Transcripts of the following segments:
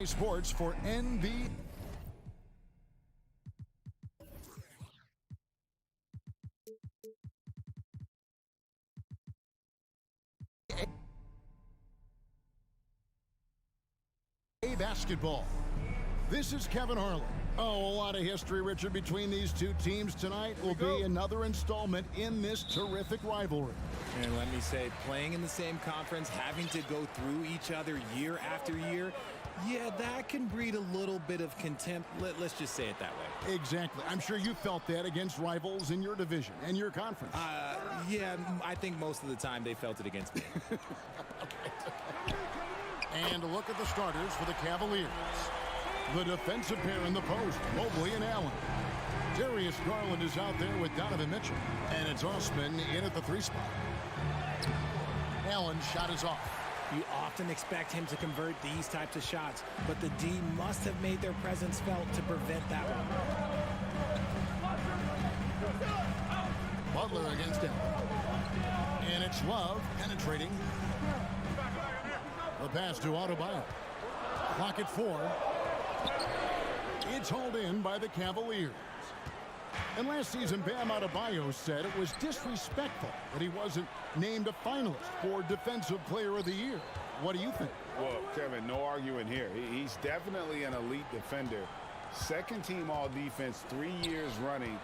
Sports for NBA. Basketball. This is Kevin Harlan. Oh, a lot of history, Richard, between these two teams tonight will be another installment in this terrific rivalry. And let me say, playing in the same conference, having to go through each other year after year, yeah, that can breed a little bit of contempt. Let's just say it that way. Exactly. I'm sure you felt that against rivals in your division and your conference. Yeah, I think most of the time they felt it against me. And a look at the starters for the Cavaliers. The defensive pair in the post, Mobley and Allen. Darius Garland is out there with Donovan Mitchell. And it's Osman in at the 3 spot. Allen's shot is off. You often expect him to convert these types of shots, but the D must have made their presence felt to prevent that one. Butler against him. And it's Love penetrating. The pass to Octopi. Clock at 4. It's hauled in by the Cavaliers. And last season, Bam Adebayo said it was disrespectful that he wasn't named a finalist for Defensive Player of the Year. What do you think? Well, Kevin, no arguing here. He's definitely an elite defender. Second team all defense, 3 years running.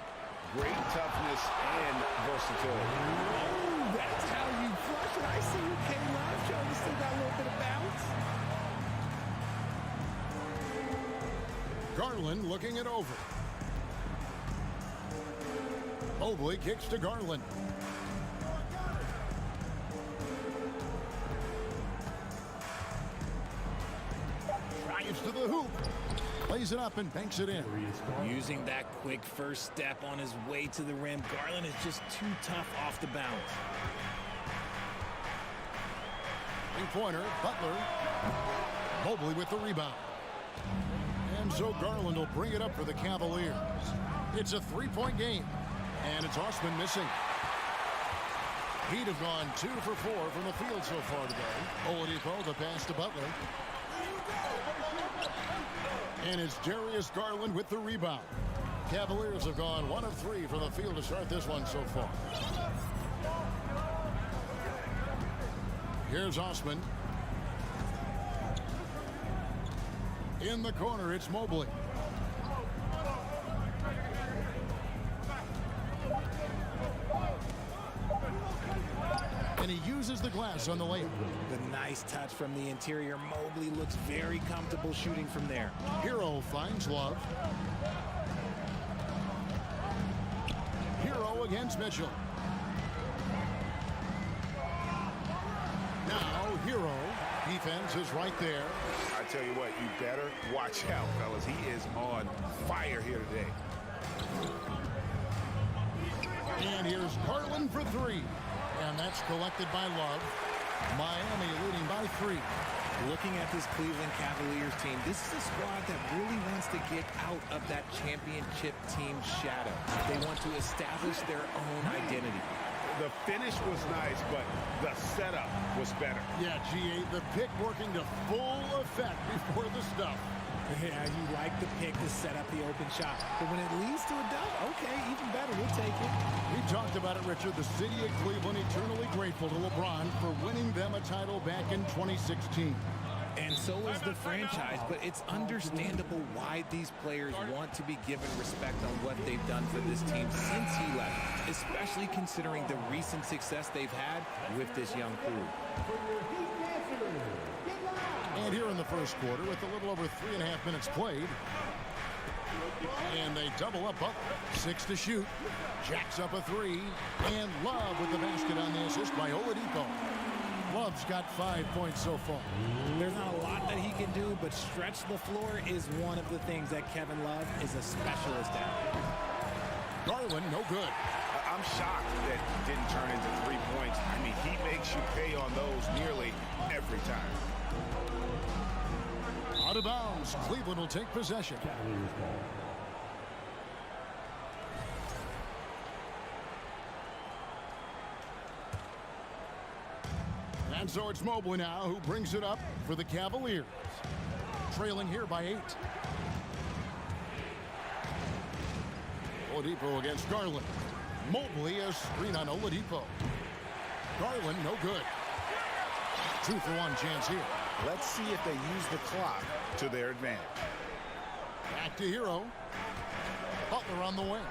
Great toughness and versatility. Oh, that's how you flush it. I see you, K-Love. Joe, you still got a little bit of bounce. Garland looking it over. Mobley kicks to Garland. Drives to the hoop. Plays it up and banks it in. Using that quick first step on his way to the rim, Garland is just too tough off the bounce. Three-pointer, Butler. Mobley with the rebound. And so Garland will bring it up for the Cavaliers. It's a 3-point game. And it's Osman missing. He'd have gone 2 for 4 from the field so far today. Oladipo, the pass to Butler. And it's Darius Garland with the rebound. Cavaliers have gone 1 of 3 from the field to start this one so far. Here's Osman. In the corner, it's Mobley. And he uses the glass on the layup. The nice touch from the interior. Mobley looks very comfortable shooting from there. Hero finds Love. Hero against Mitchell. Now Hero. Defense is right there. I tell you what, you better watch out, fellas. He is on fire here today. And here's Garland for 3. And that's collected by Love. Miami leading by 3. Looking at this Cleveland Cavaliers team, this is a squad that really wants to get out of that championship team shadow. They want to establish their own identity. The finish was nice, but the setup was better. Yeah, G8, the pick working to full effect before the stuff. Yeah, you like the pick to set up the open shot. But when it leads to a dunk, okay, even better. We'll take it. We talked about it, Richard. The city of Cleveland eternally grateful to LeBron for winning them a title back in 2016. And so is the franchise, but it's understandable why these players want to be given respect on what they've done for this team since he left, especially considering the recent success they've had with this young crew. And here in the first quarter, with a little over 3.5 minutes played, and they double up Butler. 6 to shoot. Jacks up a 3. And Love with the basket on the assist by Oladipo. Love's got 5 points so far. There's not a lot that he can do, but stretch the floor is one of the things that Kevin Love is a specialist at. Garland, no good. I'm shocked that it didn't turn into 3 points. I mean, he makes you pay on those nearly every time. Out of bounds. Cleveland will take possession. And so it's Mobley now who brings it up for the Cavaliers. Trailing here by 8. Oladipo against Garland. Mobley a screen on Oladipo. Garland no good. 2-for-1 chance here. Let's see if they use the clock to their advantage. Back to Hero. Butler on the wing.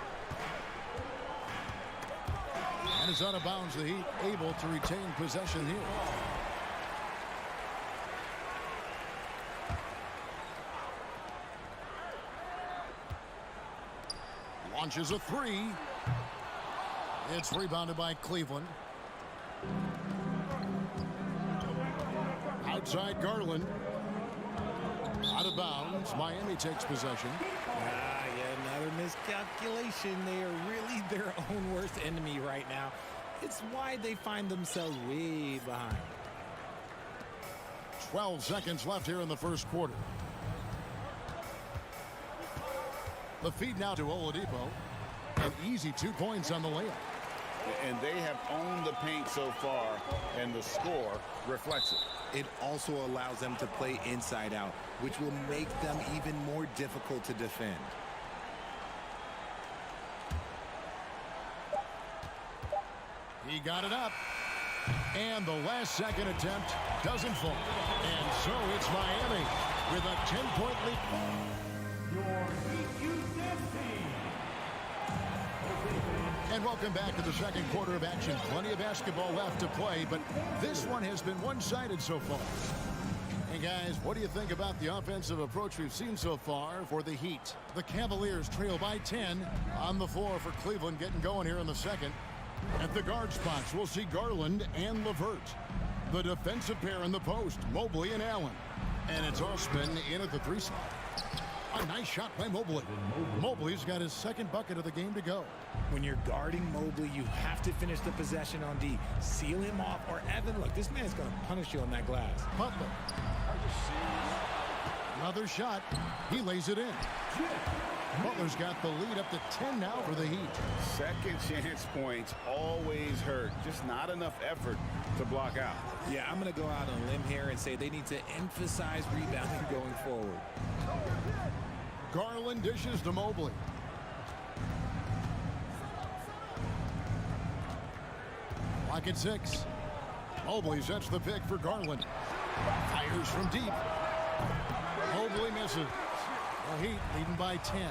And is out of bounds. The Heat able to retain possession here. Launches a 3. It's rebounded by Cleveland. Outside Garland. Out of bounds. Miami takes possession. Yeah, another miscalculation. They are really their own worst enemy right now. It's why they find themselves way behind. 12 seconds left here in the first quarter. The feed now to Oladipo. An easy 2 points on the layup. And they have owned the paint so far, and the score reflects it. It also allows them to play inside out, which will make them even more difficult to defend. He got it up. And the last second attempt doesn't fall. And so it's Miami with a 10-point lead. And welcome back to the second quarter of action. Plenty of basketball left to play, but this one has been one-sided so far. Hey guys, what do you think about the offensive approach we've seen so far for the Heat? The Cavaliers trail by 10 on the floor for Cleveland, getting going here in the second. At the guard spots, we'll see Garland and LeVert. The defensive pair in the post, Mobley and Allen. And it's Osman in at the 3 spot. A nice shot by Mobley. Mobley's got his second bucket of the game to go. When you're guarding Mobley, you have to finish the possession on D. Seal him off, or Evan, look, this man's going to punish you on that glass. Butler. Another shot. He lays it in. Butler's got the lead up to 10 now for the Heat. Second chance points always hurt. Just not enough effort to block out. Yeah, I'm going to go out on a limb here and say they need to emphasize rebounding going forward. Garland dishes to Mobley. Lock at 6. Mobley sets the pick for Garland. Fires from deep. Mobley misses. The Heat leading by 10.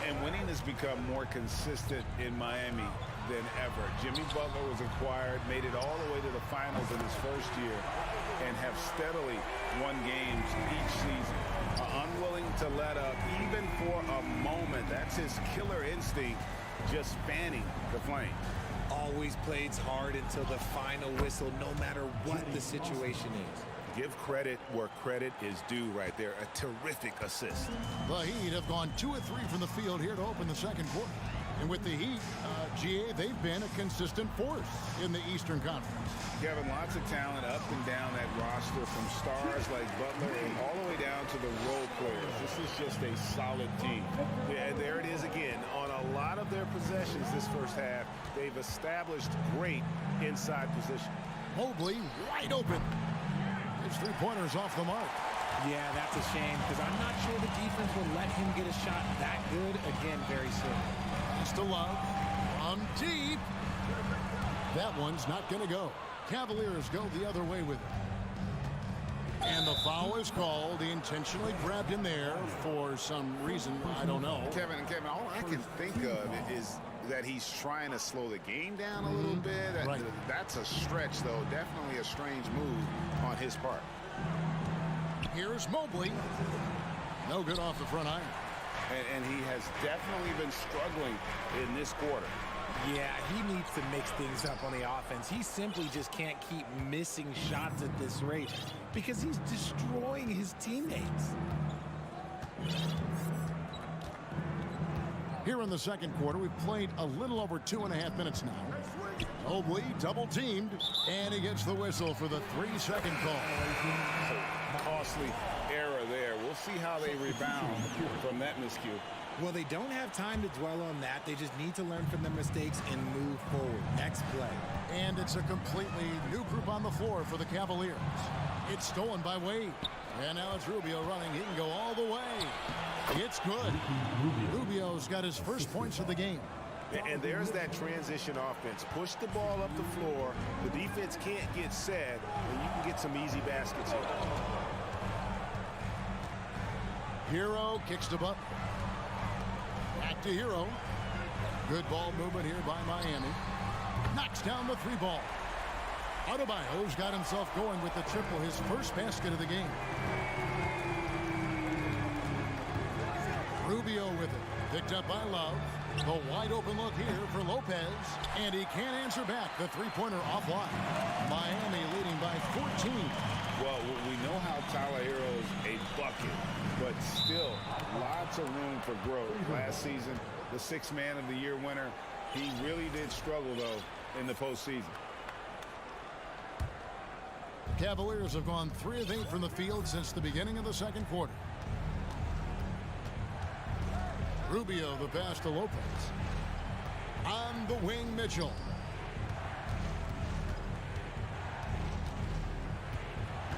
And winning has become more consistent in Miami than ever. Jimmy Butler was acquired, made it all the way to the finals in his first year, and have steadily won games each season. Unwilling to let up even for a moment. That's his killer instinct, just fanning the flame. Always plays hard until the final whistle, no matter what the situation is. Give credit where credit is due right there. A terrific assist. The Heat have gone 2 of 3 from the field here to open the second quarter. And with the Heat, GA, they've been a consistent force in the Eastern Conference. Kevin, lots of talent up and down that roster, from stars like Butler and all the way down to the role players. This is just a solid team. Yeah, there it is again. On a lot of their possessions this first half, they've established great inside position. Mobley wide open. His 3-pointer's off the mark. Yeah, that's a shame, because I'm not sure the defense will let him get a shot that good again very soon. Pass to Love from deep. That one's not going to go. Cavaliers go the other way with it. And the foul is called. He intentionally grabbed him there for some reason. I don't know. Kevin, all I can think of is that he's trying to slow the game down a little bit. Right. That's a stretch, though. Definitely a strange move on his part. Here's Mobley. No good off the front iron. And he has definitely been struggling in this quarter. Yeah, he needs to mix things up on the offense. He simply just can't keep missing shots at this rate because he's destroying his teammates. Here in the second quarter, we've played a little over 2.5 minutes now. Mobley double-teamed, and he gets the whistle for the 3-second call. Costly error there. We'll see how they rebound from that miscue. Well, they don't have time to dwell on that. They just need to learn from their mistakes and move forward. Next play. And it's a completely new group on the floor for the Cavaliers. It's stolen by Wade. And now it's Rubio running. He can go all the way. It's good. Rubio's got his first points of the game. And there's that transition offense. Push the ball up the floor. The defense can't get set, and you can get some easy baskets here. Hero kicks to Butler. Back to Hero. Good ball movement here by Miami. Knocks down the three ball. Adebayo's got himself going with the triple, his first basket of the game. Rubio with it. Picked up by Love. The wide open look here for Lopez. And he can't answer back. The three-pointer offline. Miami leading by 14. Well, we know how Tyler Hero's a bucket, but still lots of room for growth. Last season, the sixth man of the year winner, he really did struggle, though, in the postseason. Cavaliers have gone 3 of 8 from the field since the beginning of the second quarter. Rubio, the pass to Lopez. On the wing, Mitchell.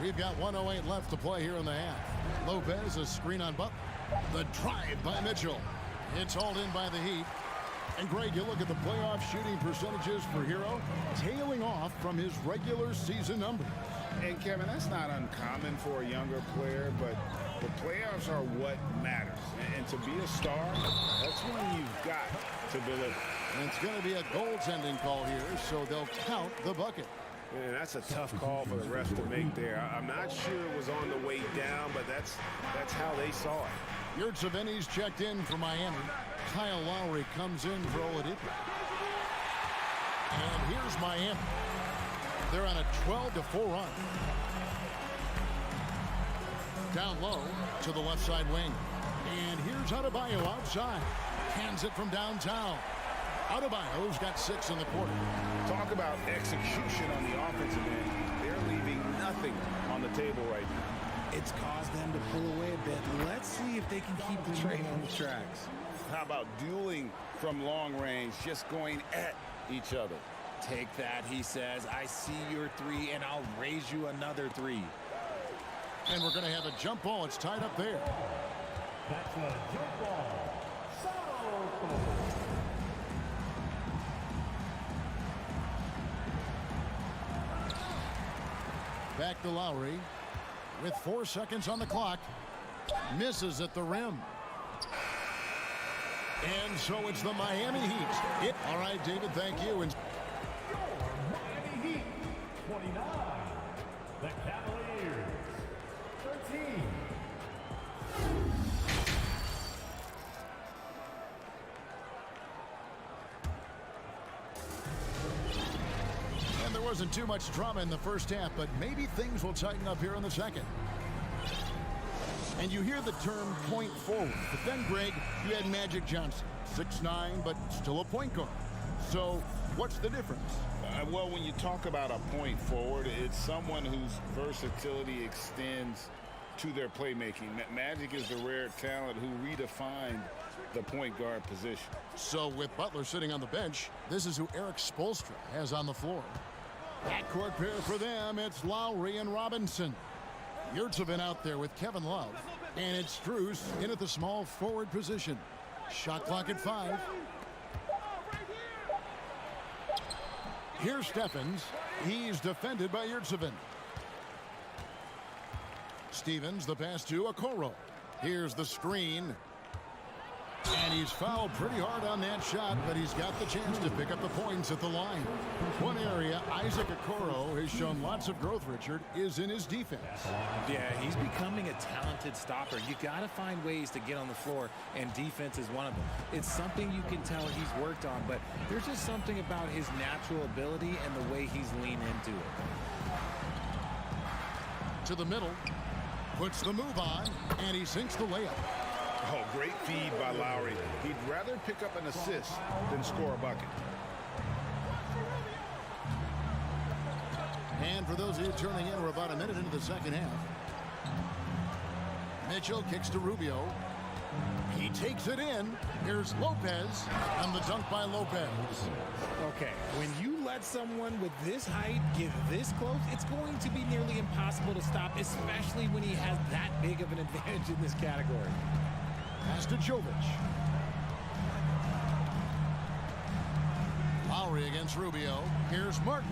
We've got 1:08 left to play here in the half. Lopez, a screen on Butler. The drive by Mitchell. It's hauled in by the Heat. And Greg, you look at the playoff shooting percentages for Hero, tailing off from his regular season numbers. And Kevin, that's not uncommon for a younger player, but the playoffs are what matters. And to be a star, that's when you've got to deliver. And it's going to be a goaltending call here, so they'll count the bucket. And that's a tough call for the refs to make there. I'm not sure it was on the way down, but that's how they saw it. Yurtseveni's checked in for Miami. Kyle Lowry comes in for Oladipo. And here's Miami. They're on a 12-4 run. Down low to the left side wing. And here's Adebayo outside. Hands it from downtown. Adebayo's got 6 in the quarter. Talk about execution on the offensive end. They're leaving nothing on the table right now. It's caused them to pull away a bit. Let's see if they can keep the train on the tracks. How about dueling from long range, just going at each other? Take that, he says. I see your 3, and I'll raise you another 3. And we're going to have a jump ball. It's tied up there. That's a jump ball. Back to Lowry with 4 seconds on the clock. Misses at the rim. And so it's the Miami Heat. All right, David, thank you. And Miami Heat, 29. The Cavaliers, 13. And there wasn't too much drama in the first half, but maybe things will tighten up here in the second. And you hear the term point forward. But then, Greg, you had Magic Johnson, 6'9", but still a point guard. So what's the difference? Well, when you talk about a point forward, it's someone whose versatility extends to their playmaking. Magic is the rare talent who redefined the point guard position. So with Butler sitting on the bench, this is who Eric Spoelstra has on the floor. Backcourt pair for them, it's Lowry and Robinson. Yurtseven out there with Kevin Love. And it's Strus in at the small forward position. Shot clock at 5. Here's Stephens. He's defended by Yurtseven. Stevens, the pass to Okoro. Here's the screen. And he's fouled pretty hard on that shot, but he's got the chance to pick up the points at the line. One area Isaac Okoro has shown lots of growth, Richard, is in his defense. Yeah, he's becoming a talented stopper. You got to find ways to get on the floor, and defense is one of them. It's something you can tell he's worked on, but there's just something about his natural ability and the way he's leaned into it. To the middle, puts the move on, and he sinks the layup. Oh, great feed by Lowry. He'd rather pick up an assist than score a bucket. And for those of you turning in, we're about a minute into the second half. Mitchell kicks to Rubio. He takes it in. Here's Lopez, and the dunk by Lopez. Okay, when you let someone with this height get this close, it's going to be nearly impossible to stop, especially when he has that big of an advantage in this category. Pass to Jovic. Lowry against Rubio. Here's Martin.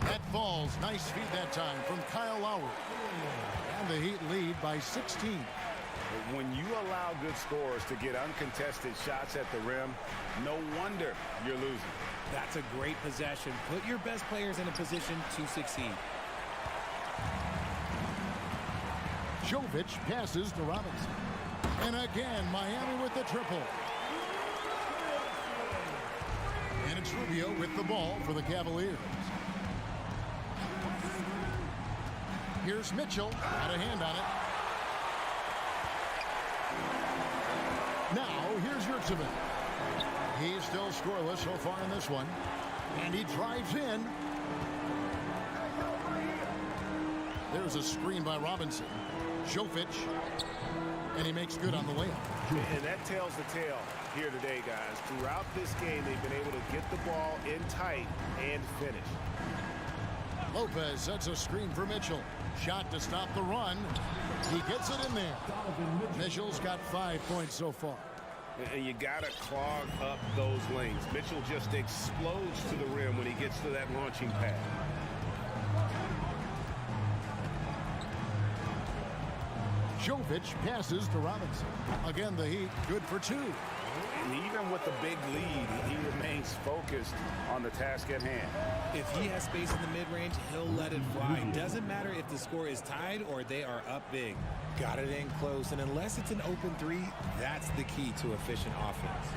That falls. Nice feed that time from Kyle Lowry. And the Heat lead by 16. When you allow good scorers to get uncontested shots at the rim, no wonder you're losing. That's a great possession. Put your best players in a position to succeed. Jovic passes to Robinson. And again, Miami with the triple. And it's Rubio with the ball for the Cavaliers. Here's Mitchell. Got a hand on it. Now, here's Yurtseven. He's still scoreless so far in this one. And he drives in. There's a screen by Robinson. Jovic. And he makes good on the layup. And that tells the tale here today, guys. Throughout this game, they've been able to get the ball in tight and finish. Lopez sets a screen for Mitchell. Shot to stop the run. He gets it in there. Mitchell's got 5 points so far. And you got to clog up those lanes. Mitchell just explodes to the rim when he gets to that launching pad. Jovic passes to Robinson. Again, the Heat good for 2. And even with the big lead, he remains focused on the task at hand. If he has space in the mid-range, he'll let it fly. Doesn't matter if the score is tied or they are up big. Got it in close, and unless it's an open three, that's the key to efficient offense.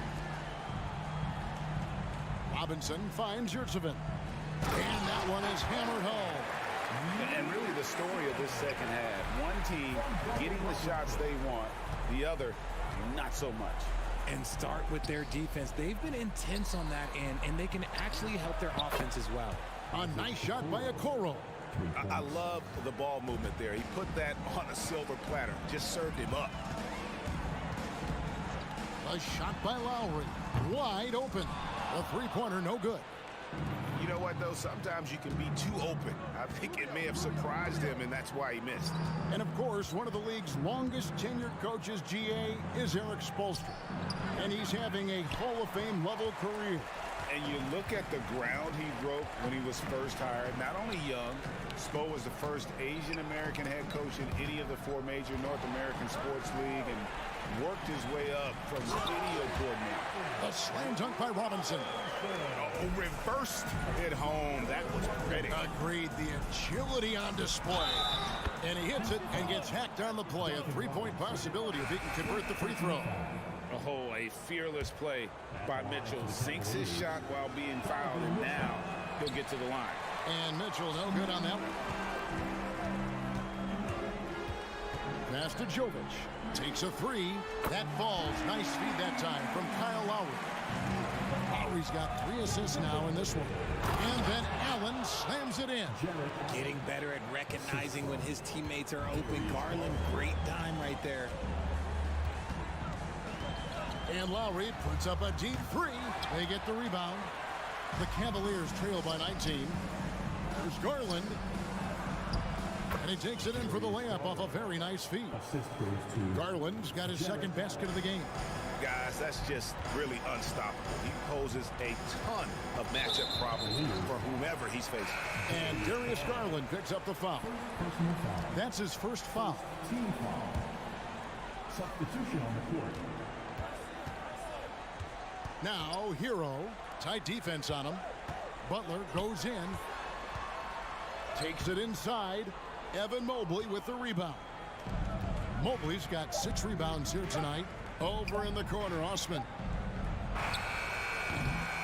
Robinson finds Yurtseven. And that one is hammered home. And really the story of this second half. One team getting the shots they want, the other not so much. And start with their defense. They've been intense on that end, and they can actually help their offense as well. A nice shot by Okoro. I love the ball movement there. He put that on a silver platter. Just served him up. A shot by Lowry. Wide open. A three-pointer, no good. You know what, though? Sometimes you can be too open. I think it may have surprised him, and that's why he missed. And, of course, one of the league's longest-tenured coaches, GA, is Eric Spoelstra. And he's having a Hall of Fame level career. And you look at the ground he broke when he was first hired. Not only young, Spo was the first Asian-American head coach in any of the 4 major North American sports league and worked his way up from video coordinator. A slam dunk by Robinson. Oh, reversed it home. That was pretty. Agreed. The agility on display. And he hits it and gets hacked on the play. A three-point possibility if he can convert the free throw. Oh, a fearless play by Mitchell. Sinks his shot while being fouled, and now he'll get to the line. And Mitchell no good on that one. Pass to Jovic. Takes a 3. That falls. Nice feed that time from Kyle Lowry. Lowry's got 3 assists now in this one. And then Allen slams it in. Getting better at recognizing when his teammates are open. Garland, great dime right there. And Lowry puts up a deep 3. They get the rebound. The Cavaliers trail by 19. There's Garland. And he takes it in for the layup off a very nice feed. Garland's got his second basket of the game. Guys, that's just really unstoppable. He poses a ton of matchup problems for whomever he's facing. And Darius Garland picks up the foul. That's his first foul. Team foul. Substitution on the court. Now, Hero. Tight defense on him. Butler goes in. Takes it inside. Evan Mobley with the rebound. Mobley's got 6 rebounds here tonight. Over in the corner, Osman.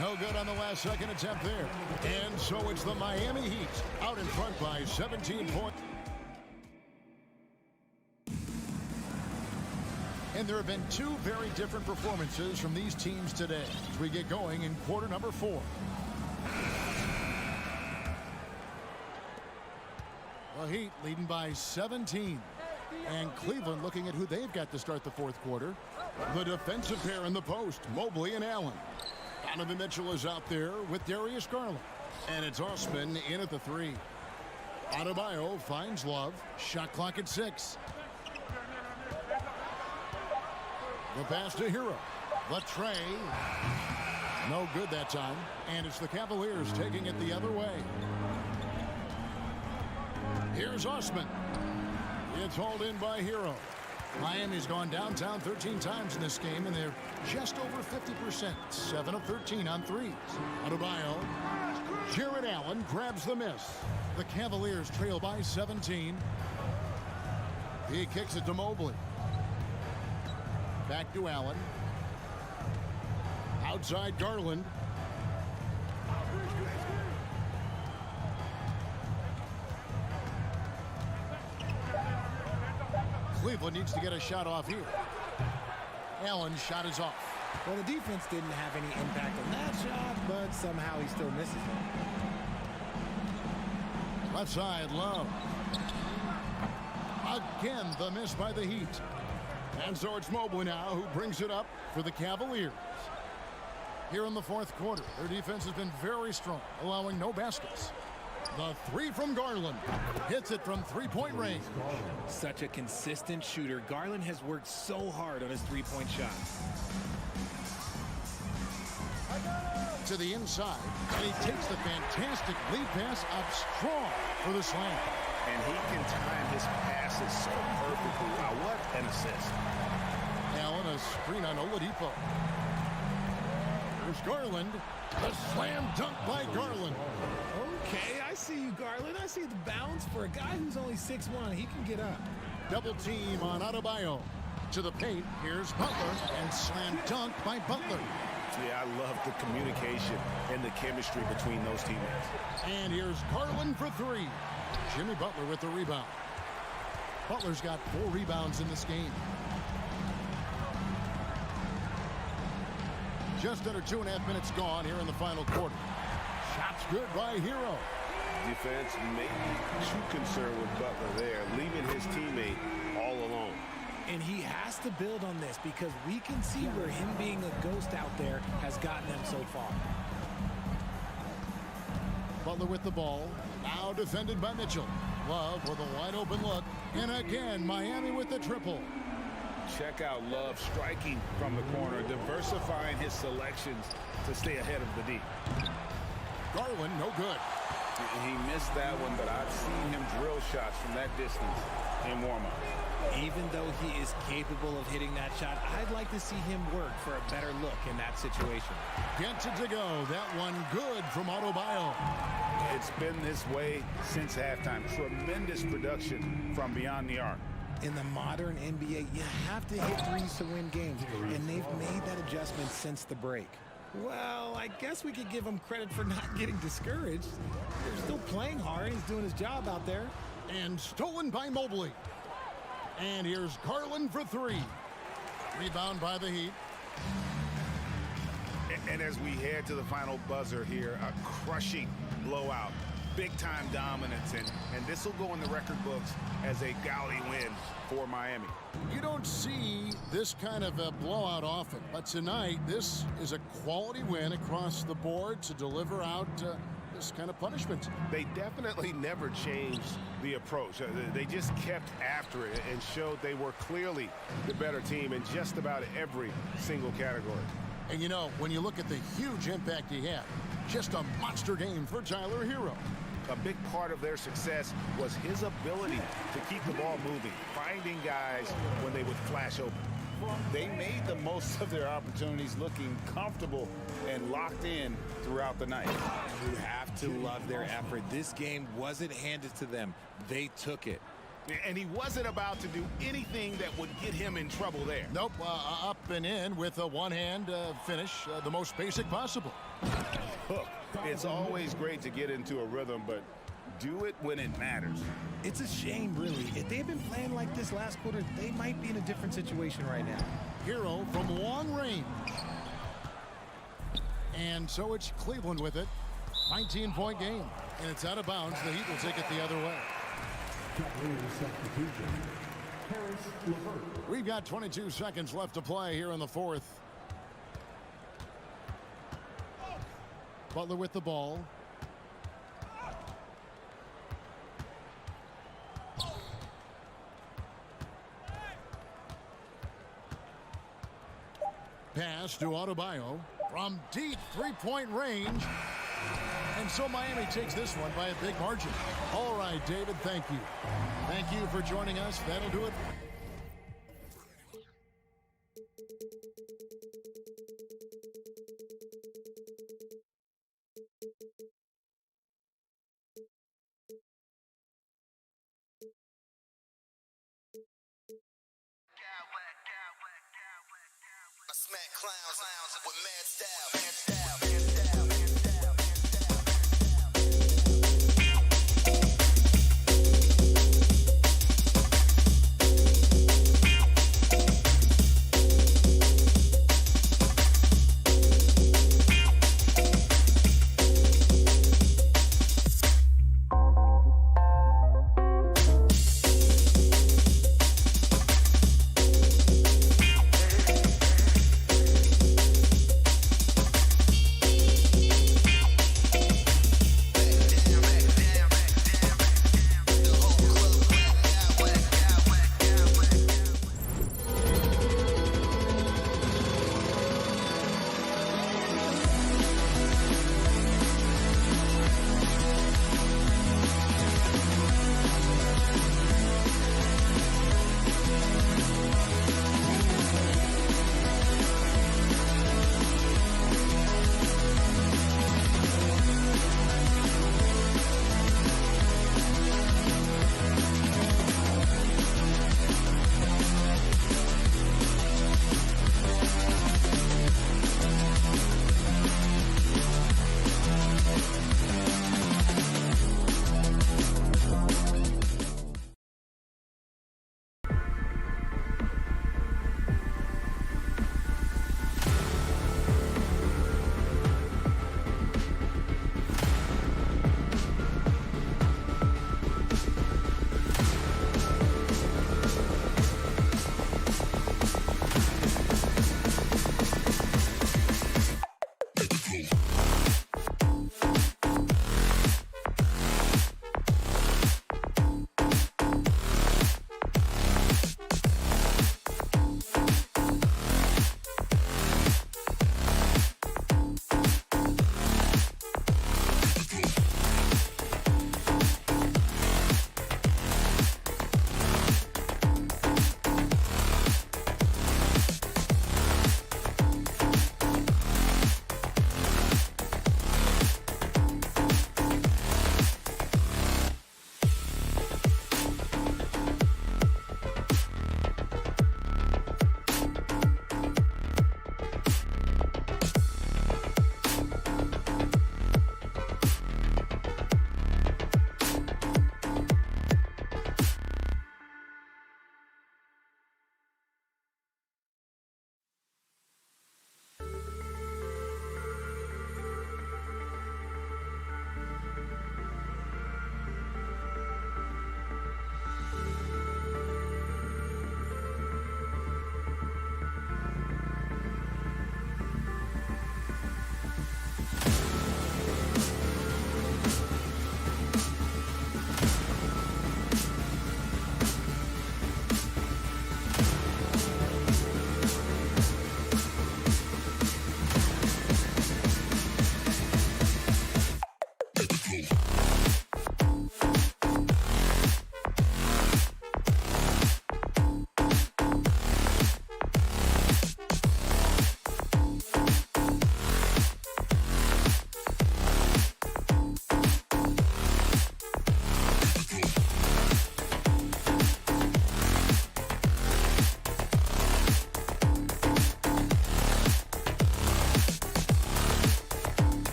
No good on the last second attempt there. And so it's the Miami Heat out in front by 17 points. And there have been 2 very different performances from these teams today as we get going in quarter number 4. The Heat leading by 17. And Cleveland looking at who they've got to start the fourth quarter. The defensive pair in the post, Mobley and Allen. Donovan Mitchell is out there with Darius Garland. And it's Osman in at the three. Adebayo finds Love. Shot clock at 6. The pass to Hero. The tray. No good that time. And it's the Cavaliers taking it the other way. Here's Osman. It's hauled in by Hero. Miami's gone downtown 13 times in this game, and they're just over 50%. 7 of 13 on threes. Adebayo. Jared Allen grabs the miss. The Cavaliers trail by 17. He kicks it to Mobley. Back to Allen. Outside Garland. Cleveland needs to get a shot off here. Allen's shot is off. Well, the defense didn't have any impact on that shot, but somehow he still misses it. Left side, Love. Again, the miss by the Heat. And so it's Mobley now who brings it up for the Cavaliers. Here in the fourth quarter, their defense has been very strong, allowing no baskets. The three from Garland. Hits it from three-point range. Such a consistent shooter. Garland has worked so hard on his three-point shots. To the inside, and he takes the fantastic lead pass up strong for the slam. And he can time his passes so perfectly. Wow, what an assist. Allen, a screen on Oladipo. There's Garland. A slam dunk by Garland. Okay, I see you, Garland. I see the bounce. For a guy who's only 6'1", he can get up. Double team on Adebayo. To the paint, here's Butler, and slam dunk by Butler. Yeah, I love the communication and the chemistry between those teammates. And here's Garland for three. Jimmy Butler with the rebound. Butler's got 4 rebounds in this game. Just under 2.5 minutes gone here in the final quarter. Shots good by Hero. Defense may be too concerned with Butler there, leaving his teammate all alone. And he has to build on this because we can see where him being a ghost out there has gotten them so far. Butler with the ball. Now defended by Mitchell. Love with a wide open look. And again, Miami with the triple. Check out Love striking from the corner, diversifying his selections to stay ahead of the D. Garland, no good. He missed that one, but I've seen him drill shots from that distance in warm-up. Even though he is capable of hitting that shot, I'd like to see him work for a better look in that situation. Gets it to go. That one good from Adebayo. It's been this way since halftime. Tremendous production from beyond the arc. In the modern NBA, you have to hit threes to win games, and they've made that adjustment since the break. Well, I guess we could give him credit for not getting discouraged. They're still playing hard. He's doing his job out there. And stolen by Mobley. And here's Garland for three. Rebound by the Heat. And as we head to the final buzzer here, a crushing blowout. Big-time dominance, and this will go in the record books as a gaudy win for Miami. You don't see this kind of a blowout often, but tonight this is a quality win across the board to deliver out this kind of punishment. They definitely never changed the approach. They just kept after it and showed they were clearly the better team in just about every single category. And you know, when you look at the huge impact he had, just a monster game for Tyler Hero. A big part of their success was his ability to keep the ball moving, finding guys when they would flash open. They made the most of their opportunities, looking comfortable and locked in throughout the night. You have to love their effort. This game wasn't handed to them. They took it. And he wasn't about to do anything that would get him in trouble there. Nope, up and in with a one-hand finish, the most basic possible. Look, it's always great to get into a rhythm, but do it when it matters. It's a shame, really. If they had been playing like this last quarter, they might be in a different situation right now. Hero from long range. And so it's Cleveland with it. 19-point game. And it's out of bounds. The Heat will take it the other way. We've got 22 seconds left to play here in the fourth. Butler with the ball. Pass to Adebayo from deep three-point range. And so Miami takes this one by a big margin. All right, David, thank you. Thank you for joining us. That'll do it. Smack clowns with mad style.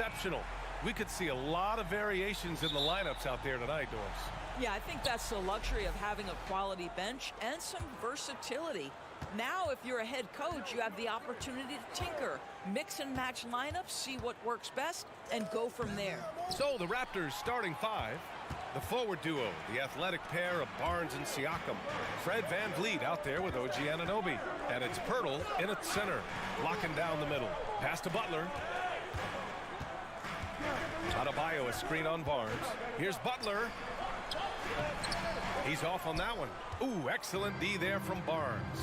exceptional. We could see a lot of variations in the lineups out there tonight, Doris. Yeah, I think that's the luxury of having a quality bench and some versatility. Now, if you're a head coach, you have the opportunity to tinker, mix and match lineups, see what works best, and go from there. So the Raptors starting five. The forward duo, the athletic pair of Barnes and Siakam. Fred VanVleet out there with OG Anunoby. And it's Pirtle in at center, locking down the middle. Pass to Butler. Adebayo, a screen on Barnes. Here's Butler. He's off on that one. Ooh, excellent D there from Barnes.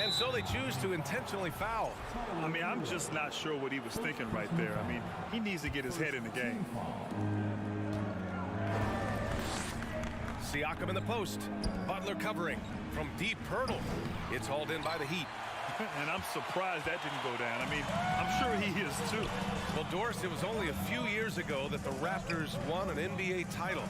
And so they choose to intentionally foul. I mean, I'm just not sure what he was thinking right there. I mean, he needs to get his head in the game. Siakam in the post. Butler covering from deep. Pirtle. It's hauled in by the Heat. And I'm surprised that didn't go down. I mean, I'm sure he is too. Well, Doris, it was only a few years ago that the Raptors won an NBA title.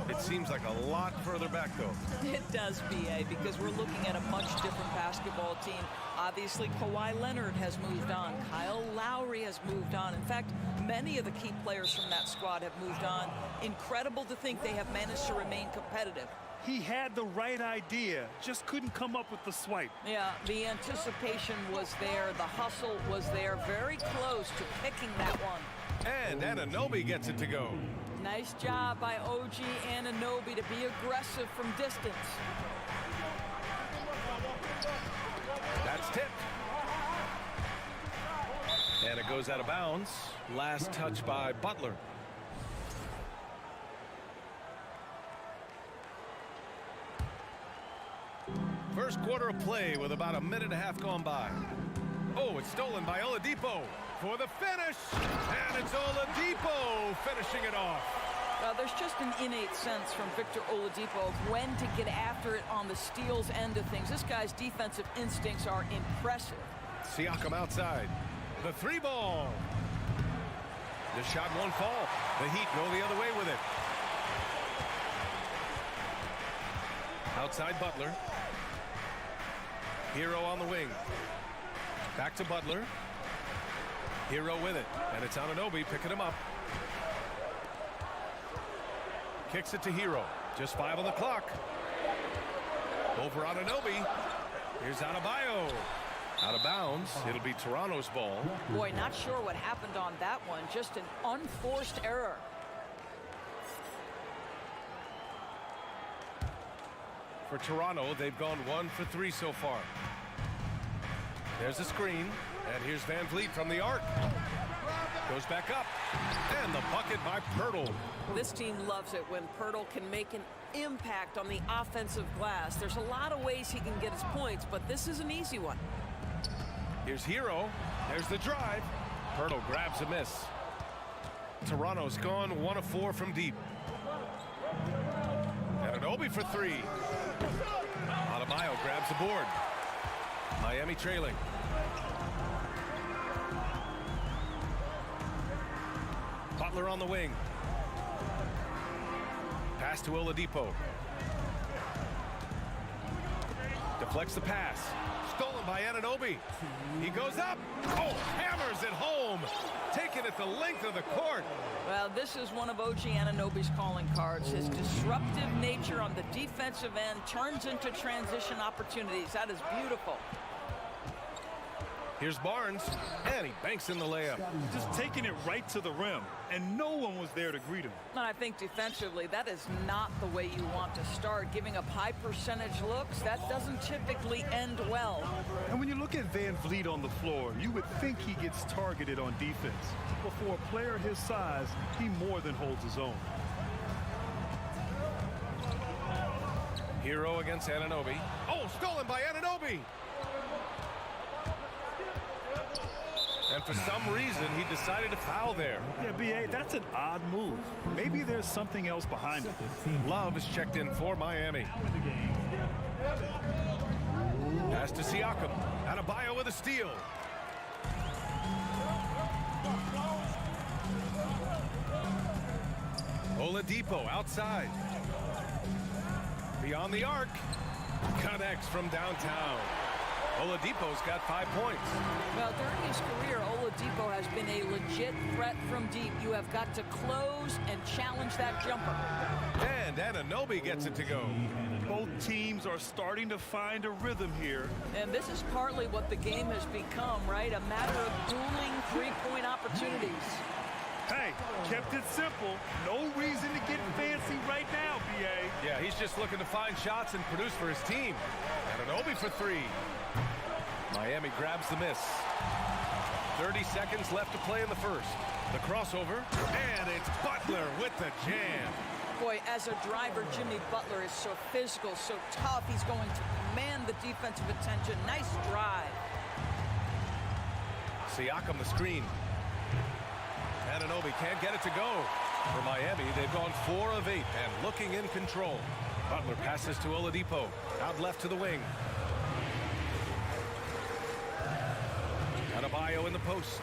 It seems like a lot further back, though. It does, B.A., because we're looking at a much different basketball team. Obviously, Kawhi Leonard has moved on. Kyle Lowry has moved on. In fact, many of the key players from that squad have moved on. Incredible to think they have managed to remain competitive. He had the right idea, just couldn't come up with the swipe. Yeah, the anticipation was there. The hustle was there. Very close to picking that one. And Anunoby gets it to go. Nice job by OG Anunoby to be aggressive from distance. That's tipped. And it goes out of bounds. Last touch by Butler. First quarter of play with about a minute and a half gone by. Oh, it's stolen by Oladipo for the finish. And it's Oladipo finishing it off. There's just an innate sense from Victor Oladipo of when to get after it on the steals end of things. This guy's defensive instincts are impressive. Siakam outside. The three ball. The shot won't fall. The Heat go the other way with it. Outside Butler. Hero on the wing. Back to Butler. Hero with it. And it's Anunoby picking him up. Kicks it to Hero. Just 5 on the clock. Over Anunoby. Here's Adebayo. Out of bounds. It'll be Toronto's ball. Boy, not sure what happened on that one. Just an unforced error. For Toronto, they've gone 1 for 3 so far. There's a screen, and here's VanVleet from the arc. Goes back up, and the bucket by Pirtle. This team loves it when Pirtle can make an impact on the offensive glass. There's a lot of ways he can get his points, but this is an easy one. Here's Hero. There's the drive. Pirtle grabs a miss. Toronto's gone 1 of 4 from deep. Anunoby for 3. Adebayo grabs the board. Miami trailing. Butler on the wing. Pass to Oladipo. Deflects the pass. Stolen by Anunoby. He goes up. Oh, hammers it home. Taking it the length of the court. Well, this is one of OG Anunoby's calling cards. His disruptive nature on the defensive end turns into transition opportunities. That is beautiful. Here's Barnes, and he banks in the layup. Just taking it right to the rim, and no one was there to greet him. And I think defensively, that is not the way you want to start. Giving up high percentage looks, that doesn't typically end well. And when you look at VanVleet on the floor, you would think he gets targeted on defense. But for a player his size, he more than holds his own. Hero against Anunoby. Oh, stolen by Anunoby. And for some reason, he decided to foul there. Yeah, B.A., that's an odd move. Maybe there's something else behind it. Love is checked in for Miami. Pass to Siakam. Adebayo with a steal. Oladipo outside. Beyond the arc. Connects from downtown. Oladipo's got 5 points. Well, during his career, Oladipo has been a legit threat from deep. You have got to close and challenge that jumper. And Anunoby gets it to go. Both teams are starting to find a rhythm here. And this is partly what the game has become, right? A matter of dueling three-point opportunities. Hey, kept it simple. No reason to get fancy right now, B.A. Yeah, he's just looking to find shots and produce for his team. Anunoby for 3. Miami grabs the miss. 30 seconds left to play in the first. The crossover, and it's Butler with the jam. Boy, as a driver, Jimmy Butler is so physical, so tough. He's going to command the defensive attention. Nice drive. Siakam the screen. Anunoby can't get it to go. For Miami, they've gone 4 of 8 and looking in control. Butler passes to Oladipo. Out left to the wing. Adebayo in the post.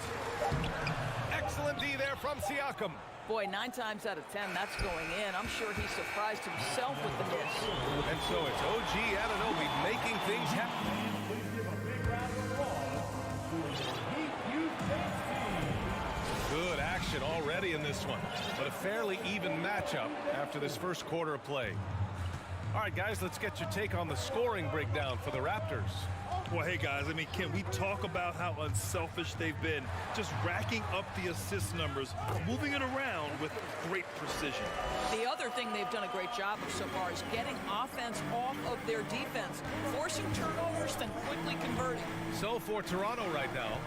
Excellent D there from Siakam. Boy, 9 times out of 10, that's going in. I'm sure he surprised himself with the miss. And so it's OG Anunoby making things happen. Please give a big round of applause for the Heat. Good action already in this one, but a fairly even matchup after this first quarter of play. All right, guys, let's get your take on the scoring breakdown for the Raptors. Well, hey, guys, I mean, can we talk about how unselfish they've been? Just racking up the assist numbers, moving it around with great precision. The other thing they've done a great job of so far is getting offense off of their defense, forcing turnovers, then quickly converting. So for Toronto right now,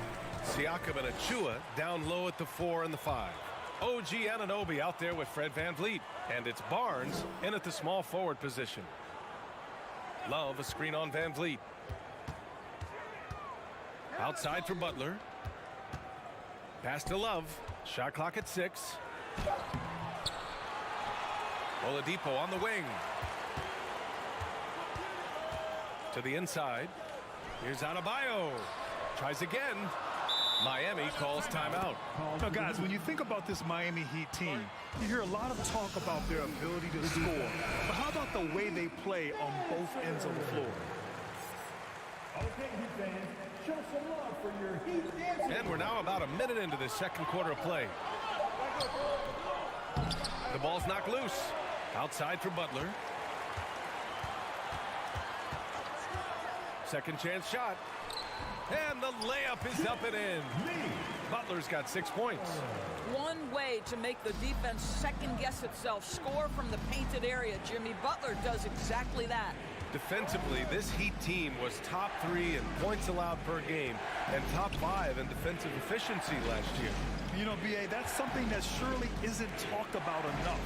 Siakam and Achua down low at the 4 and the 5. OG Anunoby out there with Fred VanVleet. And it's Barnes in at the small forward position. Love a screen on VanVleet. Outside for Butler. Pass to Love. Shot clock at 6. Oladipo on the wing. To the inside. Here's Adebayo. Tries again. Miami calls timeout. Now, guys, when you think about this Miami Heat team, you hear a lot of talk about their ability to score. But how about the way they play on both ends of the floor? Okay, Heat fans, show some love for your Heat dancers. And we're now about a minute into the second quarter of play. The ball's knocked loose. Outside for Butler. Second chance shot. And the layup is up and in. Butler's got 6 points. One way to make the defense second-guess itself, score from the painted area. Jimmy Butler does exactly that. Defensively, this Heat team was top 3 in points allowed per game and top 5 in defensive efficiency last year. You know, B.A., that's something that surely isn't talked about enough.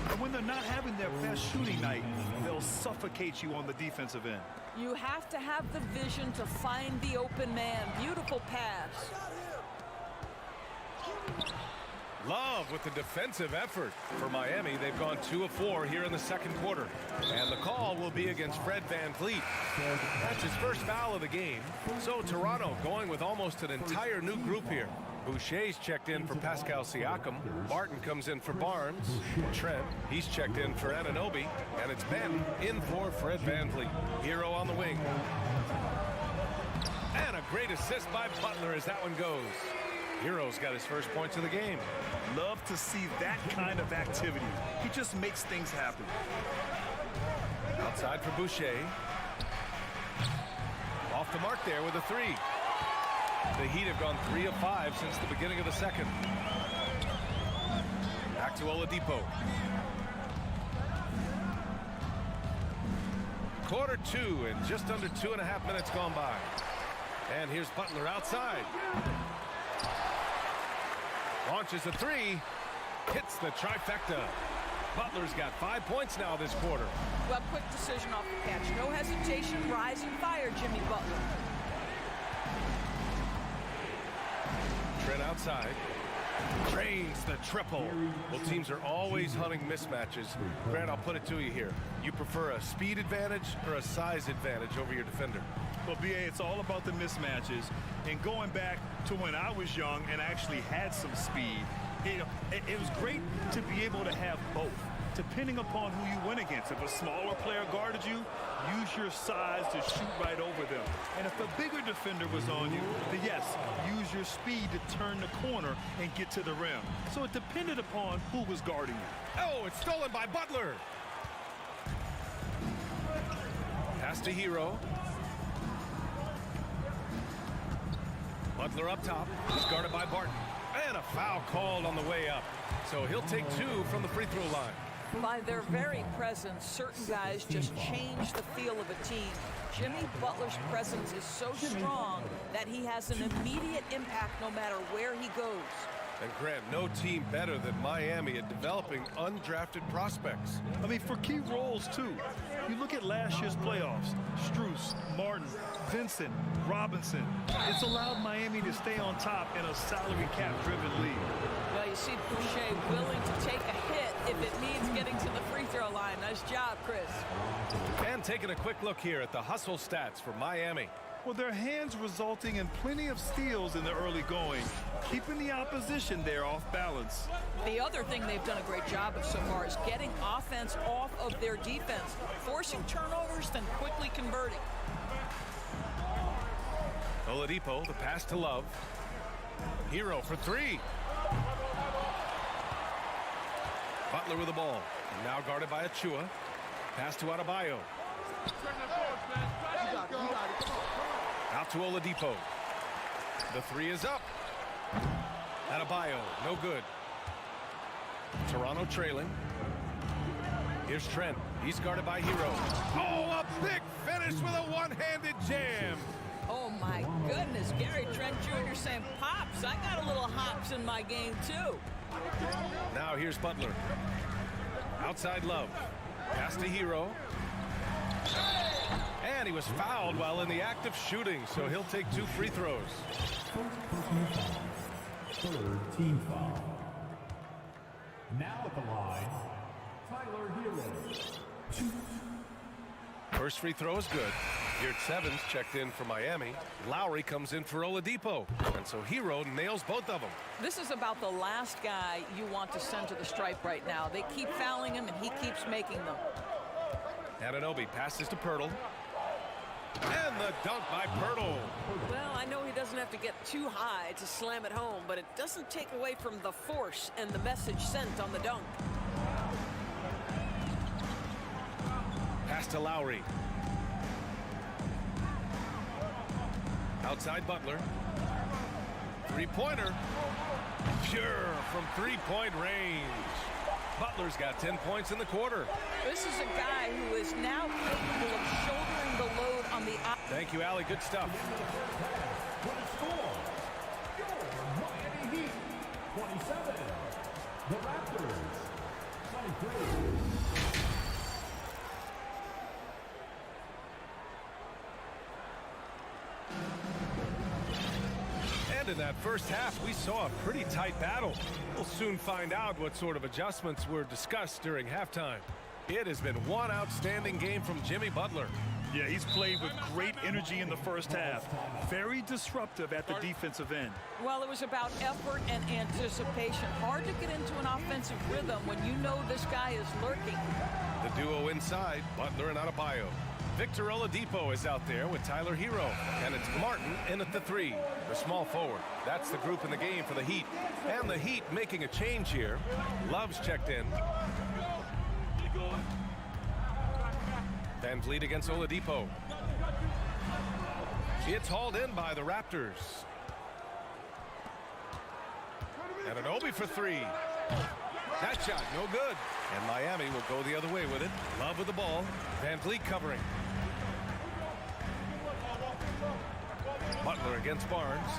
And when they're not having their best shooting night, they'll suffocate you on the defensive end. You have to have the vision to find the open man. Beautiful pass. Love with the defensive effort. For Miami, they've gone 2 of 4 here in the second quarter. And the call will be against Fred VanVleet. That's his first foul of the game. So Toronto going with almost an entire new group here. Boucher's checked in for Pascal Siakam. Barton comes in for Barnes. Trent, he's checked in for Anunoby. And it's Ben in for Fred VanVleet. Hero on the wing. And a great assist by Butler as that one goes. Hero's got his first points of the game. Love to see that kind of activity. He just makes things happen. Outside for Boucher. Off the mark there with a 3. The Heat have gone 3 of 5 since the beginning of the second. Back to Oladipo. Quarter 2 and just under 2.5 minutes gone by. And here's Butler outside. Launches a 3. Hits the trifecta. Butler's got 5 points now this quarter. Well, quick decision off the catch. No hesitation, rising fire, Jimmy Butler. Trent outside. Drains the triple. Well, teams are always hunting mismatches. Grant, I'll put it to you here. You prefer a speed advantage or a size advantage over your defender? Well, B.A., it's all about the mismatches. And going back to when I was young and actually had some speed, it was great to be able to have both. depending upon who you went against. If a smaller player guarded you, use your size to shoot right over them. And if a bigger defender was on you, then yes, use your speed to turn the corner and get to the rim. So it depended upon who was guarding you. Oh, it's stolen by Butler. Pass to Hero. Butler up top. He's guarded by Barton. And a foul called on the way up. So he'll take 2 from the free throw line. By their very presence, certain guys just change the feel of a team. Jimmy Butler's presence is so strong that he has an immediate impact no matter where he goes. And Grant, no team better than Miami at developing undrafted prospects. I mean, for key roles, too. You look at last year's playoffs, Strus, Martin, Vincent, Robinson. It's allowed Miami to stay on top in a salary cap-driven league. Well, you see Boucher willing to take a hit if it means getting to the free throw line. Nice job, Chris. And taking a quick look here at the hustle stats for Miami. Well, their hands resulting in plenty of steals in the early going, keeping the opposition there off balance. The other thing they've done a great job of so far is getting offense off of their defense, forcing turnovers, then quickly converting. Oladipo, the pass to Love. Hero for 3. Butler with the ball. Now guarded by Achua. Pass to Adebayo. Out to Oladipo. The 3 is up. Adebayo, no good. Toronto trailing. Here's Trent. He's guarded by Hero. Oh, a big finish with a one-handed jam. Oh, my goodness. Gary Trent Jr. saying, Pops, I got a little hops in my game, too. Now here's Butler. Outside Love. Pass to Hero. And he was fouled while in the act of shooting, so he'll take 2 free throws. Third team foul. Now at the line, Tyler Hero. First free throw is good. Here at 7's checked in for Miami. Lowry comes in for Oladipo. And so Hero nails both of them. This is about the last guy you want to send to the stripe right now. They keep fouling him, and he keeps making them. Anunoby passes to Pirtle. And the dunk by Pirtle. Well, I know he doesn't have to get too high to slam it home, but it doesn't take away from the force and the message sent on the dunk. Pass to Lowry. Outside Butler. Three-pointer. Pure from three-point range. Butler's got 10 points in the quarter. This is a guy who is now capable of shouldering the load on the... Thank you, Allie. Good stuff. What a score! Your Miami Heat, 27. The Raptors, 23. And in that first half, we saw a pretty tight battle. We'll soon find out what sort of adjustments were discussed during halftime. It has been one outstanding game from Jimmy Butler. Yeah, he's played with great energy in the first half. Very disruptive at the defensive end. Well, it was about effort and anticipation. Hard to get into an offensive rhythm when you know this guy is lurking. The duo inside, Butler and Adebayo. Victor Oladipo is out there with Tyler Hero. And it's Martin in at the 3, the small forward. That's the group in the game for the Heat. And the Heat making a change here. Love's checked in. Van Vliet against Oladipo. It's hauled in by the Raptors. And an Obi for 3. That shot, no good. And Miami will go the other way with it. Love with the ball. Van Vliet covering. Butler against Barnes.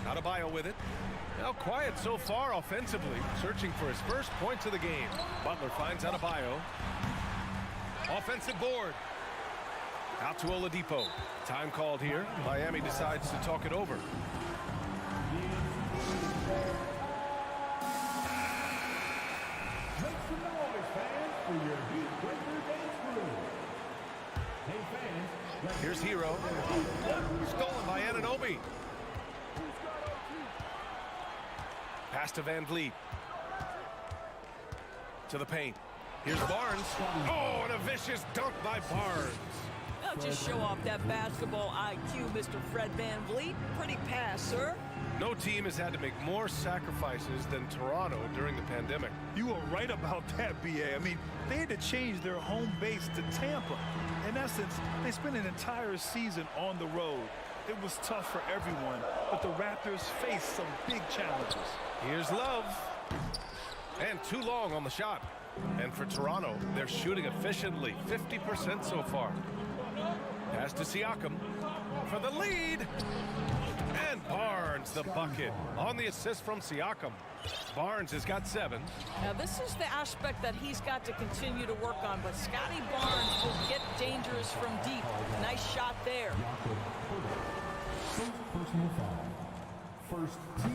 Adebayo with it. Now quiet so far offensively, searching for his first points of the game. Butler finds Adebayo. Offensive board. Out to Oladipo. Time called here. Miami decides to talk it over. Make some noise, fans, for your Heat Breaker dance crew. Hey, fans. Here's Hero. Stolen by Anunoby. Pass to Van Vliet. To the paint. Here's Barnes. Oh, and a vicious dunk by Barnes. Now just show off that basketball IQ, Mr. Fred Van Vliet. Pretty pass, sir. No team has had to make more sacrifices than Toronto during the pandemic. You are right about that, B.A. I mean, they had to change their home base to Tampa. In essence, they spent an entire season on the road. It was tough for everyone, but the Raptors faced some big challenges. Here's Love. And too long on the shot. And for Toronto, they're shooting efficiently, 50% so far. Pass to Siakam for the lead. And Barnes, the bucket, on the assist from Siakam. Barnes has got 7. Now, this is the aspect that he's got to continue to work on, but Scotty Barnes will get dangerous from deep. Nice shot there.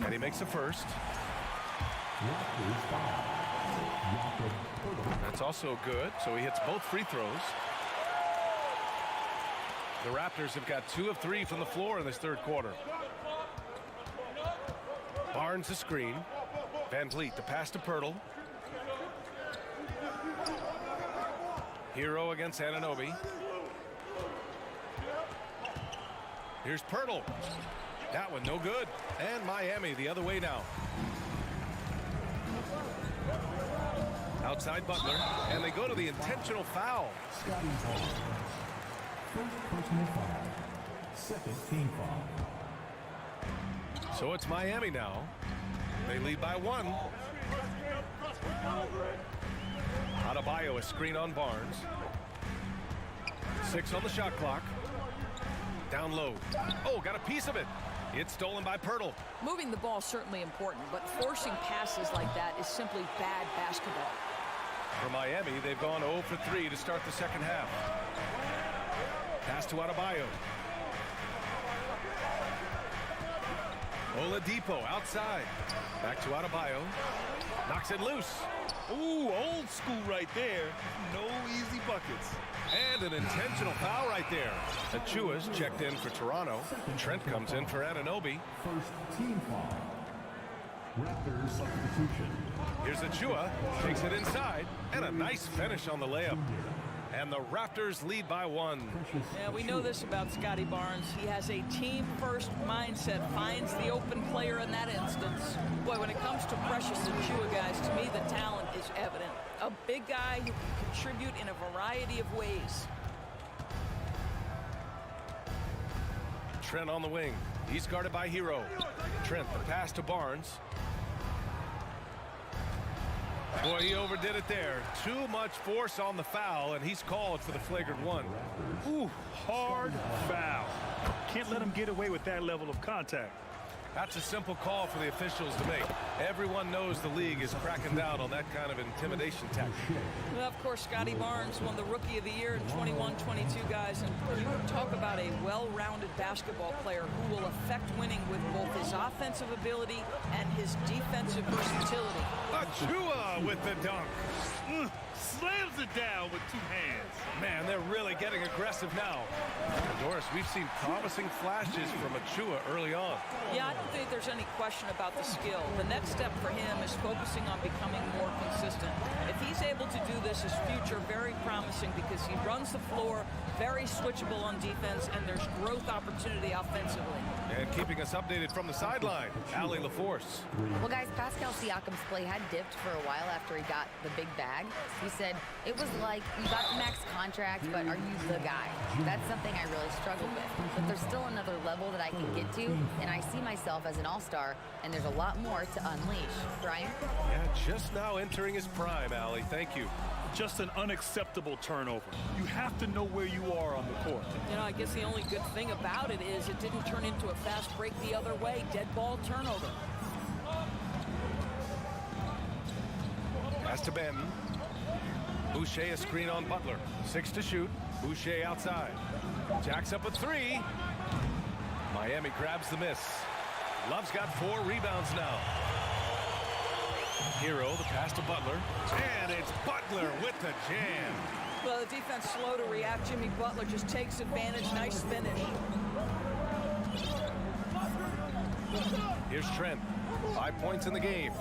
And he makes the first. That's also good, so he hits both free throws. The Raptors have got 2 of 3 from the floor in this third quarter. Barnes the screen. Van Vliet the pass to Pirtle. Hero against Anunoby. Here's Pirtle. That one no good. And Miami the other way now. Outside Butler, and they go to the intentional foul. First personal foul. Second team foul. So it's Miami now. They lead by 1. Adebayo a screen on Barnes. 6 on the shot clock. Down low. Oh, got a piece of it. It's stolen by Pirtle. Moving the ball is certainly important, but forcing passes like that is simply bad basketball. For Miami, they've gone 0 for 3 to start the second half. Pass to Adebayo. Oladipo outside. Back to Adebayo. Knocks it loose. Ooh, old school right there. No easy buckets. And an intentional foul right there. Achua's checked in for Toronto. Trent comes in for Anunoby. First team foul. Raptors substitution. Here's Achua. Takes it inside. And a nice finish on the layup. And the Raptors lead by 1. Yeah, we know this about Scotty Barnes. He has a team-first mindset, finds the open player in that instance. Boy, when it comes to Precious Achua, guys, to me the talent is evident. A big guy who can contribute in a variety of ways. Trent on the wing. He's guarded by Hero. Trent, the pass to Barnes. Boy, he overdid it there. Too much force on the foul, and he's called for the flagrant 1. Ooh, hard foul. Can't let him get away with that level of contact. That's a simple call for the officials to make. Everyone knows the league is cracking down on that kind of intimidation tactic. Well, of course, Scotty Barnes won the Rookie of the Year in 21-22, guys. And you talk about a well-rounded basketball player who will affect winning with both his offensive ability and his defensive versatility. Achua with the dunk. Slams it down with 2 hands. Man, they're really getting aggressive now. And Doris, we've seen promising flashes from Achua early on. Yeah, I don't think there's any question about the skill. The next step for him is focusing on becoming more consistent. If he's able to do this, his future very promising because he runs the floor, very switchable on defense, and there's growth opportunity offensively. And keeping us updated from the sideline, Allie LaForce. Well, guys, Pascal Siakam's play had dipped for a while after he got the big bag. He said, it was like, you got the max contract, but are you the guy? That's something I really struggle with. But there's still another level that I can get to, and I see myself as an all-star, and there's a lot more to unleash. Brian? Yeah, just now entering his prime, Allie. Thank you. Just an unacceptable turnover. You have to know where you are on the court. You know, I guess the only good thing about it is it didn't turn into a fast break the other way. Dead ball turnover. Pass to Benton. Boucher a screen on Butler. 6 to shoot. Boucher outside. Jacks up a 3. Miami grabs the miss. Love's got 4 rebounds now. Hero, the pass to Butler. And it's Butler with the jam. Well, the defense slow to react. Jimmy Butler just takes advantage. Nice finish. Here's Trent. 5 points in the game.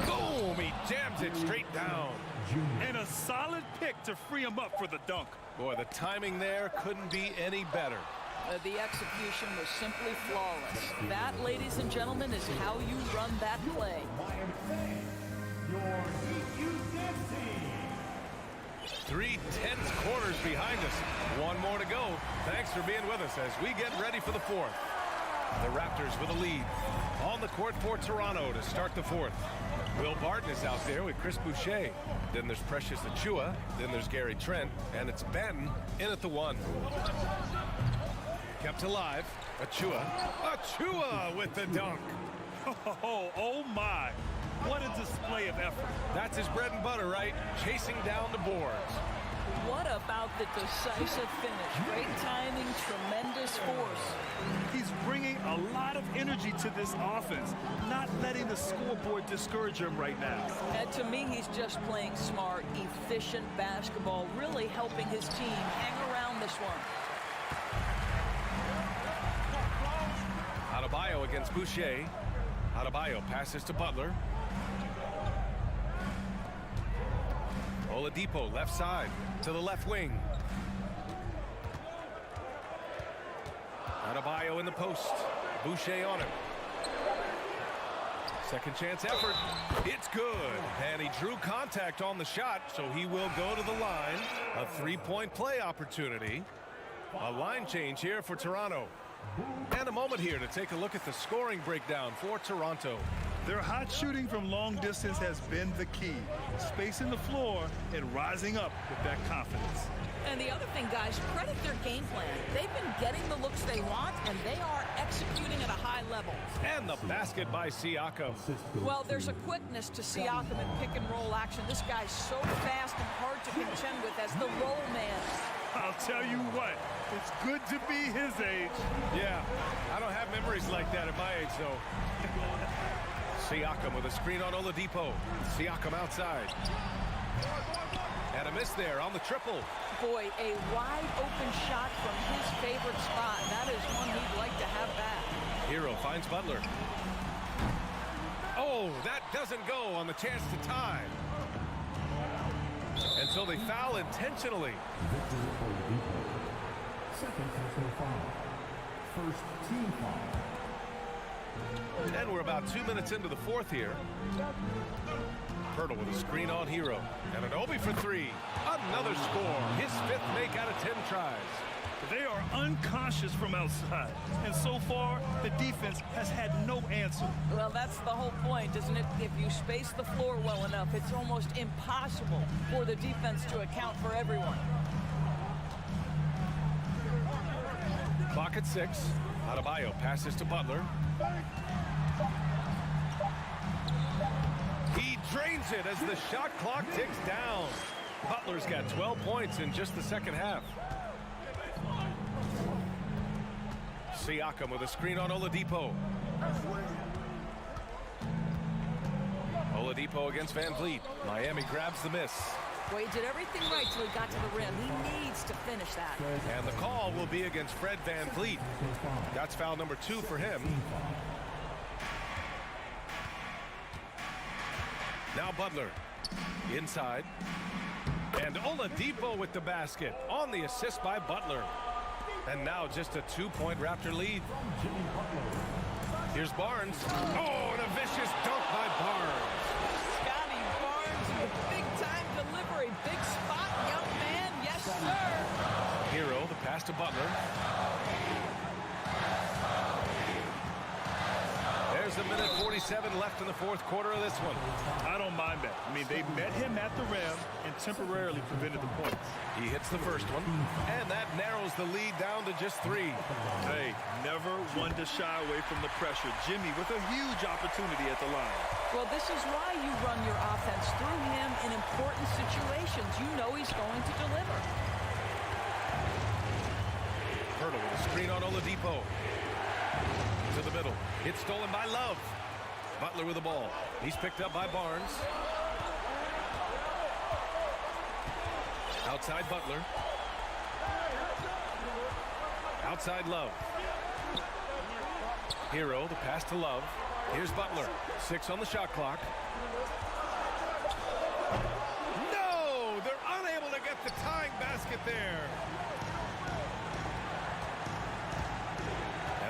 Boom! He jams it straight down. And a solid pick to free him up for the dunk. Boy, the timing there couldn't be any better. The execution was simply flawless. That, ladies and gentlemen, is how you run that play. Your Heat Youth Dance Team. 3 tense quarters behind us. One more to go. Thanks for being with us as we get ready for the fourth. The Raptors with a lead. On the court for Toronto to start the fourth. Will Barton is out there with Chris Boucher. Then there's Precious Achiuwa. Then there's Gary Trent. And it's Ben in at the 1. Kept alive. Achiuwa with the dunk. Oh my. What a display of effort. That's his bread and butter, right? Chasing down the boards. What about the decisive finish? Great timing, tremendous force. He's bringing a lot of energy to this offense, not letting the scoreboard discourage him right now. And to me, he's just playing smart, efficient basketball, really helping his team hang around this one. Adebayo against Boucher. Adebayo passes to Butler. Oladipo left side to the left wing. Adebayo in the post. Boucher on him. Second chance effort. It's good. And he drew contact on the shot, so he will go to the line. A 3-point play opportunity. A line change here for Toronto. And a moment here to take a look at the scoring breakdown for Toronto. Their hot shooting from long distance has been the key. Spacing the floor and rising up with that confidence. And the other thing, guys, credit their game plan. They've been getting the looks they want, and they are executing at a high level. And the basket by Siakam. Well, there's a quickness to Siakam in pick-and-roll action. This guy's so fast and hard to contend with as the roll man. I'll tell you what, it's good to be his age. Yeah, I don't have memories like that at my age, though. Siakam with a screen on Oladipo. Siakam outside. And a miss there on the triple. Boy, a wide-open shot from his favorite spot. That is one he'd like to have back. Hero finds Butler. Oh, that doesn't go on the chance to tie. And so they foul intentionally. Second personal foul. First team foul. And we're about 2 minutes into the fourth here. Pirtle with a screen on Hero. And an Obi for 3. Another score. His 5th make out of 10 tries. They are unconscious from outside. And so far, the defense has had no answer. Well, that's the whole point, isn't it? If you space the floor well enough, it's almost impossible for the defense to account for everyone. Clock at 6. Adebayo passes to Butler. He drains it as the shot clock ticks down. Butler's got 12 points in just the second half. Siakam with a screen on Oladipo. Oladipo against Van Vliet. Miami grabs the miss. Well, he did everything right till he got to the rim. He needs to finish that. And the call will be against Fred Van Vliet. That's foul number 2 for him. Now Butler inside. And Oladipo with the basket on the assist by Butler. And now just a 2-point Raptor lead. Here's Barnes. Oh, and a vicious dunk by Barnes. Scotty Barnes with big-time delivery. Big spot, young man. Yes, sir. Hero, the pass to Butler. There's a minute 47 left in the fourth quarter of this one. I don't mind that. I mean, they met him at the rim and temporarily prevented the points. He hits the first one, and that narrows the lead down to just 3. Hey, never one to shy away from the pressure. Jimmy with a huge opportunity at the line. Well, this is why you run your offense through him in important situations. You know he's going to deliver. Pirtle with a screen on Oladipo. To the middle. It's stolen by Love. Butler with the ball. He's picked up by Barnes. Outside Butler. Outside Love. Hero, the pass to Love. Here's Butler. 6 on the shot clock. No! They're unable to get the tying basket there.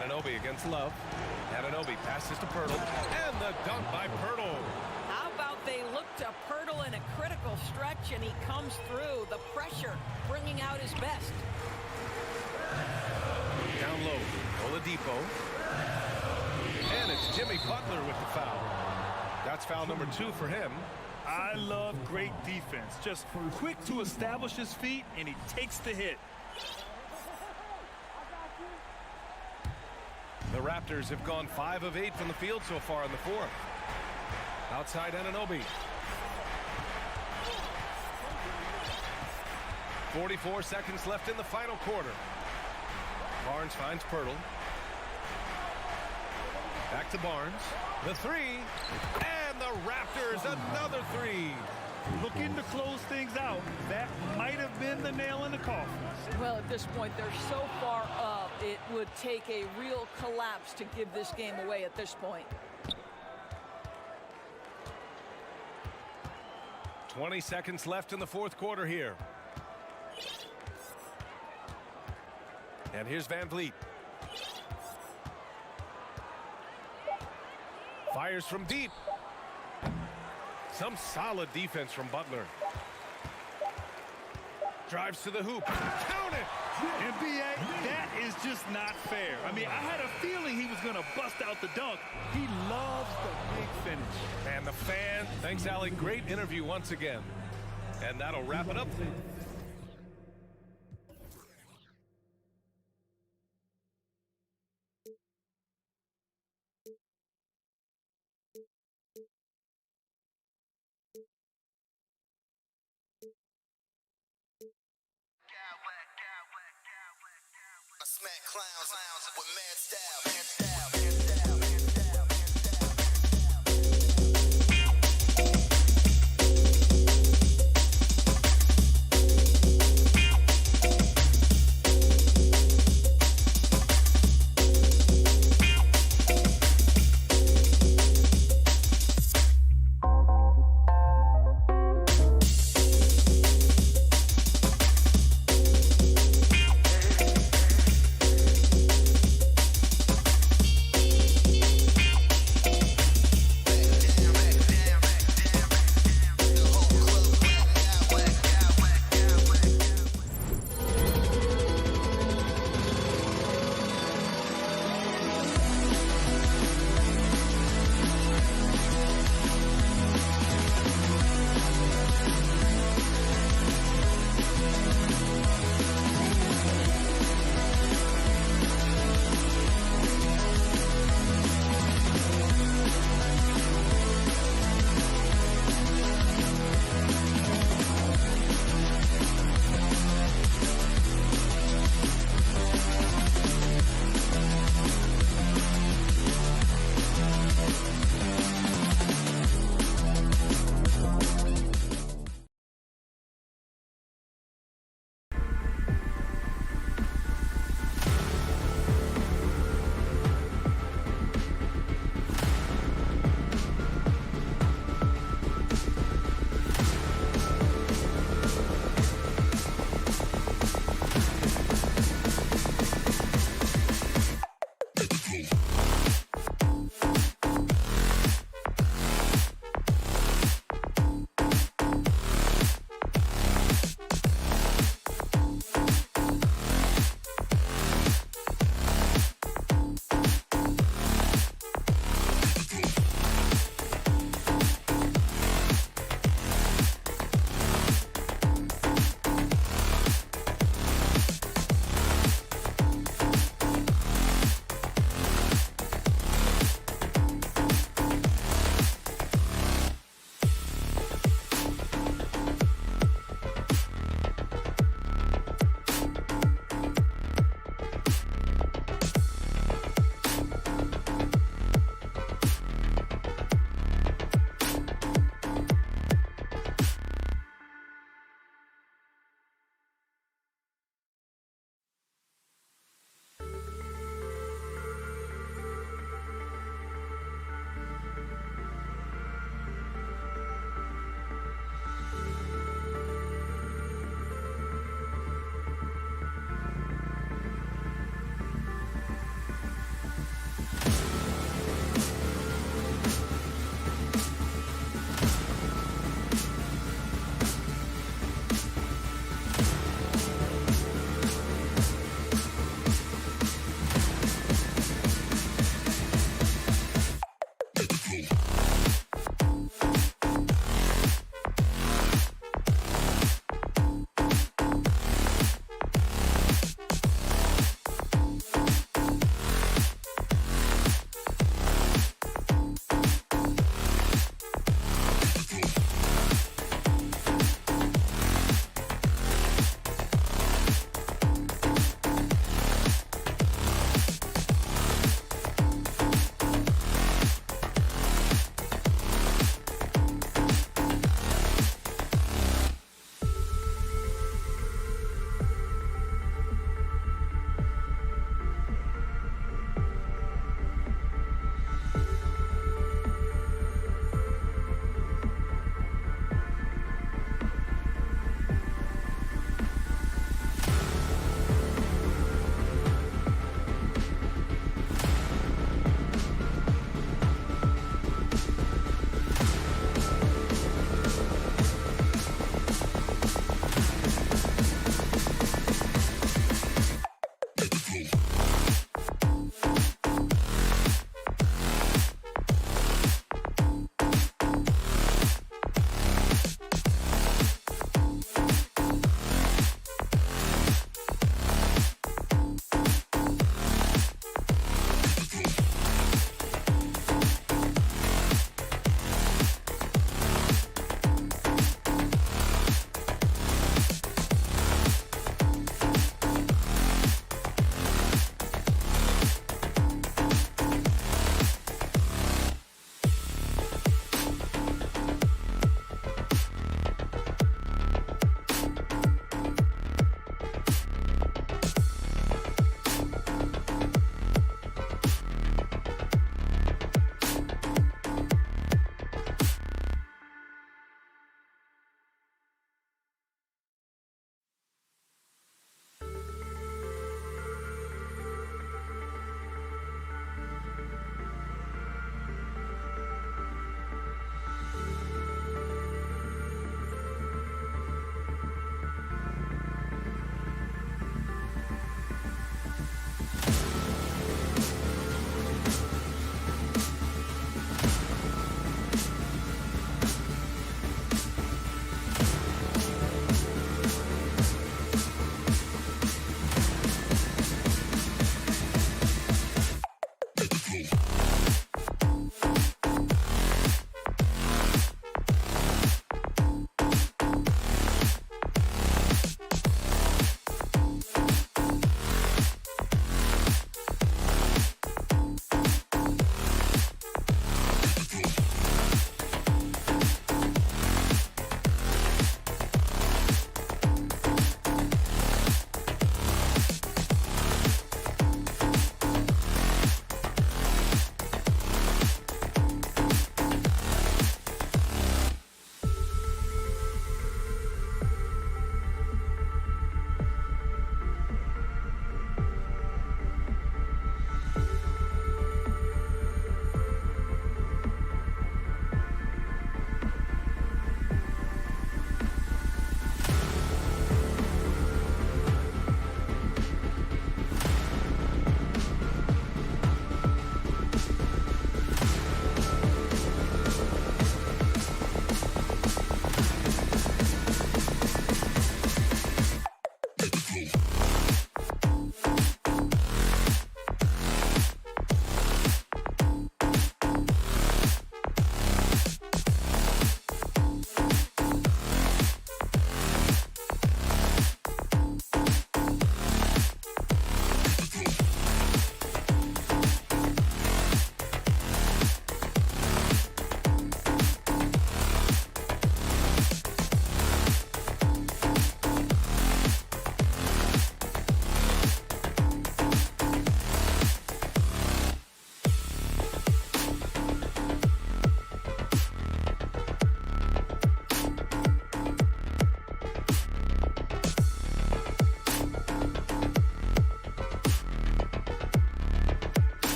Anunoby against Love. Anunoby passes to Pirtle. And the dunk by Pirtle. How about they look to Pirtle in a critical stretch, and he comes through. The pressure bringing out his best. Down low, Oladipo. And it's Jimmy Butler with the foul. That's foul number 2 for him. I love great defense. Just quick to establish his feet, and he takes the hit. The Raptors have gone 5 of 8 from the field so far in the fourth. Outside Anunoby. 44 seconds left in the final quarter. Barnes finds Pirtle. Back to Barnes. The 3. And the Raptors another 3. Looking to close things out. That might have been the nail in the coffin. Well, at this point, they're so far up, it would take a real collapse to give this game away at this point. 20 seconds left in the fourth quarter here. And here's Van Vliet. Fires from deep. Some solid defense from Butler. Drives to the hoop. Count it! NBA, that is just not fair. I mean, I had a feeling he was going to bust out the dunk. He loves the big finish. And the fan, thanks, Allie. Great interview once again. And that'll wrap it up. I smack clowns with mad style.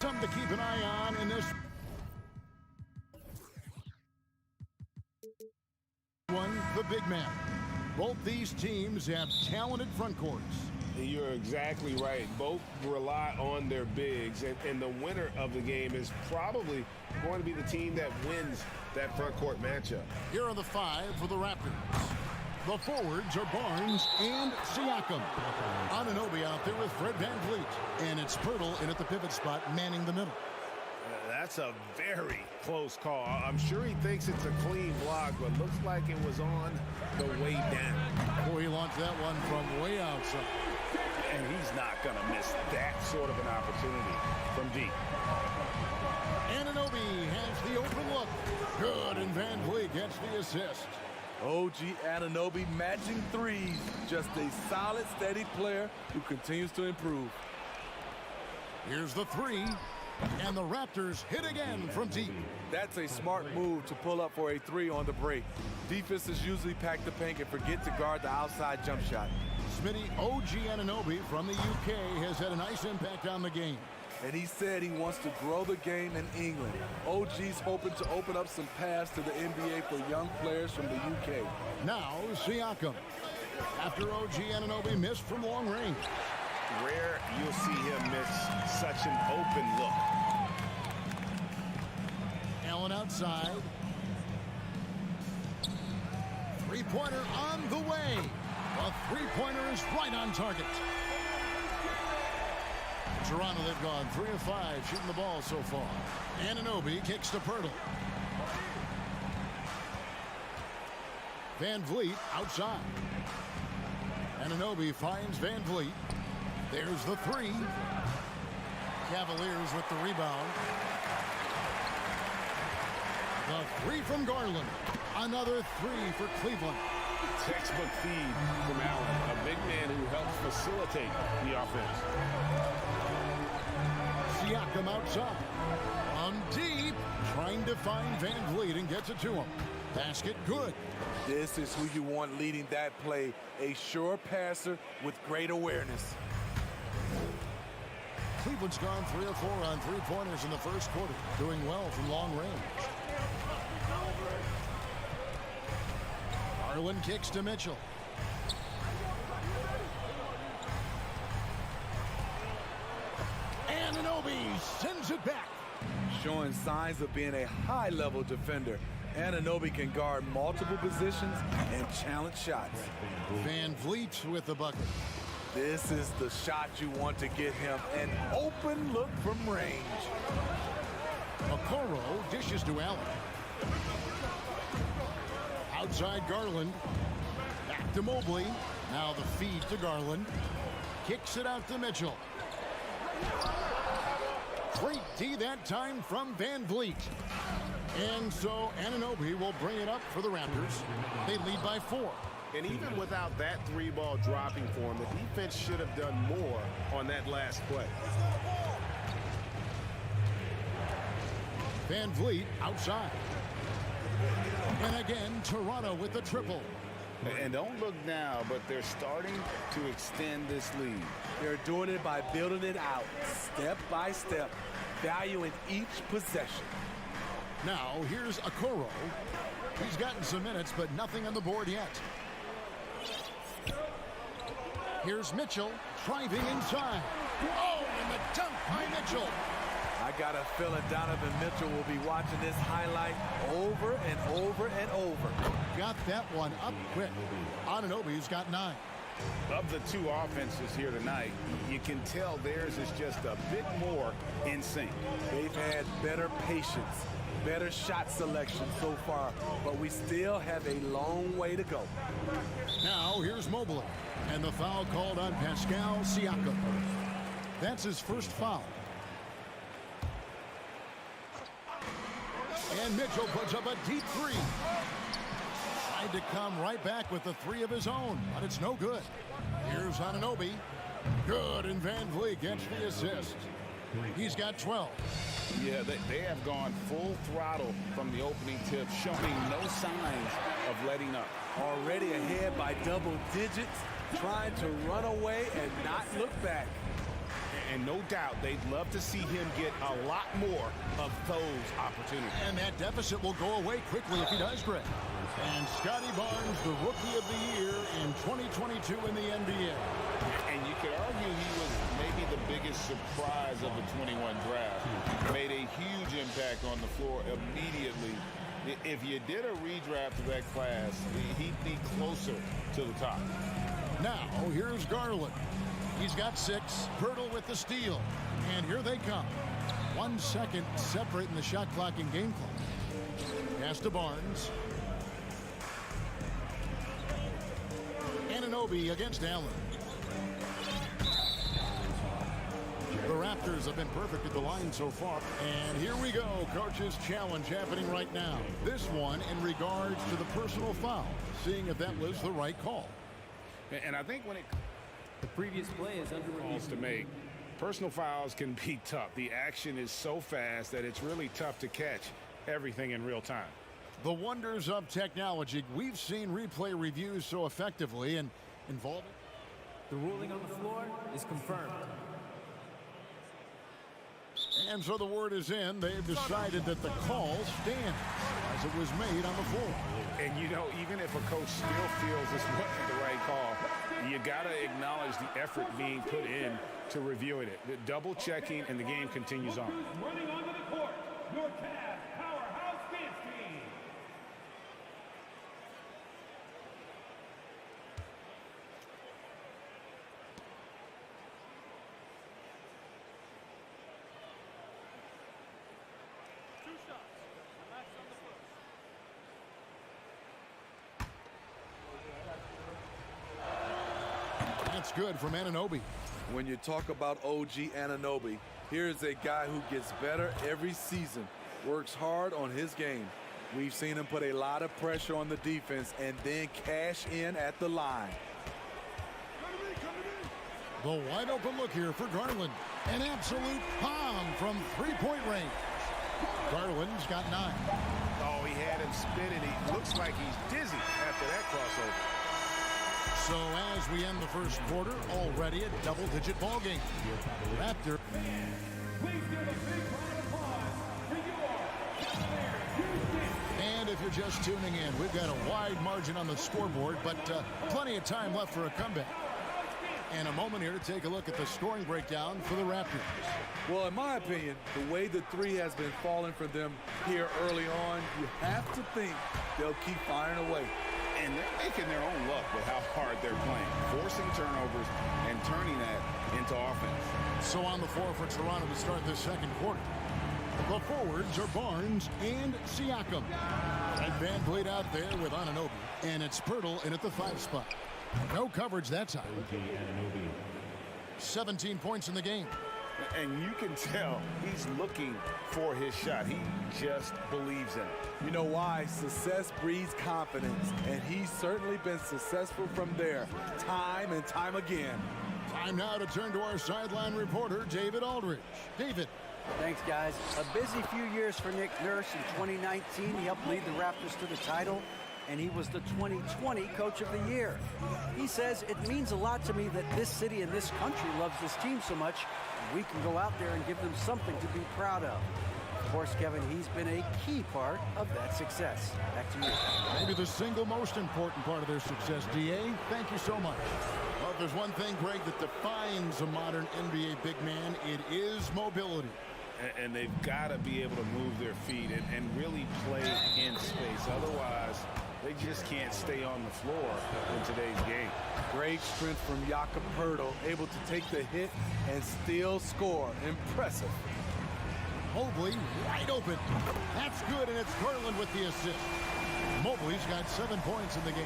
Something to keep an eye on in this one, the big man. Both these teams have talented front courts. You're exactly right. Both rely on their bigs, and the winner of the game is probably going to be the team that wins that front court matchup. Here are the five for the Raptors. The forwards are Barnes and Siakam. Anunoby out there with Fred VanVleet. And it's Pirtle in at the pivot spot, manning the middle. That's a very close call. I'm sure he thinks it's a clean block, but looks like it was on the way down. Boy, he launched that one from way outside. And he's not going to miss that sort of an opportunity from deep. Anunoby has the open look. Good, and VanVleet gets the assist. OG Anunoby matching threes. Just a solid, steady player who continues to improve. Here's the three, and the Raptors hit again from deep. That's a smart move to pull up for a three on the break. Defenses usually pack the paint and forget to guard the outside jump shot. Smitty, OG Anunoby from the UK has had a nice impact on the game. And he said he wants to grow the game in England. OG's hoping to open up some paths to the NBA for young players from the UK. Now, Siakam. After OG Anunoby missed from long range. Rare you'll see him miss such an open look. Allen outside. Three-pointer on the way. The three-pointer is right on target. Toronto, they've gone 3 of 5 shooting the ball so far. Anunoby kicks to Pirtle. VanVleet outside. Anunoby finds VanVleet. There's the three. Cavaliers with the rebound. The three from Garland. Another three for Cleveland. Textbook feed from Allen, a big man who helps facilitate the offense. Siakam outside. On deep, trying to find VanVleet and gets it to him. Basket good. This is who you want leading that play. A sure passer with great awareness. Cleveland's gone 3 of 4 on three-pointers in the first quarter. Doing well from long range. Garland kicks to Mitchell. Anunoby sends it back. Showing signs of being a high-level defender. Anunoby can guard multiple positions and challenge shots. VanVleet with the bucket. This is the shot you want to get him. An open look from range. Okoro dishes to Allen. Outside Garland. Back to Mobley. Now the feed to Garland. Kicks it out to Mitchell. Great D that time from VanVleet. And so Anunoby will bring it up for the Raptors. They lead by 4. And even without that three ball dropping for him, the defense should have done more on that last play. VanVleet outside. And again, Toronto with the triple. And don't look now, but they're starting to extend this lead. They're doing it by building it out, step by step, valuing each possession. Now, here's Okoro. He's gotten some minutes, but nothing on the board yet. Here's Mitchell, driving inside. Oh, and the dunk by Mitchell. I got a feeling Donovan Mitchell will be watching this highlight over and over and over. Got that one up quick. Anunoby's got 9. Of the two offenses here tonight, you can tell theirs is just a bit more in sync. They've had better patience, better shot selection so far, but we still have a long way to go. Now here's Mobley, and the foul called on Pascal Siakam. That's his first foul. And Mitchell puts up a deep three. Tried to come right back with the three of his own, but it's no good. Here's Anunoby. Good, and Van Vliet gets the assist. He's got 12. Yeah, they have gone full throttle from the opening tip, showing no signs of letting up. Already ahead by double digits, trying to run away and not look back. And no doubt they'd love to see him get a lot more of those opportunities. And that deficit will go away quickly if he does, Greg. And Scotty Barnes, the Rookie of the Year in 2022 in the NBA. And you could argue he was maybe the biggest surprise of the 21 draft. Made a huge impact on the floor immediately. If you did a redraft of that class, he'd be closer to the top. Now, here's Garland. He's got 6. Pirtle with the steal. And here they come. 1 second separating the shot clock and game clock. Pass to Barnes. Anunoby against Allen. The Raptors have been perfect at the line so far. And here we go. Coach's challenge happening right now. This one in regards to the personal foul. Seeing if that was the right call. And I think when the previous play is under review to make, personal fouls can be tough. The action is so fast that it's really tough to catch everything in real time. The wonders of technology. We've seen replay reviews so effectively and involving. The ruling on the floor is confirmed. And so the word is in. They've decided that the call stands as it was made on the floor. And, you know, even if a coach still feels this wasn't the right call, you got to acknowledge the effort being put in to reviewing it. The double checking, and the game continues on. Running onto the court, your Cavs powerhouse dance team. That's good from Anunoby. When you talk about OG Anunoby, here's a guy who gets better every season, works hard on his game. We've seen him put a lot of pressure on the defense and then cash in at the line. The wide open look here for Garland. An absolute bomb from three-point range. Garland's got 9. Oh, he had him spinning. He looks like he's dizzy after that crossover. So as we end the first quarter, already a double-digit ball game. Raptor. Please give a big round of applause for your Cavaliers. And if you're just tuning in, we've got a wide margin on the scoreboard, but plenty of time left for a comeback. And a moment here to take a look at the scoring breakdown for the Raptors. Well, in my opinion, the way the 3 has been falling for them here early on, you have to think they'll keep firing away. And they're making their own luck with how hard they're playing, forcing turnovers and turning that into offense. So on the floor for Toronto to start this second quarter. The forwards are Barnes and Siakam. And Van Vliet out there with Anunoby. And it's Pirtle in at the 5 spot. No coverage that time. 17 points in the game. And you can tell he's looking for his shot. He just believes in it. You know why? Success breeds confidence, and he's certainly been successful from there, time and time again. Time now to turn to our sideline reporter, David Aldridge. David. Thanks, guys. A busy few years for Nick Nurse. In 2019, he helped lead the Raptors to the title, and he was the 2020 Coach of the Year. He says, it means a lot to me that this city and this country loves this team so much, and we can go out there and give them something to be proud of. Of course, Kevin, he's been a key part of that success. Back to you. Maybe the single most important part of their success. D.A., thank you so much. Well, if there's one thing, Greg, that defines a modern NBA big man, it is mobility. And they've got to be able to move their feet and really play in space. Otherwise, they just can't stay on the floor in today's game. Great strength from Jakob Poeltl, able to take the hit and still score. Impressive. Mobley wide open. That's good, and it's Garland with the assist. Mobley's got 7 points in the game.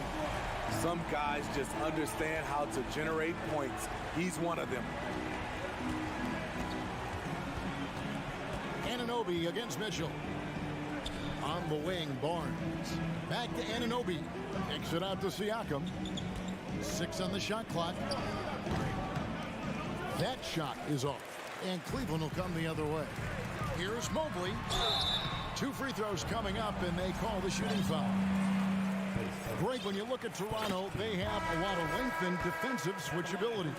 Some guys just understand how to generate points. He's one of them. Anunoby against Mitchell. On the wing, Barnes. Back to Anunoby. Kicks it out to Siakam. 6 on the shot clock. That shot is off, and Cleveland will come the other way. Here's Mobley. 2 free throws coming up, and they call the shooting foul. Greg, when you look at Toronto, they have a lot of length and defensive switchability.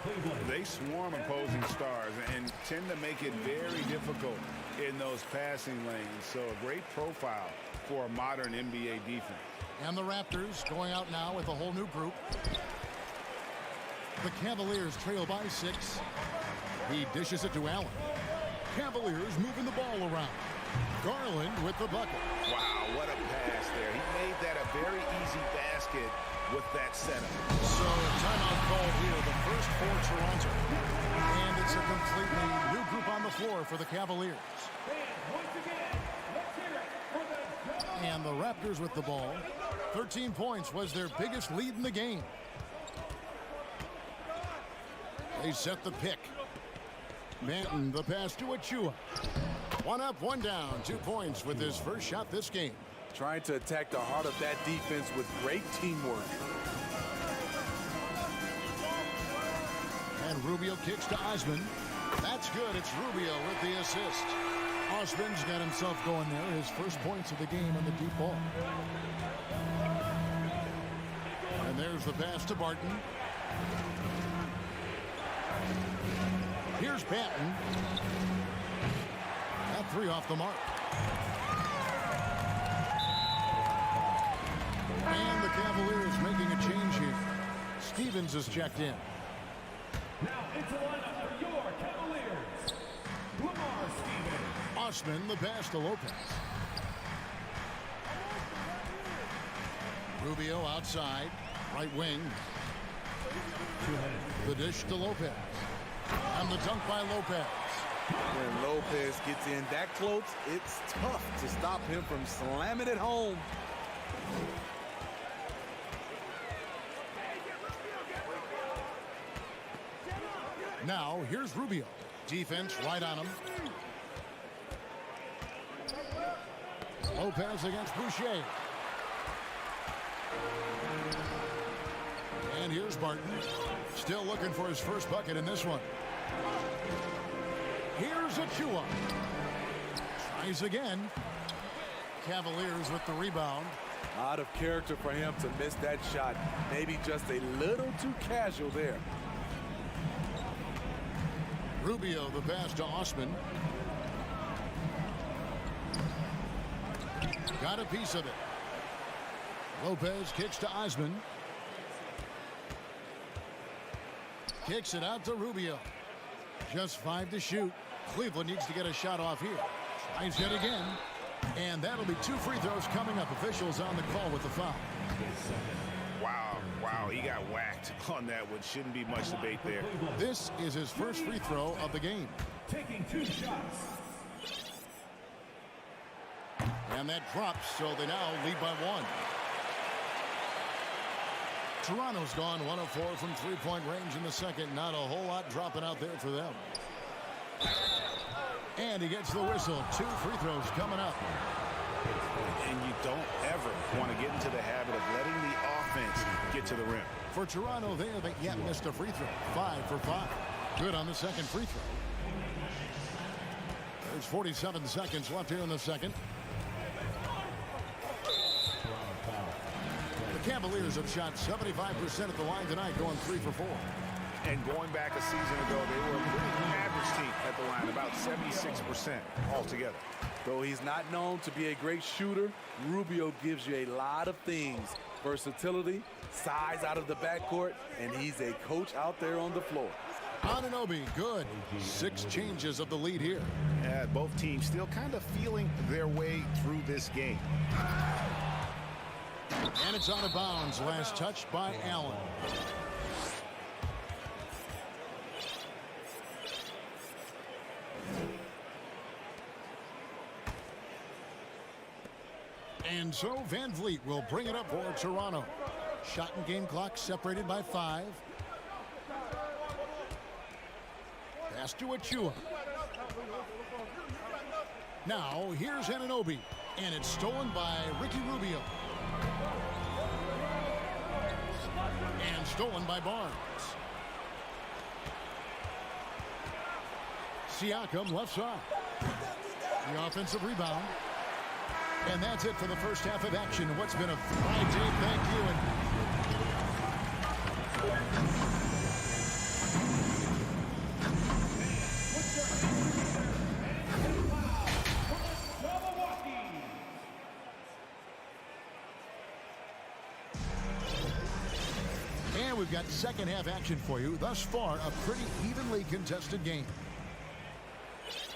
They swarm opposing stars and tend to make it very difficult in those passing lanes. So a great profile for a modern NBA defense. And the Raptors going out now with a whole new group. The Cavaliers trail by 6. He dishes it to Allen. Cavaliers moving the ball around. Garland with the bucket. Wow, what a pass there. He made that a very easy basket with that setup. So timeout called here, the first for Toronto. And it's a completely new group on the floor for the Cavaliers. And the Raptors with the ball. 13 points was their biggest lead in the game. They set the pick. Manton, the pass to Achua. 1 up, 1 down, 2 points with his first shot this game. Trying to attack the heart of that defense with great teamwork. And Rubio kicks to Osman. That's good. It's Rubio with the assist. Osman's got himself going there. His first points of the game on the deep ball. And there's the pass to Barton. Here's Banton. That 3 off the mark. And the Cavaliers making a change here. Stevens is checked in. Now into lineup for your Cavaliers. Lamar Stevens. Osman, the pass to Lopez. Rubio outside, right wing. The dish to Lopez. And the dunk by Lopez. When Lopez gets in that close, it's tough to stop him from slamming it home. Now, here's Rubio. Defense right on him. Lopez against Boucher. And here's Barton. Still looking for his first bucket in this one. Here's Achua. Tries again. Cavaliers with the rebound. Out of character for him to miss that shot. Maybe just a little too casual there. Rubio, the pass to Osman. Got a piece of it. Lopez kicks to Osman. Kicks it out to Rubio. Just 5 to shoot. Cleveland needs to get a shot off here. Tries yet again. And that'll be 2 free throws coming up. Officials on the call with the foul. Wow, he got whacked on that one. Shouldn't be much debate there. This is his first free throw of the game. Taking 2 shots. And that drops, so they now lead by 1. Toronto's gone 1 of 4 from 3-point range in the second. Not a whole lot dropping out there for them. And he gets the whistle. 2 free throws coming up. And you don't ever want to get into the habit of letting the offense get to the rim. For Toronto, they haven't yet missed a free throw. 5 for 5. Good on the second free throw. There's 47 seconds left here in the second. The Cavaliers have shot 75% at the line tonight, going 3 for 4. And going back a season ago, they were a pretty average team at the line, about 76% altogether. Though he's not known to be a great shooter, Rubio gives you a lot of things. Versatility, size out of the backcourt, and he's a coach out there on the floor. Anunoby, good. 6 changes of the lead here. Yeah, both teams still kind of feeling their way through this game. And it's out of bounds. Last touch by Allen. And so Van Vliet will bring it up for Toronto. Shot and game clock separated by 5. Pass to Achua. Now here's Anunoby. And it's stolen by Ricky Rubio. And stolen by Barnes. Siakam left side. The offensive rebound. And that's it for the first half of action. What's been a fine game. Thank you. And we've got second half action for you. Thus far, a pretty evenly contested game.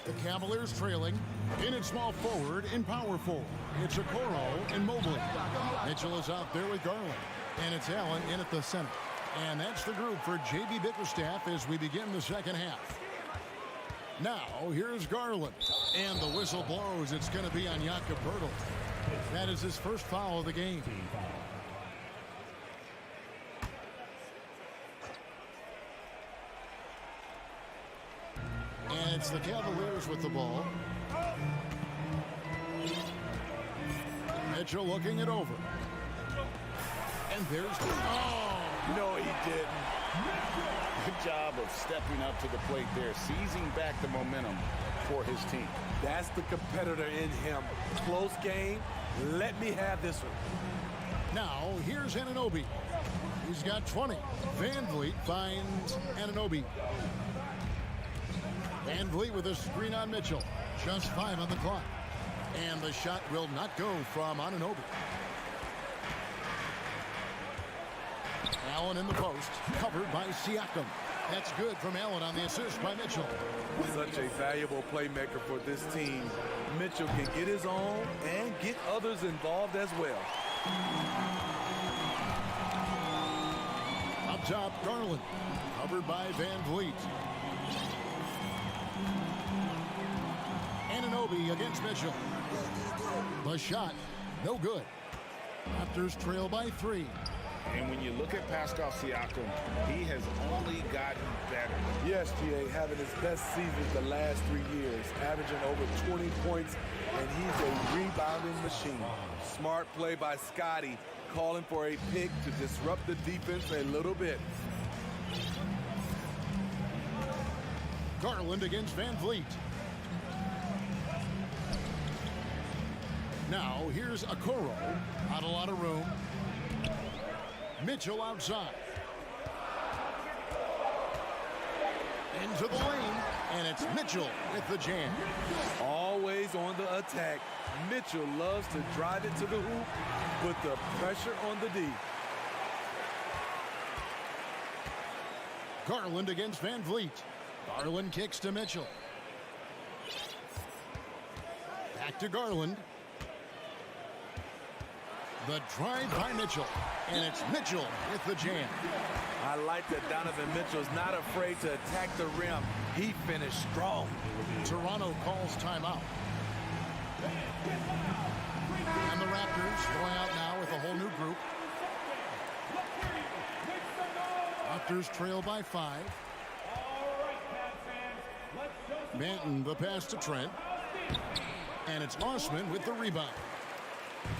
The Cavaliers trailing. In at small forward, in power forward. It's Okoro and Mobley. Mitchell is out there with Garland. And it's Allen in at the center. And that's the group for J.B. Bickerstaff as we begin the second half. Now, here's Garland. And the whistle blows. It's going to be on Jakob Poeltl. That is his first foul of the game. And it's the Cavaliers with the ball. Mitchell looking it over. And there's the... Oh! No, he didn't. Good job of stepping up to the plate there, seizing back the momentum for his team. That's the competitor in him. Close game. Let me have this one. Now, here's Anunoby. He's got 20. Van Vliet finds Anunoby. Van Vliet with a screen on Mitchell. Just 5 on the clock. And the shot will not go from Anunoby. Allen in the post, covered by Siakam. That's good from Allen on the assist by Mitchell. Such a valuable playmaker for this team. Mitchell can get his own and get others involved as well. Up top, Garland, covered by Van Vliet. Anunoby against Mitchell. The shot, no good. Raptors trail by 3. And when you look at Pascal Siakam, he has only gotten better. Yes, GA, having his best season the last 3 years, averaging over 20 points, and he's a rebounding machine. Smart play by Scotty, calling for a pick to disrupt the defense a little bit. Garland against Van Vliet. Now, here's Okoro. Not a lot of room. Mitchell outside. Into the lane, and it's Mitchell with the jam. Always on the attack. Mitchell loves to drive it to the hoop, put the pressure on the D. Garland against Van Vliet. Garland kicks to Mitchell. Back to Garland. The drive by Mitchell, and it's Mitchell with the jam. I like that Donovan Mitchell's not afraid to attack the rim. He finished strong. Toronto calls timeout. And the Raptors going out now with a whole new group. Raptors trail by 5. Manton the pass to Trent. And it's Osman with the rebound.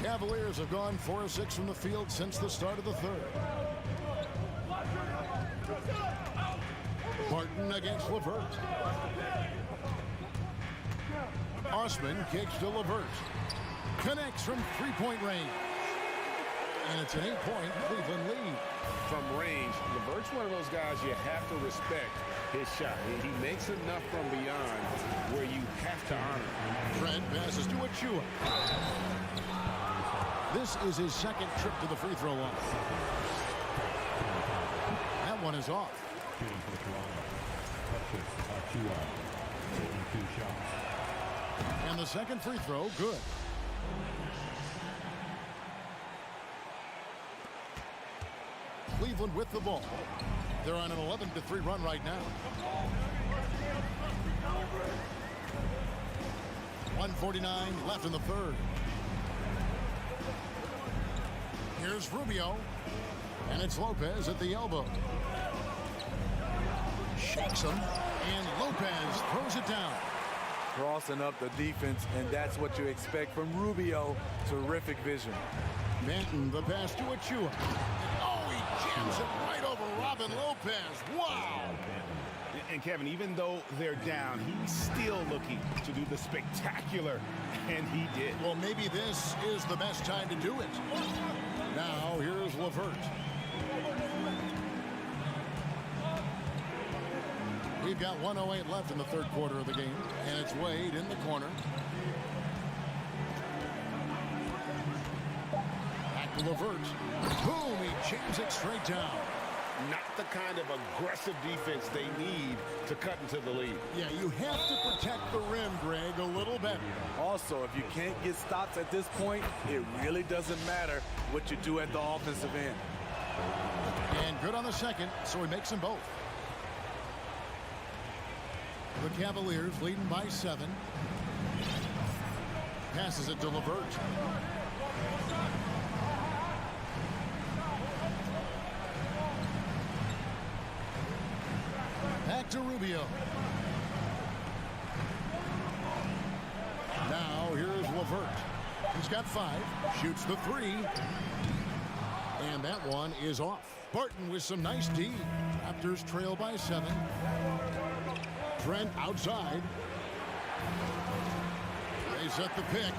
Cavaliers have gone 4 of 6 from the field since the start of the third. Barton against LeVert. Osman kicks to LeVert. Connects from 3-point range. And it's an 8-point Cleveland lead. From range, LeVert's one of those guys you have to respect his shot. He makes enough from beyond where you have to honor. Trent passes to Achua. This is his second trip to the free throw line. That one is off. And the second free throw, good. Cleveland with the ball. They're on an 11-3 run right now. 1:49 left in the third. Here's Rubio. And it's Lopez at the elbow. Shakes him. And Lopez throws it down. Crossing up the defense, and that's what you expect from Rubio. Terrific vision. Manton, the pass to Achua. Oh, he jams it right over Robin Lopez. Wow. And Kevin, even though they're down, he's still looking to do the spectacular, and he did. Well, maybe this is the best time to do it. Now, here's LeVert. We've got 1:08 left in the third quarter of the game, and it's Wade in the corner. Back to LeVert. Boom, he jams it straight down. Not the kind of aggressive defense they need to cut into the lead. Yeah, you have to protect the rim, Greg, a little better. Also, if you can't get stops at this point, it really doesn't matter what you do at the offensive end. And good on the second, so he makes them both. The Cavaliers leading by 7. Passes it to LeVert. Back to Rubio. Now here's LeVert. He's got 5. Shoots the 3. And that one is off. Barton with some nice D. Raptors trail by 7. Trent outside. They set the pick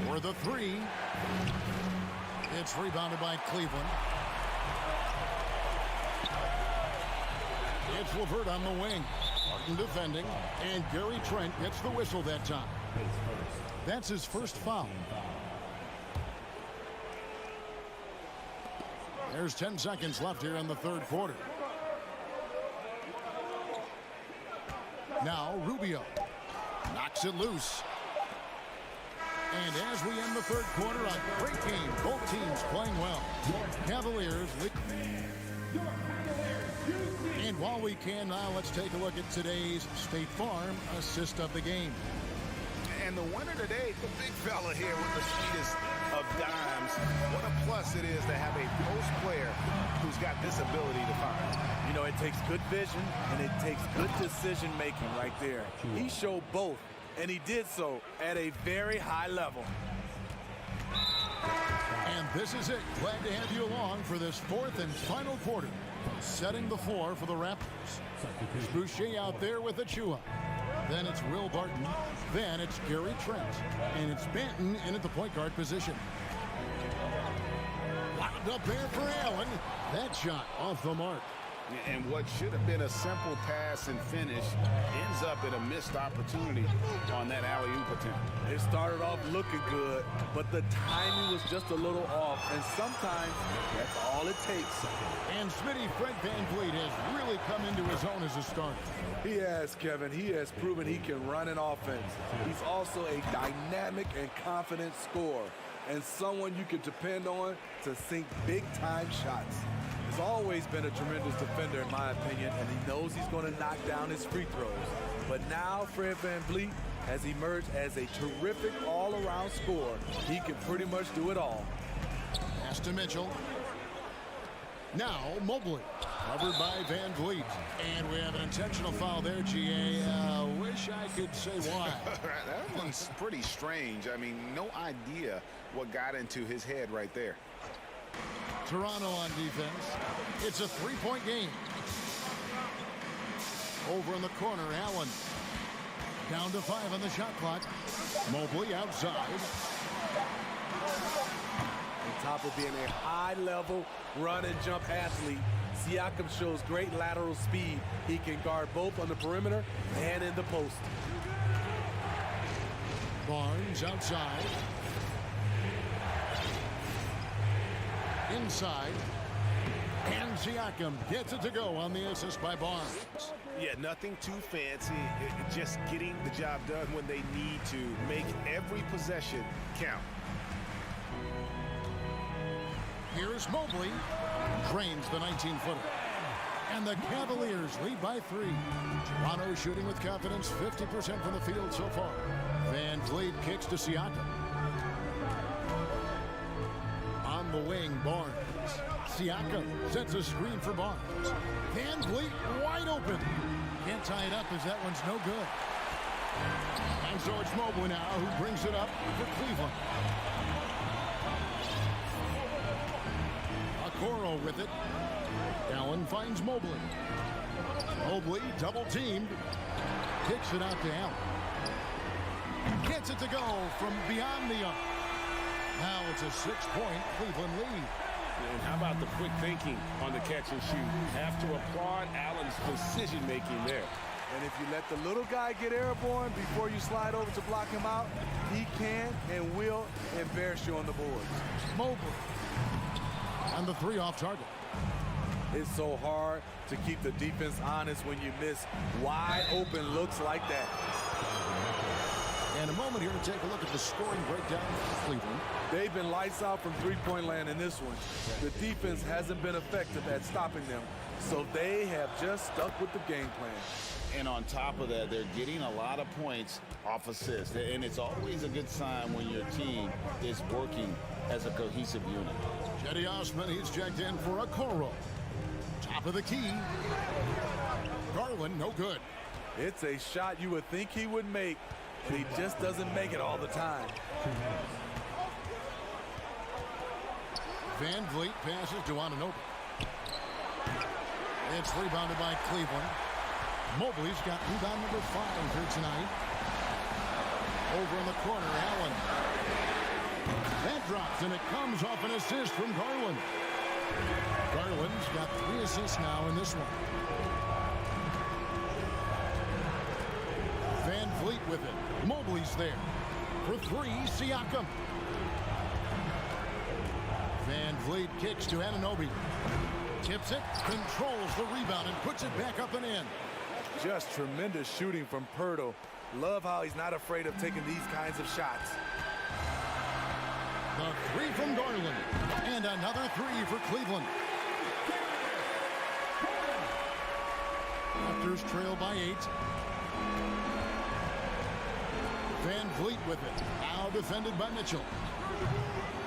for the 3. It's rebounded by Cleveland. It's LeVert on the wing. Barton defending. And Gary Trent gets the whistle that time. That's his first foul. There's 10 seconds left here in the third quarter. Now Rubio knocks it loose. And as we end the third quarter, a great game. Both teams playing well. Cavaliers lead. And while we can now, let's take a look at today's State Farm assist of the game. And the winner today, the big fella here with the sweetest of dimes. What a plus it is to have a post player who's got this ability to find. You know, it takes good vision and it takes good decision making right there. He showed both, and he did so at a very high level. And this is it. Glad to have you along for this fourth and final quarter. Setting the floor for the Raptors. It's Boucher out there with Achua. Then it's Will Barton. Then it's Gary Trent. And it's Benton in at the point guard position. Locked up there for Allen. That shot off the mark. And what should have been a simple pass and finish ends up in a missed opportunity on that alley-oop attempt. It started off looking good, but the timing was just a little off, and sometimes that's all it takes. And Smitty, Fred VanVleet has really come into his own as a starter. He has, Kevin. He has proven he can run an offense. He's also a dynamic and confident scorer, and someone you can depend on to sink big-time shots. He's always been a tremendous defender, in my opinion, and he knows he's going to knock down his free throws. But now Fred VanVleet has emerged as a terrific all-around scorer. He can pretty much do it all. Pass to Mitchell. Now Mobley, covered by VanVleet. And we have an intentional foul there, GA. Wish I could say why. That one's pretty strange. I mean, no idea what got into his head right there. Toronto on defense. It's a three-point game. Over in the corner, Allen. Down to 5 on the shot clock. Mobley outside. On top of being a high-level run-and-jump athlete, Siakam shows great lateral speed. He can guard both on the perimeter and in the post. Barnes outside. Inside. And Siakam gets it to go on the assist by Barnes. Yeah, nothing too fancy. Just getting the job done when they need to. Make every possession count. Here's Mobley. Drains the 19-footer. And the Cavaliers lead by 3. Toronto shooting with confidence, 50% from the field so far. VanVleet kicks to Siakam. On the wing, Barnes. Siakam sets a screen for Barnes. VanVleet wide open. Can't tie it up as that one's no good. And so it's Mobley now who brings it up for Cleveland. Okoro with it. Allen finds Mobley. Mobley double teamed. Kicks it out to Allen. Gets it to go from beyond the arc. Now it's a 6-point Cleveland lead. And how about the quick thinking on the catch and shoot? Have to applaud Allen's decision-making there. And if you let the little guy get airborne before you slide over to block him out, he can and will embarrass you on the boards. Mobley. And the 3 off target. It's so hard to keep the defense honest when you miss wide open looks like that. And a moment here to take a look at the scoring breakdown for Cleveland. They've been lights out from three-point land in this one. The defense hasn't been effective at stopping them, so they have just stuck with the game plan. And on top of that, they're getting a lot of points off assists. And it's always a good sign when your team is working as a cohesive unit. Cedi Osman, he's checked in for a Okoro. Top of the key. Garland, no good. It's a shot you would think he would make, but he just doesn't make it all the time. Van Vliet passes to Anunoby. It's rebounded by Cleveland. Mobley's got rebound number 5 here tonight. Over in the corner, Allen. That drops, and it comes off an assist from Garland. Garland's got 3 assists now in this one. Van Vliet with it. Mobley's there. For 3, Siakam. Van Vliet kicks to Anunoby. Tips it, controls the rebound, and puts it back up and in. Just tremendous shooting from Pirtle. Love how he's not afraid of taking these kinds of shots. The 3 from Garland. And another 3 for Cleveland. Raptors trail by 8. Van Vliet with it. Now defended by Mitchell.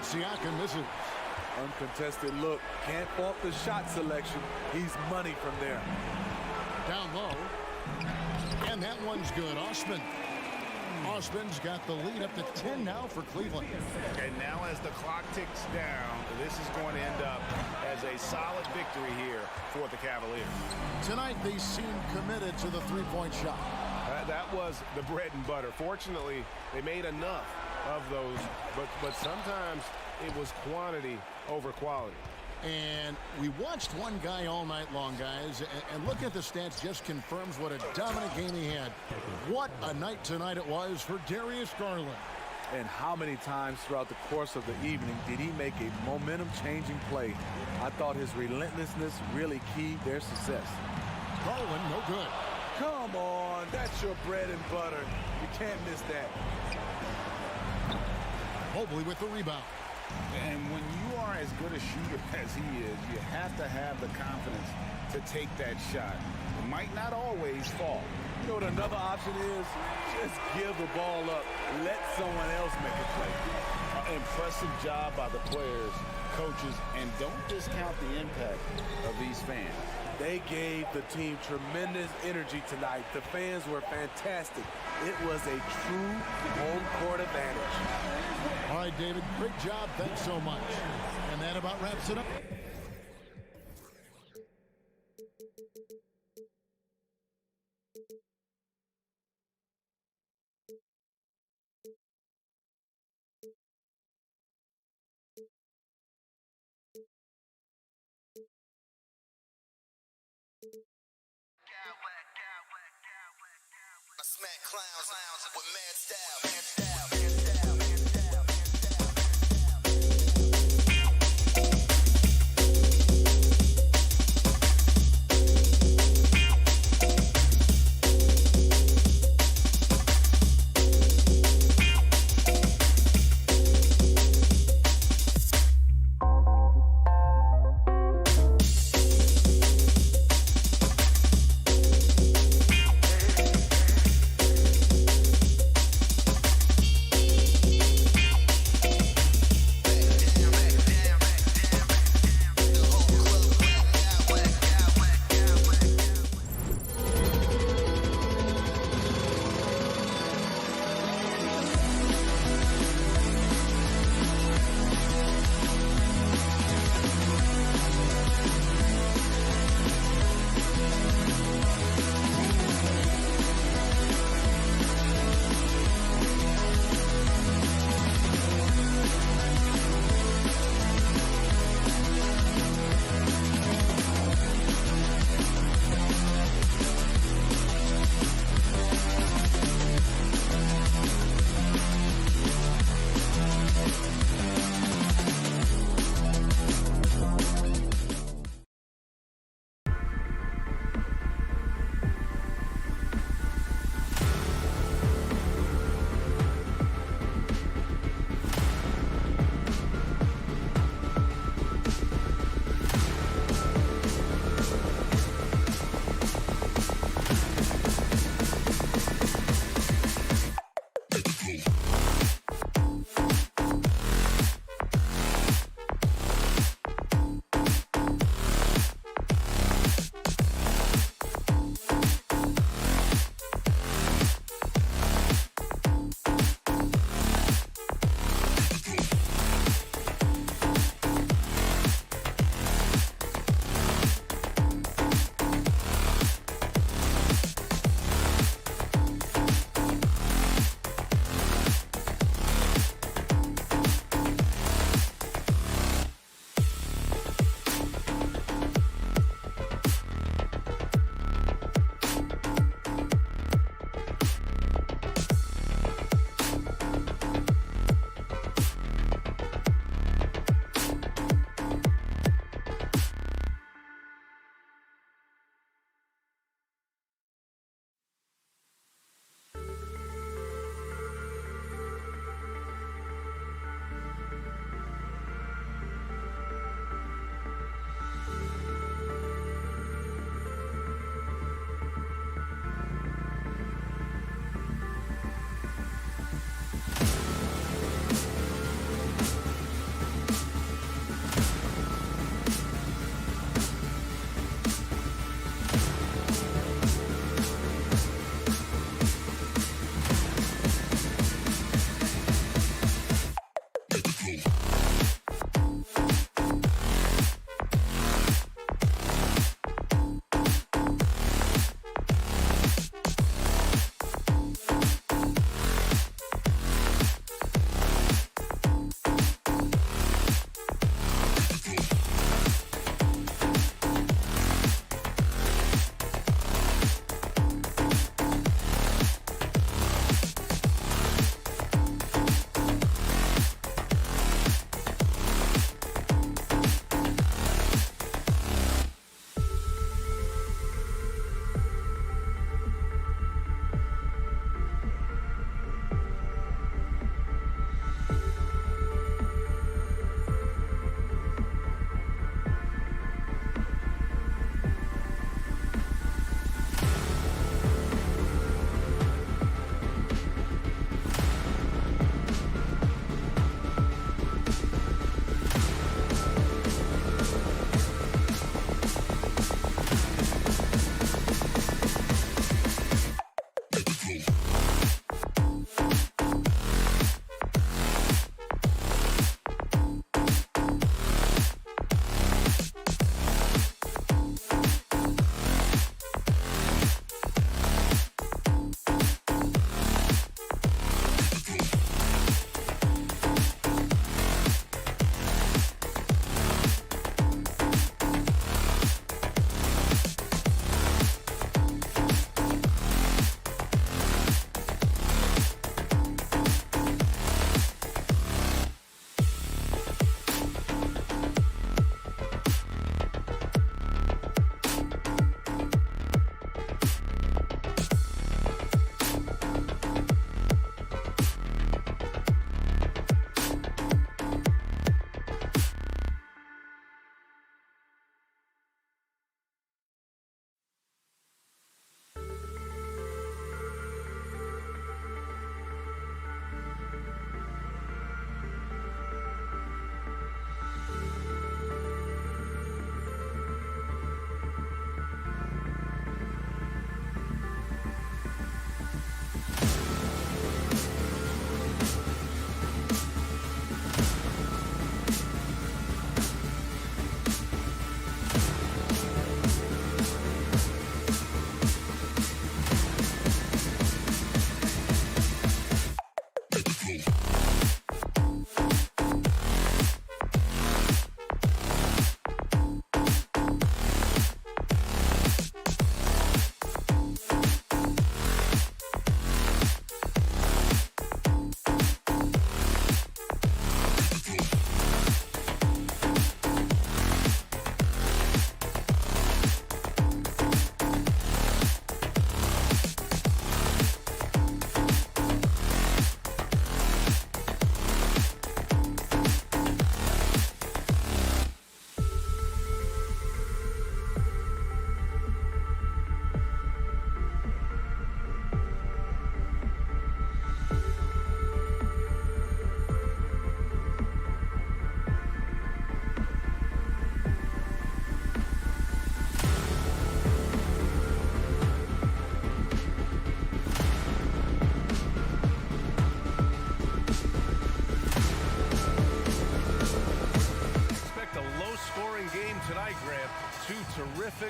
Siakam misses. Uncontested look. Can't fault the shot selection. He's money from there. Down low. And that one's good. Osman's got the lead up to 10 now for Cleveland. And now as the clock ticks down, this is going to end up as a solid victory here for the Cavaliers. Tonight they seem committed to the 3-point shot. That was the bread and butter. Fortunately, they made enough of those, but sometimes it was quantity over quality. And we watched one guy all night long, guys, and looking at the stats just confirms what a dominant game he had. What a night tonight it was for Darius Garland. And how many times throughout the course of the evening did he make a momentum-changing play? I thought his relentlessness really keyed their success. Garland, no good. Come on, that's your bread and butter. You can't miss that. Mobley with the rebound. And when you are as good a shooter as he is, you have to have the confidence to take that shot. It might not always fall. You know what another option is? Just give the ball up. Let someone else make a play. Impressive job by the players, coaches, and don't discount the impact of these fans. They gave the team tremendous energy tonight. The fans were fantastic. It was a true home court advantage. All right, David, great job. Thanks so much. And that about wraps it up. I smack clowns with mad style.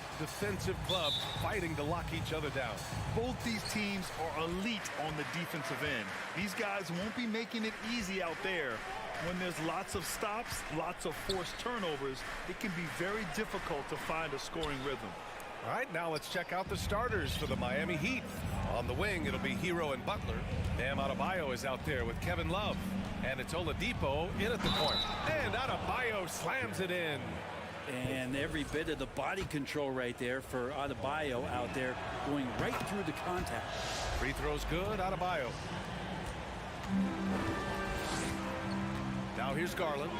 quick defensive club fighting to lock each other down. Both these teams are elite on the defensive end. These guys won't be making it easy out there. When there's lots of stops, lots of forced turnovers, it can be very difficult to find a scoring rhythm. All right, now let's check out the starters for the Miami Heat. On the wing, it'll be Hero and Butler. Bam Adebayo is out there with Kevin Love. And it's Oladipo in at the point. And Adebayo slams it in. And every bit of the body control right there for Adebayo out there, going right through the contact. Free throws good, Adebayo. Now here's Garland.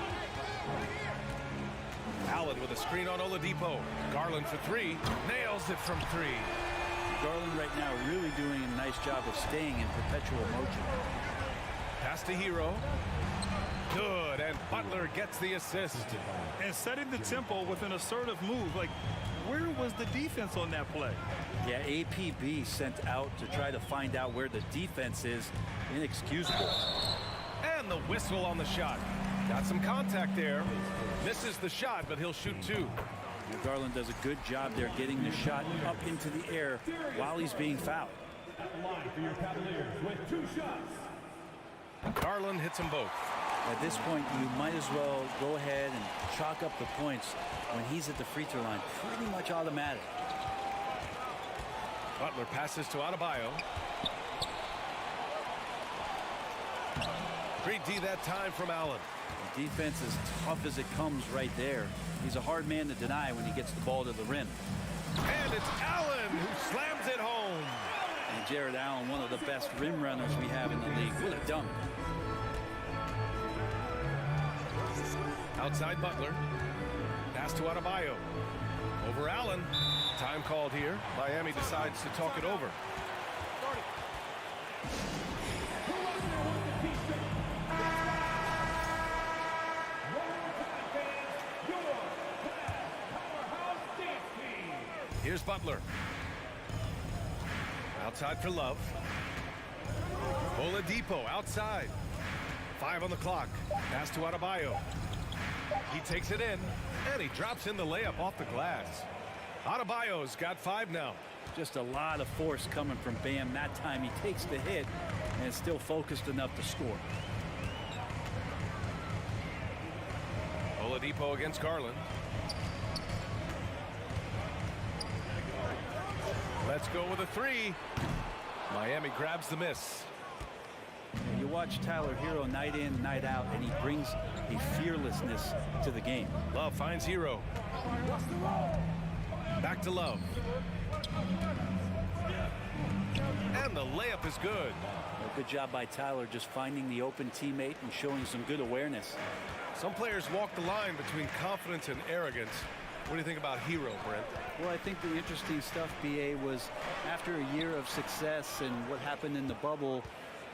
Allen with a screen on Oladipo. Garland for three. Nails it from three. Garland right now really doing a nice job of staying in perpetual motion. Pass to Hero. Good, and Butler gets the assist. And setting the tempo with an assertive move. Like, where was the defense on that play? Yeah, APB sent out to try to find out where the defense is. Inexcusable. And the whistle on the shot. Got some contact there. Misses the shot, but he'll shoot two. Garland does a good job there getting the shot up into the air while he's being fouled. Line for your Cavaliers with 2 shots. Garland hits them both. At this point, you might as well go ahead and chalk up the points when he's at the free throw line. Pretty much automatic. Butler passes to Adebayo. 3D that time from Allen. The defense is tough as it comes right there. He's a hard man to deny when he gets the ball to the rim. And it's Allen who slams it home. And Jared Allen, one of the best rim runners we have in the league. What a dunk. Outside Butler. Pass to Adebayo. Over Allen. Time called here. Miami decides to talk it over. Here's Butler. Outside for Love. Oladipo outside. 5 on the clock. Pass to Adebayo. He takes it in, and he drops in the layup off the glass. Adebayo's got 5 now. Just a lot of force coming from Bam. That time he takes the hit and is still focused enough to score. Oladipo against Garland. Let's go with a 3. Miami grabs the miss. You watch Tyler Hero night in, night out, and he brings a fearlessness to the game. Love finds Hero. Back to Love. And the layup is good. A good job by Tyler just finding the open teammate and showing some good awareness. Some players walk the line between confidence and arrogance. What do you think about Hero, Brent? Well, I think the interesting stuff, BA, was after a year of success and what happened in the bubble,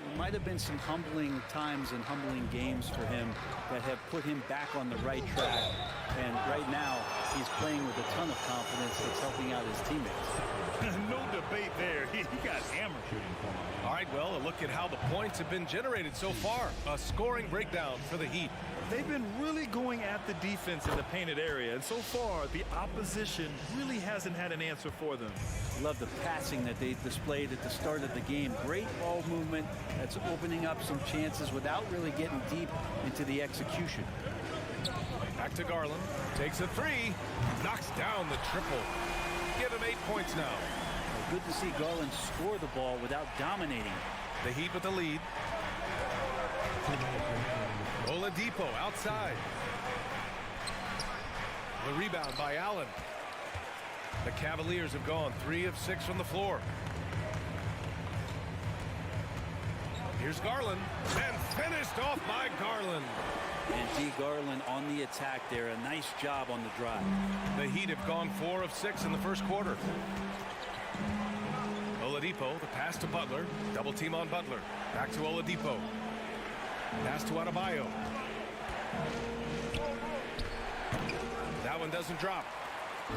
there might have been some humbling times and humbling games for him that have put him back on the right track. And right now, he's playing with a ton of confidence that's helping out his teammates. No debate there. He got hammered. All right, well, a look at how the points have been generated so far. A scoring breakdown for the Heat. They've been really going at the defense in the painted area, and so far, the opposition really hasn't had an answer for them. Love the passing that they displayed at the start of the game. Great ball movement that's opening up some chances without really getting deep into the execution. Back to Garland. Takes a 3. Knocks down the triple. Give him 8 points now. Well, good to see Garland score the ball without dominating. The Heat with the lead. Oladipo outside. The rebound by Allen. The Cavaliers have gone 3 of 6 from the floor. Here's Garland. And finished off by Garland. And D. Garland on the attack there. A nice job on the drive. The Heat have gone 4 of 6 in the first quarter. Oladipo, the pass to Butler. Double team on Butler. Back to Oladipo. Pass to Adebayo. That one doesn't drop.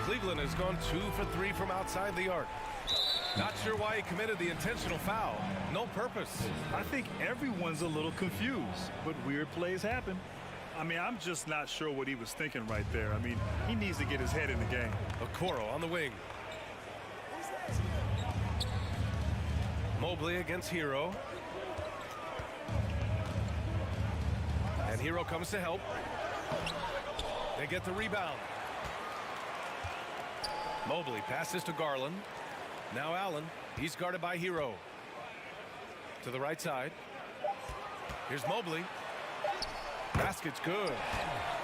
Cleveland has gone 2 for 3 from outside the arc. Not sure why he committed the intentional foul. No purpose. I think everyone's a little confused, but weird plays happen. I mean, I'm just not sure what he was thinking right there. I mean, he needs to get his head in the game. Okoro on the wing. Mobley against Hero. And Hero comes to help. They get the rebound. Mobley passes to Garland. Now Allen. He's guarded by Hero. To the right side. Here's Mobley. Basket's good.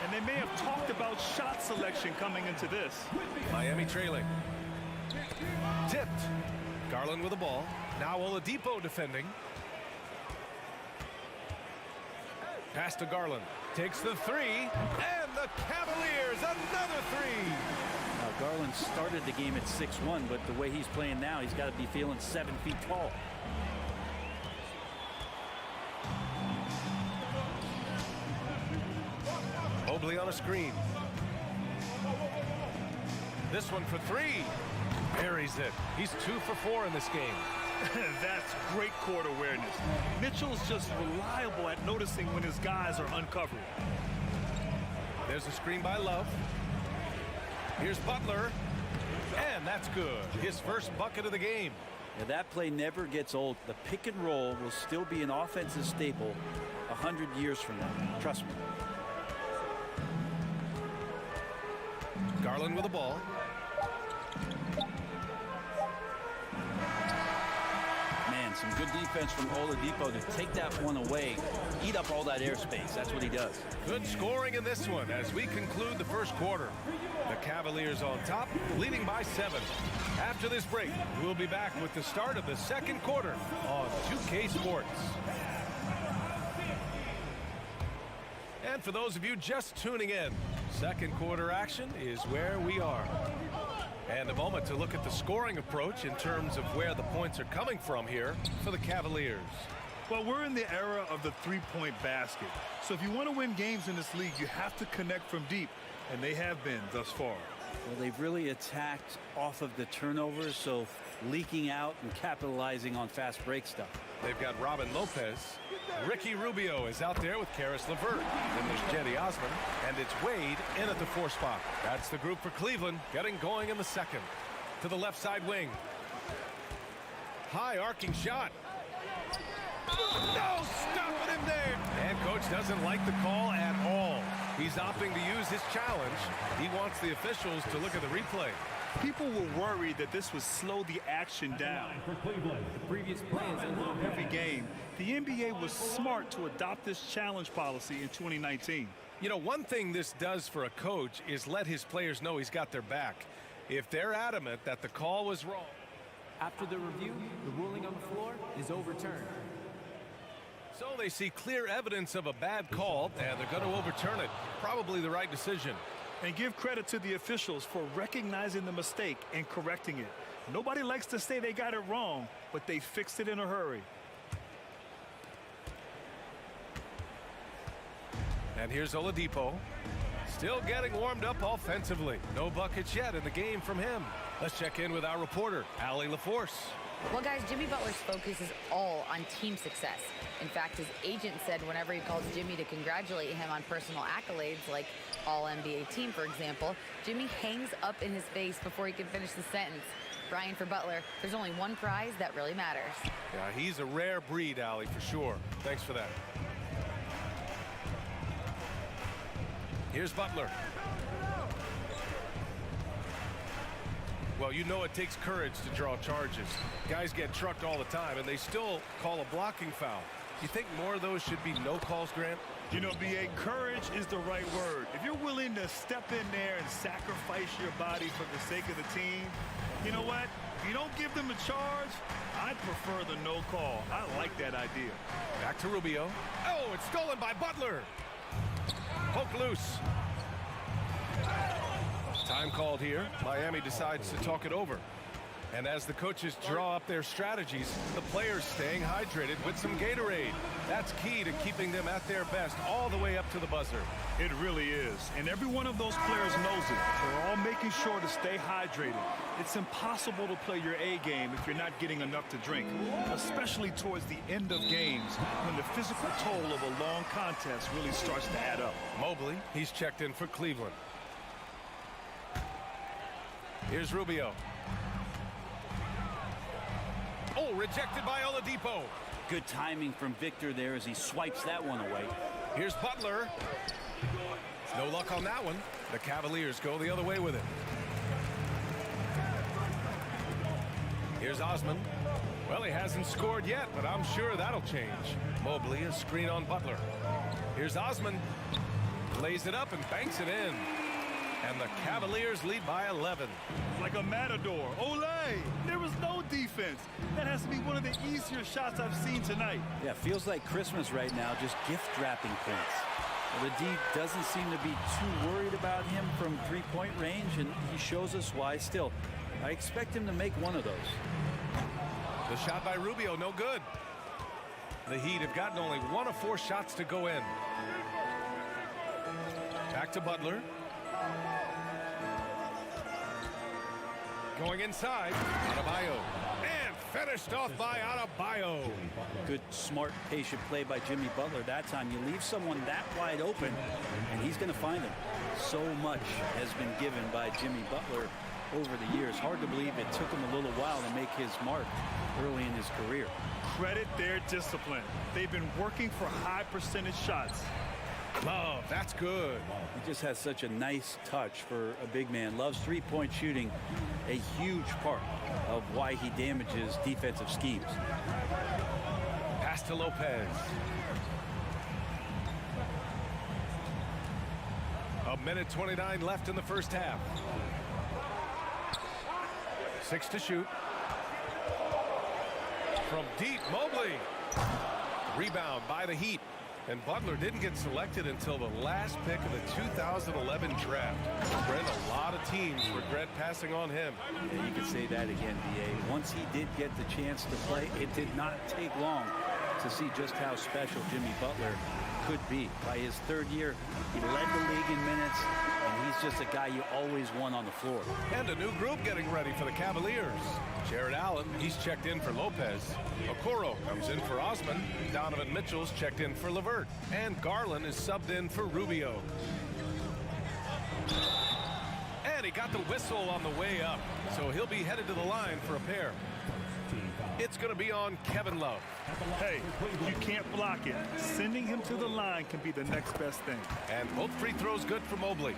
And they may have talked about shot selection coming into this. Miami trailing. Tipped. Garland with the ball. Now Oladipo defending. Pass to Garland. Takes the three. And the Cavaliers, another three. Garland started the game at 6'1", but the way he's playing now, he's got to be feeling 7 feet tall. Mobley on a screen. This one for three. Buries it. He's 2 for 4 in this game. That's great court awareness. Mitchell's just reliable at noticing when his guys are uncovered. There's a screen by Love. Here's Butler. And that's good. His first bucket of the game. Yeah, that play never gets old. The pick and roll will still be an offensive staple 100 years from now. Trust me. Garland with the ball. Man, some good defense from Oladipo to take that one away, eat up all that airspace. That's what he does. Good scoring in this one as we conclude the first quarter. The Cavaliers on top, leading by 7. After this break, we'll be back with the start of the second quarter on 2K Sports. And for those of you just tuning in, second quarter action is where we are. And a moment to look at the scoring approach in terms of where the points are coming from here for the Cavaliers. Well, we're in the era of the three-point basket. So if you want to win games in this league, you have to connect from deep. And they have been thus far. Well, they've really attacked off of the turnovers, so leaking out and capitalizing on fast break stuff. They've got Robin Lopez. Ricky Rubio is out there with Karis LeVert. Then there's Jetty Osman. And it's Wade in at the 4 spot. That's the group for Cleveland getting going in the second. To the left side wing. High arcing shot. No, stopping him there. And coach doesn't like the call at all. He's opting to use his challenge. He wants the officials to look at the replay. People were worried that this would slow the action down. The previous play is under every game. The NBA was smart to adopt this challenge policy in 2019. You know, one thing this does for a coach is let his players know he's got their back. If they're adamant that the call was wrong. After the review, the ruling on the floor is overturned. So they see clear evidence of a bad call, and they're going to overturn it. Probably the right decision. And give credit to the officials for recognizing the mistake and correcting it. Nobody likes to say they got it wrong, but they fixed it in a hurry. And here's Oladipo. Still getting warmed up offensively. No buckets yet in the game from him. Let's check in with our reporter, Allie LaForce. Well, guys, Jimmy Butler's focus is all on team success. In fact, his agent said whenever he calls Jimmy to congratulate him on personal accolades, like All-NBA team, for example, Jimmy hangs up in his face before he can finish the sentence. Brian, for Butler, there's only one prize that really matters. Yeah, he's a rare breed, Allie, for sure. Thanks for that. Here's Butler. Well, you know it takes courage to draw charges. Guys get trucked all the time, and they still call a blocking foul. You think more of those should be no calls, Grant? You know, B.A., courage is the right word. If you're willing to step in there and sacrifice your body for the sake of the team, you know what? If you don't give them a charge, I'd prefer the no call. I like that idea. Back to Rubio. Oh, it's stolen by Butler. Poke loose. Time called here. Miami decides to talk it over. And as the coaches draw up their strategies, the players staying hydrated with some Gatorade. That's key to keeping them at their best all the way up to the buzzer. It really is. And every one of those players knows it. They're all making sure to stay hydrated. It's impossible to play your A game if you're not getting enough to drink, especially towards the end of games when the physical toll of a long contest really starts to add up. Mobley, he's checked in for Cleveland. Here's Rubio. Oh, rejected by Oladipo. Good timing from Victor there as he swipes that one away. Here's Butler. No luck on that one. The Cavaliers go the other way with it. Here's Osman. Well, he hasn't scored yet, but I'm sure that'll change. Mobley, a screen on Butler. Here's Osman. Lays it up and banks it in. And the Cavaliers lead by 11. Like a matador. Olay! There was no defense. That has to be one of the easier shots I've seen tonight. Yeah, feels like Christmas right now, just gift wrapping points. Well, the D doesn't seem to be too worried about him from three-point range, and he shows us why. Still, I expect him to make one of those. The shot by Rubio, no good. The Heat have gotten only 1 of 4 shots to go in. Back to Butler. Going inside, Adebayo. And finished off by Adebayo. Good, smart, patient play by Jimmy Butler that time. You leave someone that wide open, and he's going to find him. So much has been given by Jimmy Butler over the years. Hard to believe it took him a little while to make his mark early in his career. Credit their discipline. They've been working for high percentage shots. Love, that's good. He just has such a nice touch for a big man. Love's three-point shooting, a huge part of why he damages defensive schemes. Pass to Lopez. A minute 29 left in the first half. 6 to shoot. From deep, Mobley. Rebound by the Heat. And Butler didn't get selected until the last pick of the 2011 draft. Brent, a lot of teams regret passing on him. Yeah, you could say that again, B.A. Once he did get the chance to play, it did not take long to see just how special Jimmy Butler could be. By his third year, he led the league in minutes, and he's just a guy you always want on the floor. And a new group getting ready for the Cavaliers. Jared Allen, he's checked in for Lopez. Okoro comes in for Osman. Donovan Mitchell's checked in for LeVert. And Garland is subbed in for Rubio. And he got the whistle on the way up, so he'll be headed to the line for a pair. It's going to be on Kevin Love. Hey, you can't block it. Sending him to the line can be the next best thing. And both free throws good for Mobley.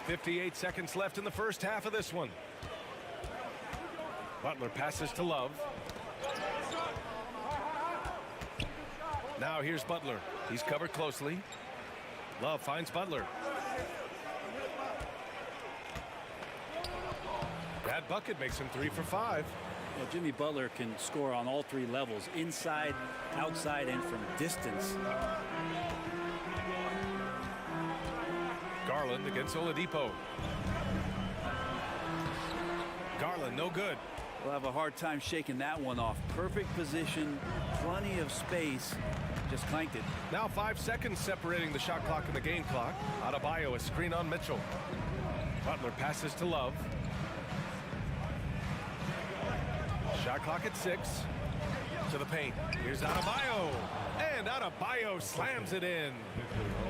58 seconds left in the first half of this one. Butler passes to Love. Now here's Butler. He's covered closely. Love finds Butler. That bucket makes him 3 for 5. Well, Jimmy Butler can score on all 3 levels, inside, outside, and from distance. Garland against Oladipo. Garland, no good. We'll have a hard time shaking that one off. Perfect position, plenty of space, just clanked it. Now 5 seconds separating the shot clock and the game clock. Adebayo, a screen on Mitchell. Butler passes to Love. Shot clock at 6. To the paint. Here's Adebayo. And Adebayo slams it in.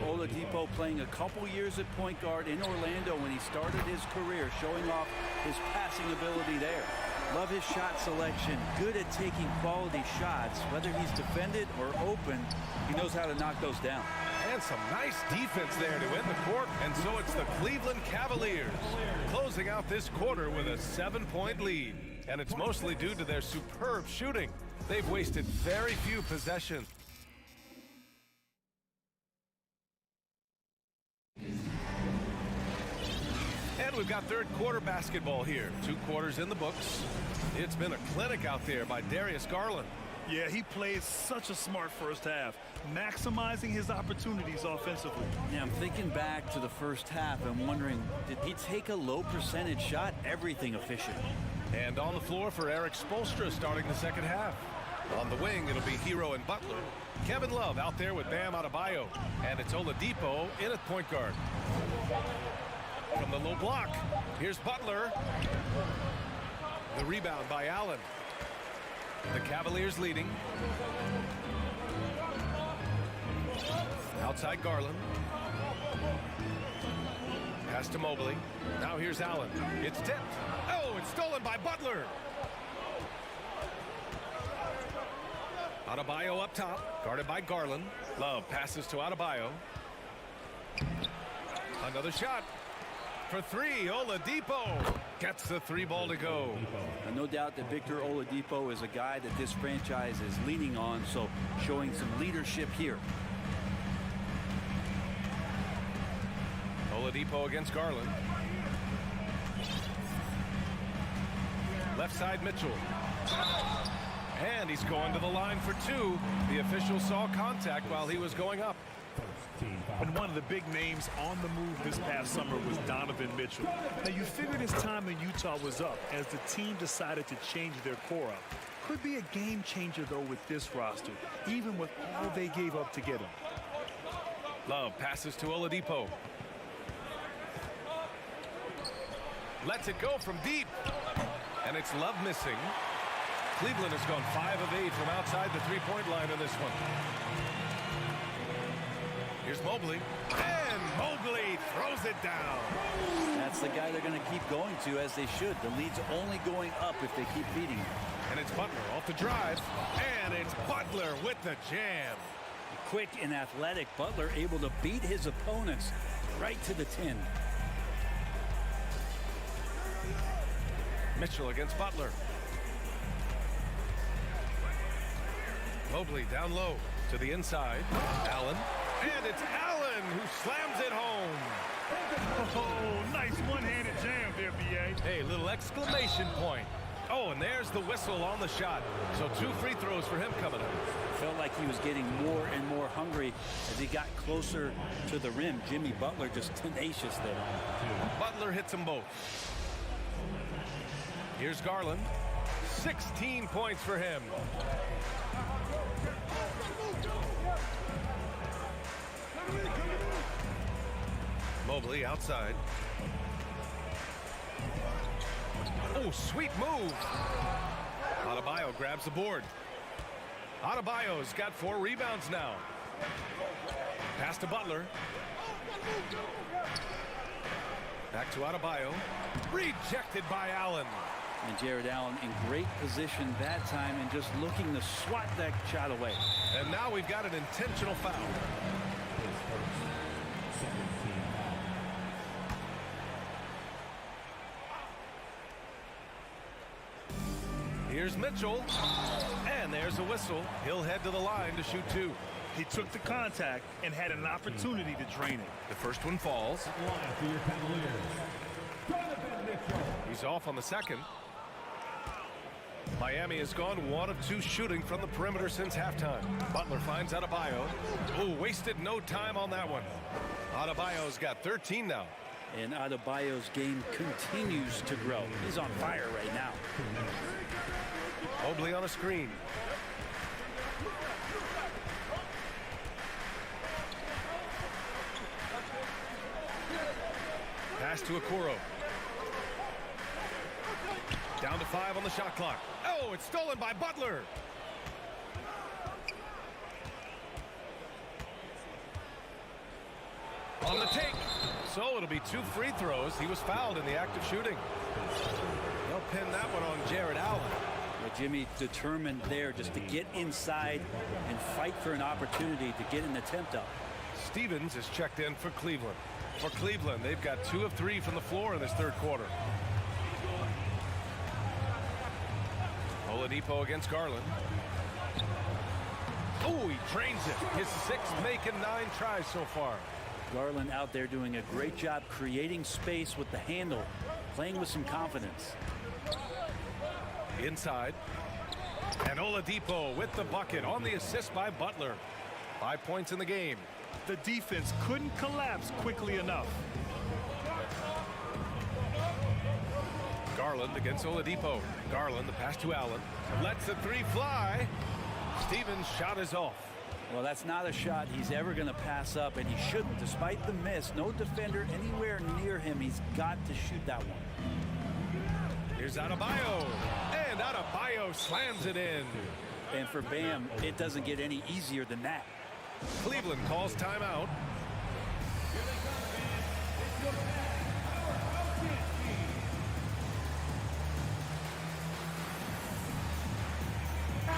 Oladipo playing a couple years at point guard in Orlando when he started his career, showing off his passing ability there. Love his shot selection, good at taking quality shots. Whether he's defended or open, he knows how to knock those down. And some nice defense there to end the court. And so it's the Cleveland Cavaliers closing out this quarter with a 7-point lead. And it's mostly due to their superb shooting. They've wasted very few possessions. And we've got third quarter basketball here. 2 quarters in the books. It's been a clinic out there by Darius Garland. Yeah, he played such a smart first half, maximizing his opportunities offensively. Yeah, I'm thinking back to the first half and wondering, did he take a low percentage shot? Everything efficient. And on the floor for Eric Spoelstra starting the second half. On the wing, it'll be Hero and Butler. Kevin Love out there with Bam Adebayo. And it's Oladipo in at point guard. From the low block, here's Butler. The rebound by Allen. The Cavaliers leading. Outside Garland. Pass to Mobley. Now here's Allen. It's tipped. Oh, it's stolen by Butler. Adebayo up top, guarded by Garland. Love passes to Adebayo. Another shot. For three, Oladipo gets the three ball to go. And no doubt that Victor Oladipo is a guy that this franchise is leaning on, so showing some leadership here. Oladipo against Garland. Left side Mitchell. And he's going to the line for two. The official saw contact while he was going up. And one of the big names on the move this past summer was Donovan Mitchell. Now, you figured his time in Utah was up as the team decided to change their core up. Could be a game changer, though, with this roster, even with all they gave up to get him. Love passes to Oladipo. Lets it go from deep. And it's Love missing. Cleveland has gone 5 of 8 from outside the three-point line in this one. Here's Mobley. And Mobley throws it down. That's the guy they're going to keep going to, as they should. The lead's only going up if they keep beating him. And it's Butler off the drive. And it's Butler with the jam. Quick and athletic, Butler able to beat his opponents right to the 10. Mitchell against Butler. Mobley down low to the inside. Allen. And it's Allen who slams it home. Oh, nice one-handed jam there, B.A. Hey, little exclamation point. Oh, and there's the whistle on the shot. So 2 free throws for him coming up. Felt like he was getting more and more hungry as he got closer to the rim. Jimmy Butler just tenacious there. Butler hits them both. Here's Garland. 16 points for him. Mobley outside. Oh, sweet move. Adebayo grabs the board. Adebayo's got 4 rebounds now. Pass to Butler. Back to Adebayo. Rejected by Allen. And Jared Allen in great position that time and just looking to swat that shot away. And now we've got an intentional foul. Here's Mitchell. And there's a whistle. He'll head to the line to shoot 2. He took the contact and had an opportunity to drain it. The first one falls. He's off on the second. Miami has gone 1 of 2 shooting from the perimeter since halftime. Butler finds Adebayo. Oh, wasted no time on that one. Adebayo's got 13 now. And Adebayo's game continues to grow. He's on fire right now. Mobley on a screen. Pass to Okoro. Down to 5 on the shot clock. Oh, it's stolen by Butler. On the take. So it'll be 2 free throws. He was fouled in the act of shooting. They'll pin that one on Jared Allen. Well, Jimmy determined there just to get inside and fight for an opportunity to get an attempt up. Stevens is checked in for Cleveland. For Cleveland, they've got 2 of 3 from the floor in this third quarter. Oladipo against Garland. Oh, he drains it. His 6th making 9 tries so far. Garland out there doing a great job creating space with the handle, playing with some confidence. Inside. And Oladipo with the bucket on the assist by Butler. 5 points in the game. The defense couldn't collapse quickly enough. Garland against Oladipo. Garland, the pass to Allen. Lets the three fly. Stevens' shot is off. Well, that's not a shot he's ever going to pass up, and he shouldn't. Despite the miss, no defender anywhere near him. He's got to shoot that one. Here's Adebayo. And Adebayo slams it in. And for Bam, it doesn't get any easier than that. Cleveland calls timeout.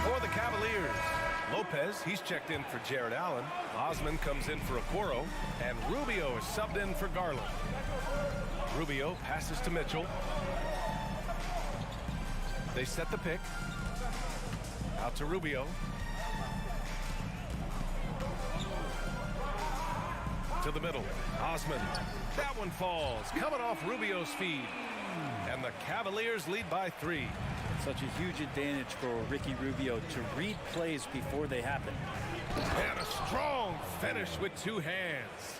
For the Cavaliers, Lopez, he's checked in for Jared Allen. Osman comes in for Okoro, and Rubio is subbed in for Garland. Rubio passes to Mitchell. They set the pick. Out to Rubio. To the middle. Osman. That one falls. Coming off Rubio's feed. And the Cavaliers lead by 3. Such a huge advantage for Ricky Rubio to read plays before they happen. And a strong finish with 2 hands.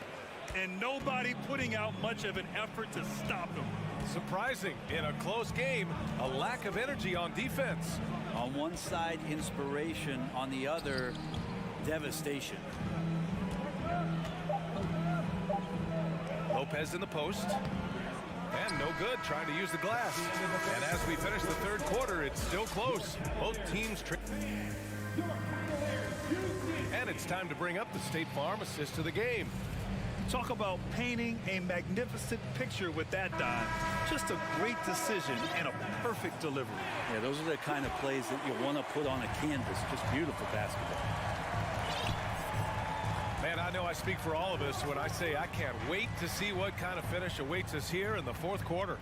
And nobody putting out much of an effort to stop him. Surprising in a close game, a lack of energy on defense. On one side, inspiration. On the other, devastation. Lopez in the post. And no good trying to use the glass. And as we finish the third quarter, it's still close. Both teams. And it's time to bring up the State Farm assist to the game. Talk about painting a magnificent picture with that dive. Just a great decision and a perfect delivery. Yeah, those are the kind of plays that you want to put on a canvas. Just beautiful basketball. Man, I know I speak for all of us when I say I can't wait to see what kind of finish awaits us here in the fourth quarter.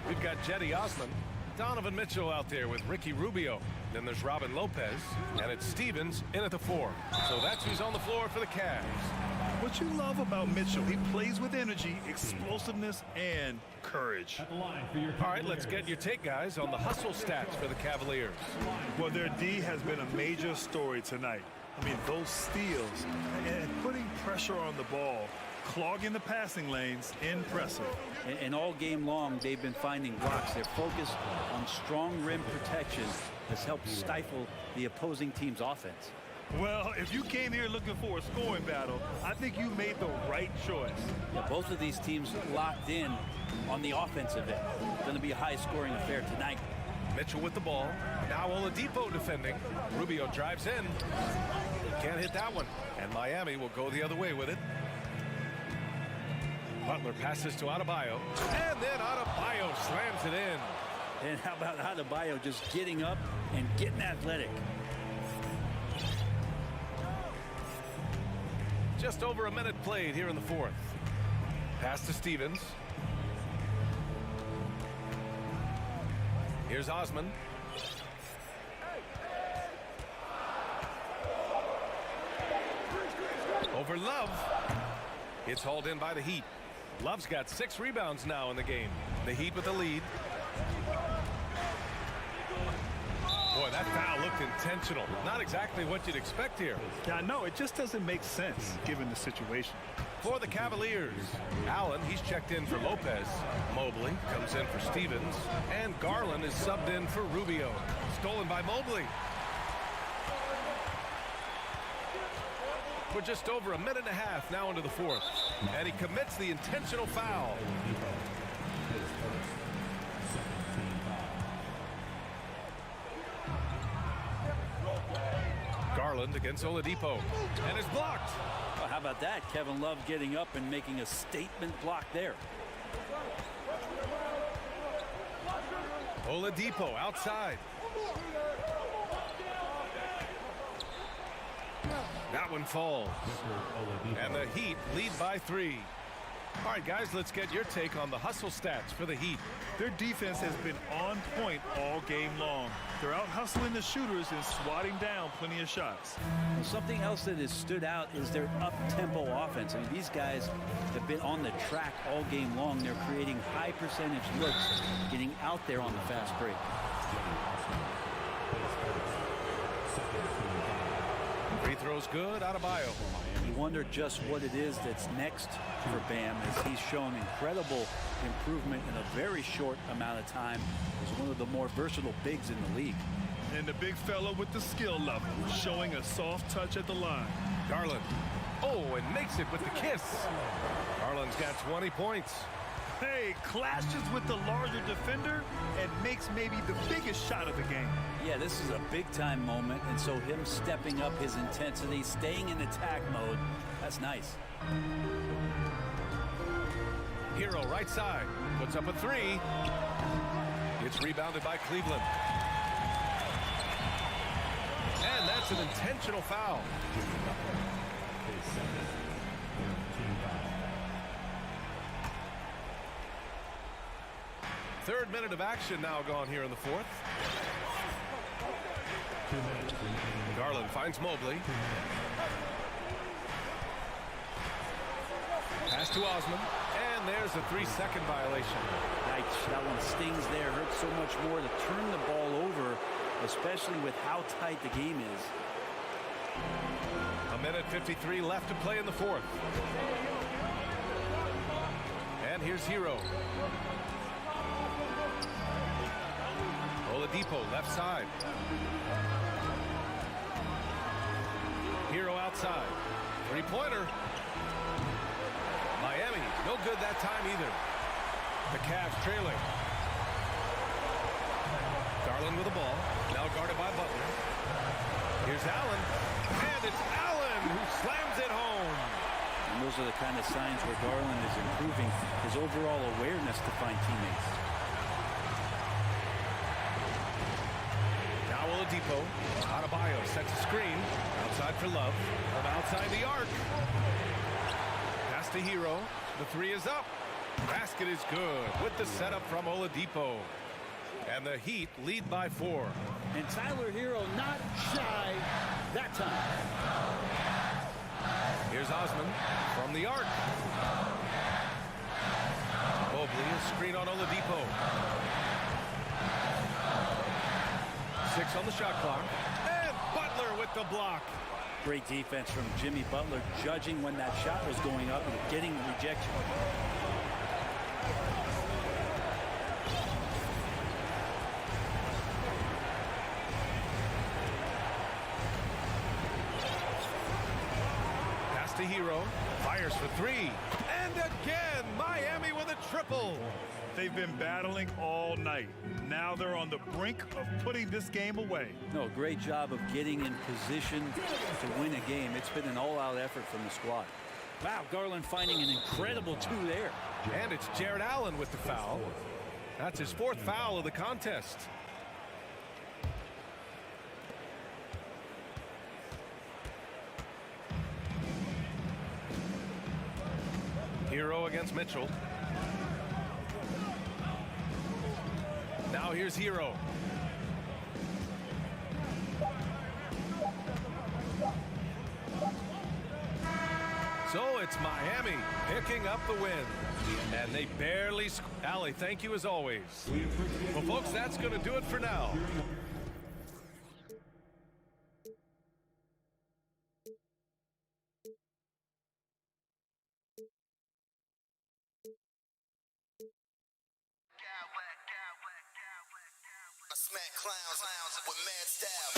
We've got Jetty Osman, Donovan Mitchell out there with Ricky Rubio. Then there's Robin Lopez, and it's Stevens in at the 4. So that's who's on the floor for the Cavs. What you love about Mitchell, he plays with energy, explosiveness, and courage. All right, let's get your take, guys, on the hustle stats for the Cavaliers. Well, their D has been a major story tonight. I mean, those steals and putting pressure on the ball, clogging the passing lanes, impressive. And all game long, they've been finding blocks. Their focus on strong rim protection has helped stifle the opposing team's offense. Well, if you came here looking for a scoring battle, I think you made the right choice. Yeah, both of these teams locked in on the offensive end. It's going to be a high-scoring affair tonight. Mitchell with the ball. Now Oladipo defending. Rubio drives in. Can't hit that one. And Miami will go the other way with it. Butler passes to Adebayo. And then Adebayo slams it in. And how about Adebayo just getting up and getting athletic? Just over a minute played here in the fourth. Pass to Stevens. Here's Osman. Over Love. It's hauled in by the Heat. Love's got 6 rebounds now in the game. The Heat with the lead. Boy, that foul looked intentional. Not exactly what you'd expect here. Yeah, no, it just doesn't make sense given the situation. For the Cavaliers, Allen, he's checked in for Lopez. Mobley comes in for Stevens. And Garland is subbed in for Rubio. Stolen by Mobley. We're just over a minute and a half now into the fourth. And he commits the intentional foul. Garland against Oladipo. And is blocked. Well, how about that? Kevin Love getting up and making a statement block there. Oladipo outside. That one falls. And the Heat lead by 3. All right, guys, let's get your take on the hustle stats for the Heat. Their defense has been on point all game long. They're out hustling the shooters and swatting down plenty of shots. Well, something else that has stood out is their up-tempo offense. I mean, these guys have been on the track all game long. They're creating high percentage looks, getting out there on the fast break. Free throw's good. Adebayo. You wonder just what it is that's next for Bam, as he's shown incredible improvement in a very short amount of time as one of the more versatile bigs in the league. And the big fella with the skill level, showing a soft touch at the line. Garland. Oh, and makes it with the kiss. Garland's got 20 points. Hey, clashes with the larger defender and makes maybe the biggest shot of the game. Yeah, this is a big-time moment, and so him stepping up his intensity, staying in attack mode, that's nice. Hero right side. Puts up a three. It's rebounded by Cleveland. And that's an intentional foul. Third minute of action now gone here in the fourth. Garland finds Mobley. Pass to Osman. And there's a 3-second violation. That one stings there. Hurts so much more to turn the ball over, especially with how tight the game is. A minute 53 left to play in the fourth. And here's Hero. Oladipo left side. Hero outside. Three-pointer. Miami, no good that time either. The Cavs trailing. Garland with the ball. Now guarded by Butler. Here's Allen. And it's Allen who slams it home. And those are the kind of signs where Garland is improving his overall awareness to find teammates. Now Oladipo. Adebayo sets a screen. Outside for Love. From outside the arc. Pass to Hero. The three is up. Basket is good with the setup from Oladipo. And the Heat lead by 4. And Tyler Hero not shy that time. Here's Osman from the arc. Mobley, a screen on Oladipo. 6 on the shot clock. And Butler with the block. Great defense from Jimmy Butler, judging when that shot was going up and getting the rejection. Pass to Hero. Fires for 3. And again, Miami with a triple. They've been battling all night. Now they're on the brink of putting this game away. No, great job of getting in position to win a game. It's been an all-out effort from the squad. Wow, Garland finding an incredible 2 there. And it's Jared Allen with the foul. That's his 4th foul of the contest. Hero against Mitchell. Now here's Hero. So it's Miami picking up the win. And they barely... Allie, thank you as always. Well, folks, that's going to do it for now. Smack clowns with mad style.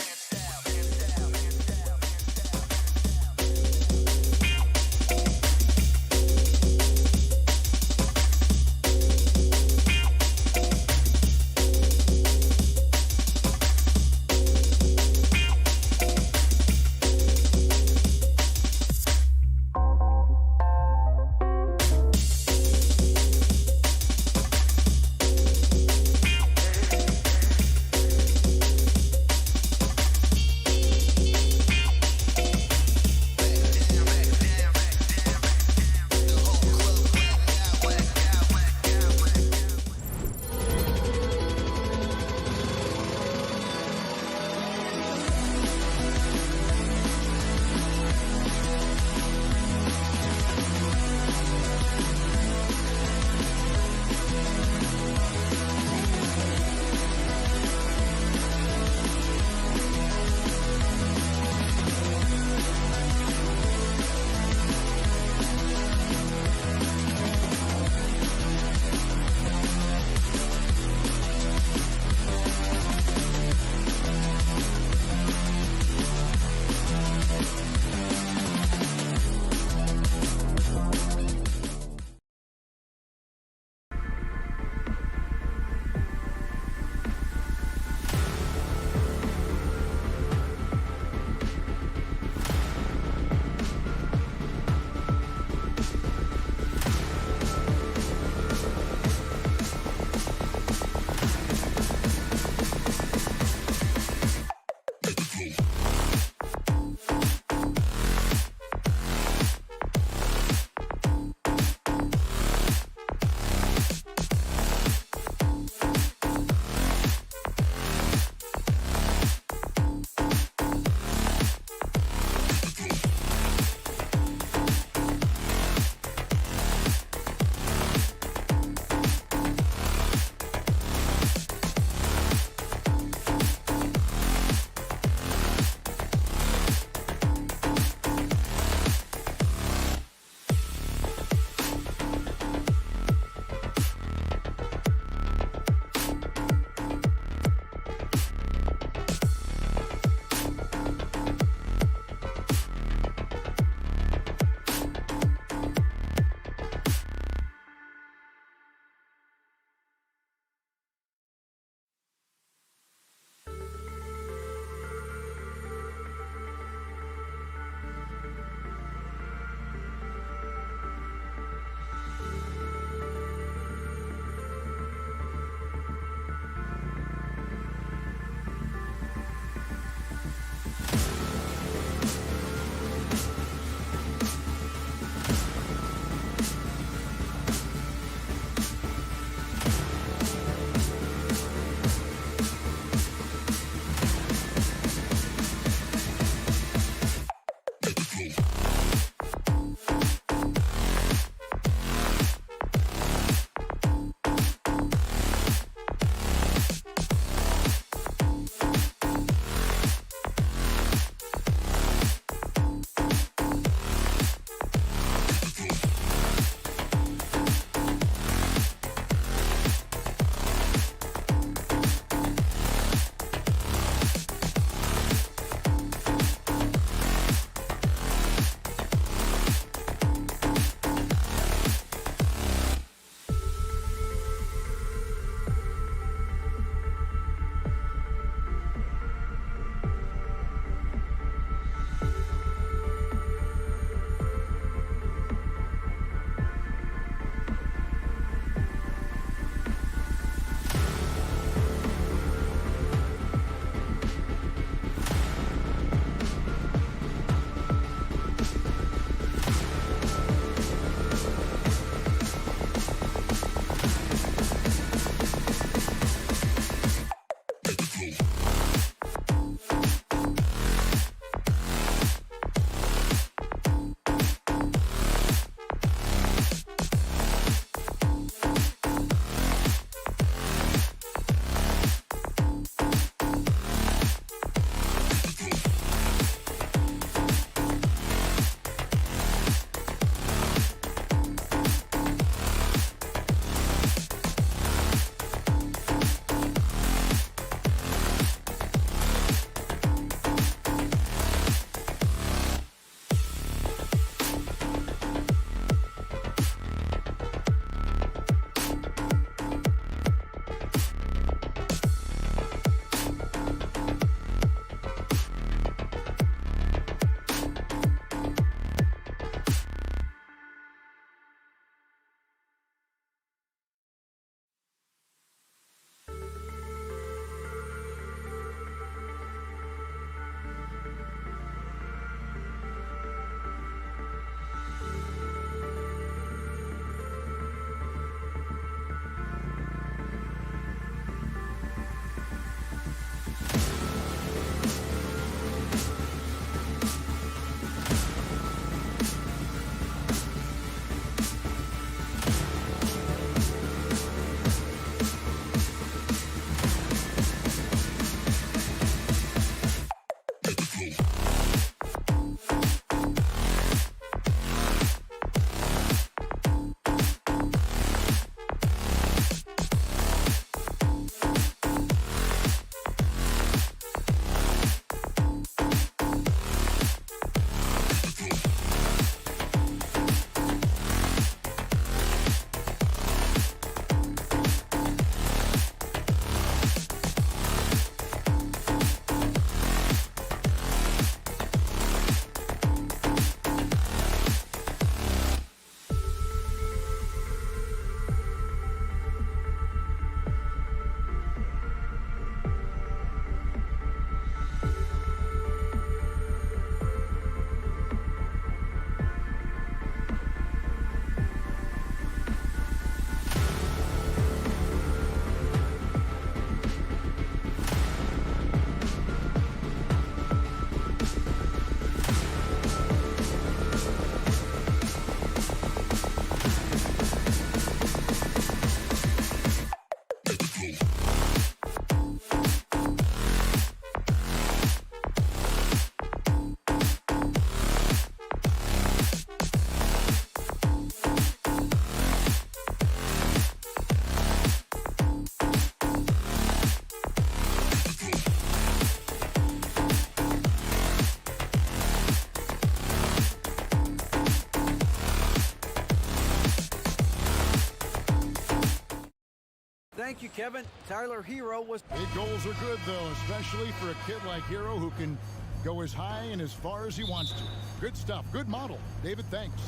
Thank you, Kevin. Tyler Hero was... Big goals are good, though, especially for a kid like Hero who can go as high and as far as he wants to. Good stuff. Good model. David, thanks.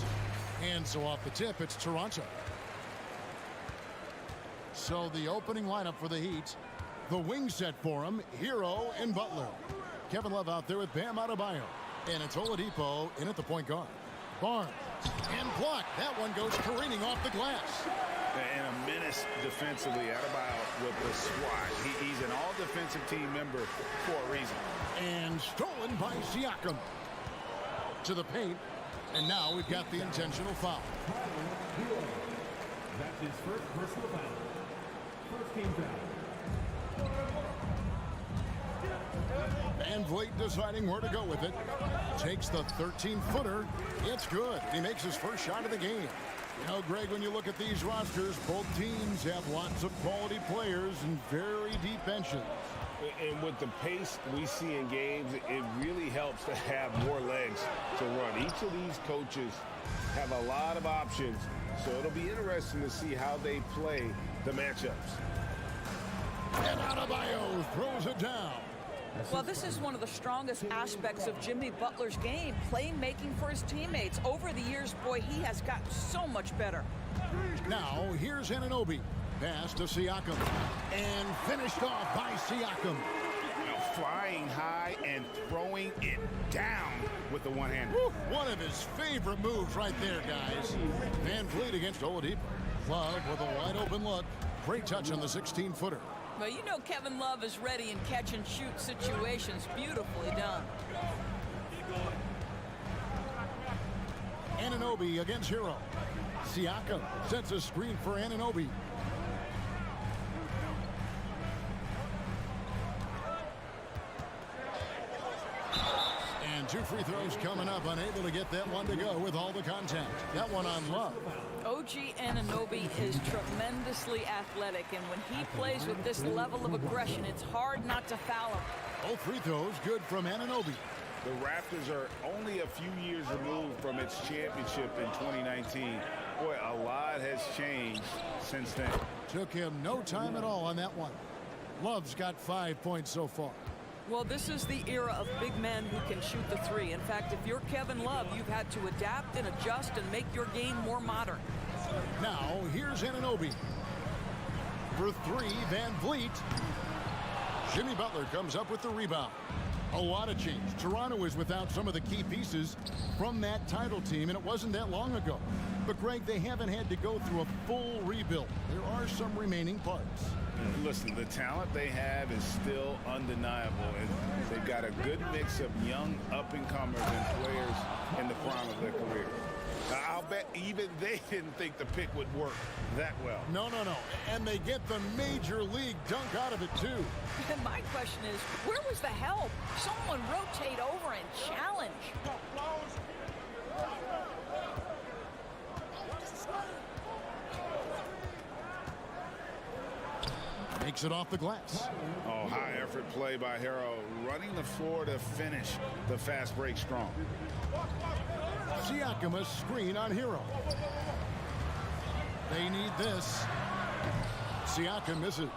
And so off the tip, it's Toronto. So the opening lineup for the Heat. The wing set for him, Hero and Butler. Kevin Love out there with Bam Adebayo. And it's Oladipo in at the point guard. Barnes. And blocked. That one goes careening off the glass. And a menace defensively. Adebayo with the swat. He's an all-defensive team member for a reason. And stolen by Siakam. To the paint. And now we've got the intentional foul. That's his first personal foul. First team foul. Van Vliet deciding where to go with it. Takes the 13-footer. It's good. He makes his first shot of the game. You know, Greg, when you look at these rosters, both teams have lots of quality players and very deep benches. And with the pace we see in games, it really helps to have more legs to run. Each of these coaches have a lot of options, so it'll be interesting to see how they play the matchups. And Adebayo throws it down. Well, this is one of the strongest aspects of Jimmy Butler's game, playmaking for his teammates. Over the years, boy, he has gotten so much better. Now, here's Anunoby. Pass to Siakam. And finished off by Siakam. Flying high and throwing it down with the one-hander. One of his favorite moves right there, guys. Van Vliet against Oladipo. Love with a wide-open look. Great touch on the 16-footer. Well, you know Kevin Love is ready in catch-and-shoot situations. Beautifully done. Anunoby against Hero. Siakam sets a screen for Anunoby. And two free throws coming up, unable to get that one to go with all the contact. That one on Love. OG Anunoby is tremendously athletic, and when he plays with this level of aggression, it's hard not to foul him. Both free throws good from Anunoby. The Raptors are only a few years removed from its championship in 2019. Boy, a lot has changed since then. Took him no time at all on that one. Love's got 5 points so far. Well, this is the era of big men who can shoot the three. In fact, if you're Kevin Love, you've had to adapt and adjust and make your game more modern. Now, here's Anunoby. For three, Van Vliet. Jimmy Butler comes up with the rebound. A lot of change. Toronto is without some of the key pieces from that title team, and it wasn't that long ago. But, Greg, they haven't had to go through a full rebuild. There are some remaining parts. Listen, the talent they have is still undeniable, and they've got a good mix of young up-and-comers and players in the prime of their career. I'll bet even they didn't think the pick would work that well. No. And they get the major league dunk out of it, too. And my question is, where was the help? Someone rotate over and challenge. Makes it off the glass. Oh, high effort play by Hero, running the floor to finish the fast break strong. Siakam a screen on Hero. They need this. Siakam misses.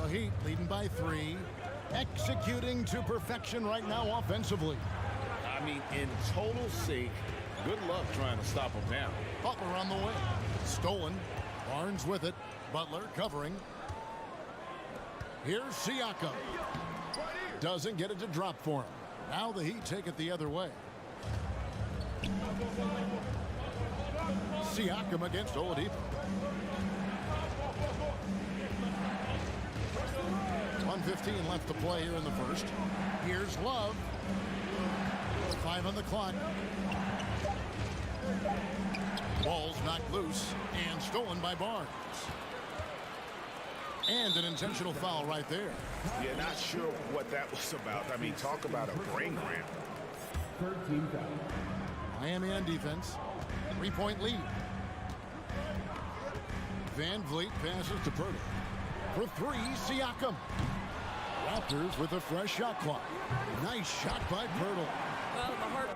The Heat leading by 3. Executing to perfection right now offensively. I mean, in total sync. Good luck trying to stop him now. Butler on the way. Stolen. Barnes with it. Butler covering. Here's Siakam. Doesn't get it to drop for him. Now the Heat take it the other way. Siakam against Oladipo. 1:15 left to play here in the first. Here's Love. 5 on the clock. Ball's knocked loose and stolen by Barnes. And an intentional foul right there. Yeah, not sure what that was about. I mean, talk about a brain cramp. Third team foul. Miami on defense. 3-point lead. Van Vliet passes to Pirtle. For 3, Siakam. Raptors with a fresh shot clock. Nice shot by Pirtle. Well, the heart...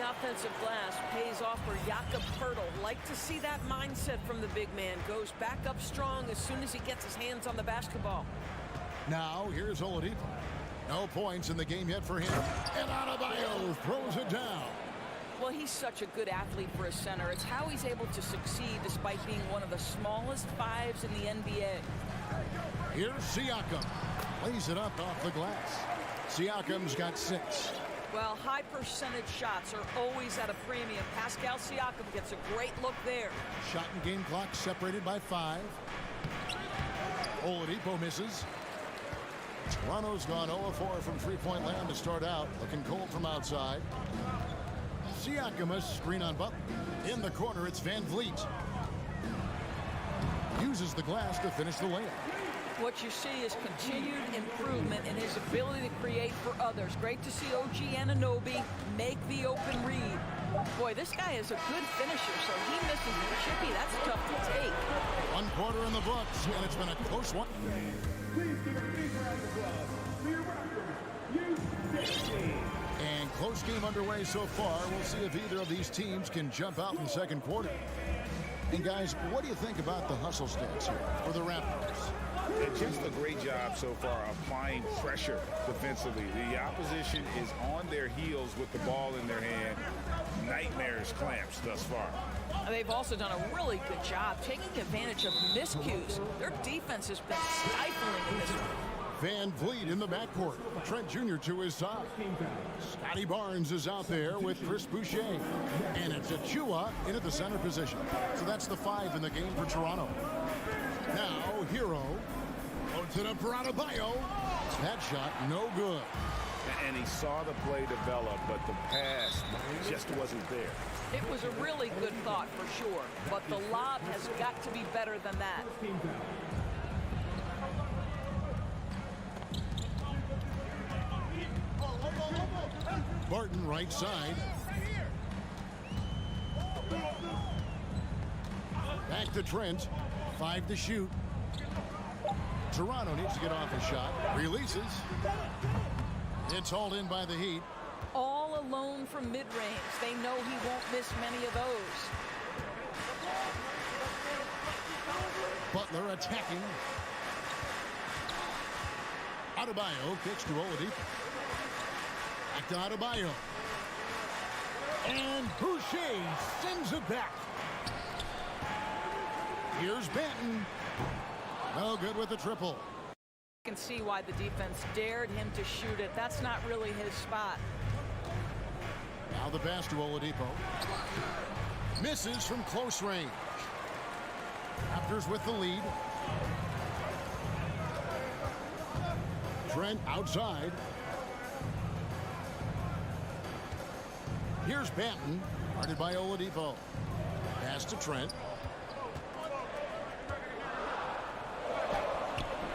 offensive glass pays off for Jakob Poeltl. Like to see that mindset from the big man. Goes back up strong as soon as he gets his hands on the basketball. Now here's Oladipo. No points in the game yet for him. And Adebayo throws it down. Well, he's such a good athlete for a center. It's how he's able to succeed despite being one of the smallest fives in the NBA. Here's Siakam. Lays it up off the glass. Siakam's got 6. Well, high percentage shots are always at a premium. Pascal Siakam gets a great look there. Shot and game clock separated by 5. Oladipo misses. Toronto's gone 0-4 from three-point land to start out. Looking cold from outside. Siakam a screen on Butler. In the corner, it's Van Vliet. Uses the glass to finish the layup. What you see is continued improvement in his ability to create for others. Great to see OG Anunoby make the open read. Boy, this guy is a good finisher, so he misses the chippy. That's tough to take. 1 quarter in the books, and it's been a close one. Please give a big round of applause for your Raptors. And close game underway so far. We'll see if either of these teams can jump out in the second quarter. And guys, what do you think about the hustle stance here for the Raptors? Just a great job so far applying pressure defensively. The opposition is on their heels with the ball in their hand. Nightmarish clamps thus far. They've also done a really good job taking advantage of miscues. Their defense has been stifling in this one. Van Vliet in the backcourt. Trent Jr. to his side. Scotty Barnes is out there with Chris Boucher. And it's Achua in at the center position. So that's the 5 in the game for Toronto. Now, Hero. Puts it up for Adebayo. That shot, no good. And he saw the play develop, but the pass just wasn't there. It was a really good thought for sure, but the lob has got to be better than that. Barton right side. Back to Trent. 5 to shoot. Toronto needs to get off a shot. Releases. It's hauled in by the Heat. All alone from mid-range. They know he won't miss many of those. Butler attacking. Adebayo kicks to Oladipo. Back to Adebayo. And Boucher sends it back. Here's Benton. No good with the triple. You can see why the defense dared him to shoot it. That's not really his spot. Now the pass to Oladipo. Misses from close range. Raptors with the lead. Trent outside. Here's Banton, guarded by Oladipo. Pass to Trent.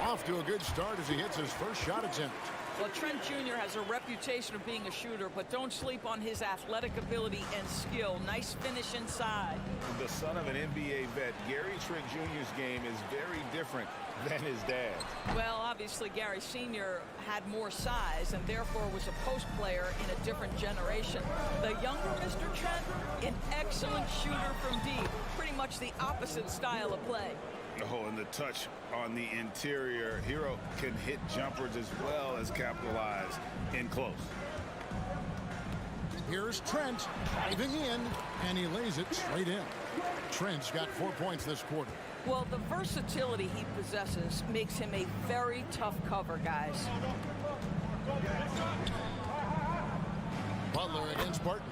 Off to a good start as he hits his first shot attempt. Well, Trent Jr. has a reputation of being a shooter, but don't sleep on his athletic ability and skill. Nice finish inside. The son of an NBA vet, Gary Trent Jr.'s game is very different than his dad's. Well, obviously, Gary Sr. had more size and therefore was a post player in a different generation. The younger Mr. Trent, an excellent shooter from deep. Pretty much the opposite style of play. Oh, and the touch on the interior. Hero can hit jumpers as well as capitalize in close. Here's Trent diving in, and he lays it straight in. Trent's got 4 points this quarter. Well, the versatility he possesses makes him a very tough cover, guys. Butler against Barton.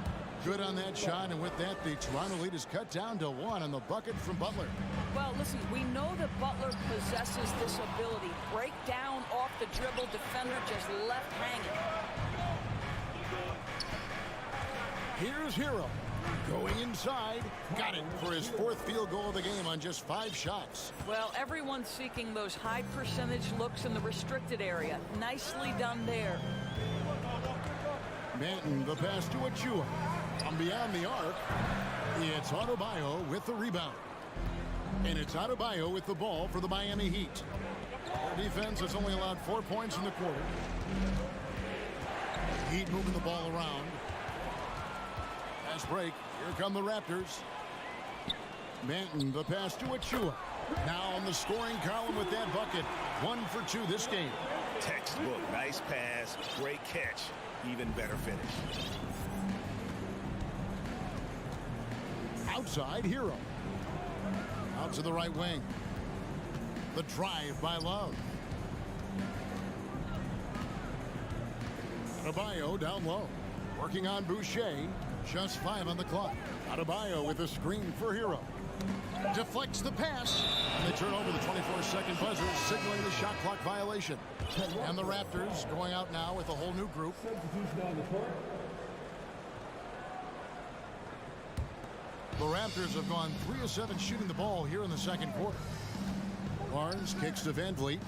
Good on that shot, and with that, the Toronto lead is cut down to 1 on the bucket from Butler. Well, listen, we know that Butler possesses this ability. Break down off the dribble, defender just left hanging. Here's Hero. Going inside. Got it for his 4th field goal of the game on just 5 shots. Well, everyone's seeking those high percentage looks in the restricted area. Nicely done there. Manton, the pass to Achua. From beyond the arc, it's Adebayo with the rebound. And it's Adebayo with the ball for the Miami Heat. Their defense has only allowed 4 points in the quarter. Heat moving the ball around. Fast break. Here come the Raptors. Manton, the pass to Achua. Now on the scoring column with that bucket. 1 for 2 this game. Textbook. Nice pass. Great catch. Even better finish. Outside, Hero. Out to the right wing. The drive by Love. Adebayo down low. Working on Boucher. Just 5 on the clock. Adebayo with a screen for Hero. Deflects the pass. And they turn over the 24-second buzzer, signaling the shot clock violation. And the Raptors going out now with a whole new group. The Raptors have gone 3 of 7 shooting the ball here in the second quarter. Barnes kicks to Van Vliet.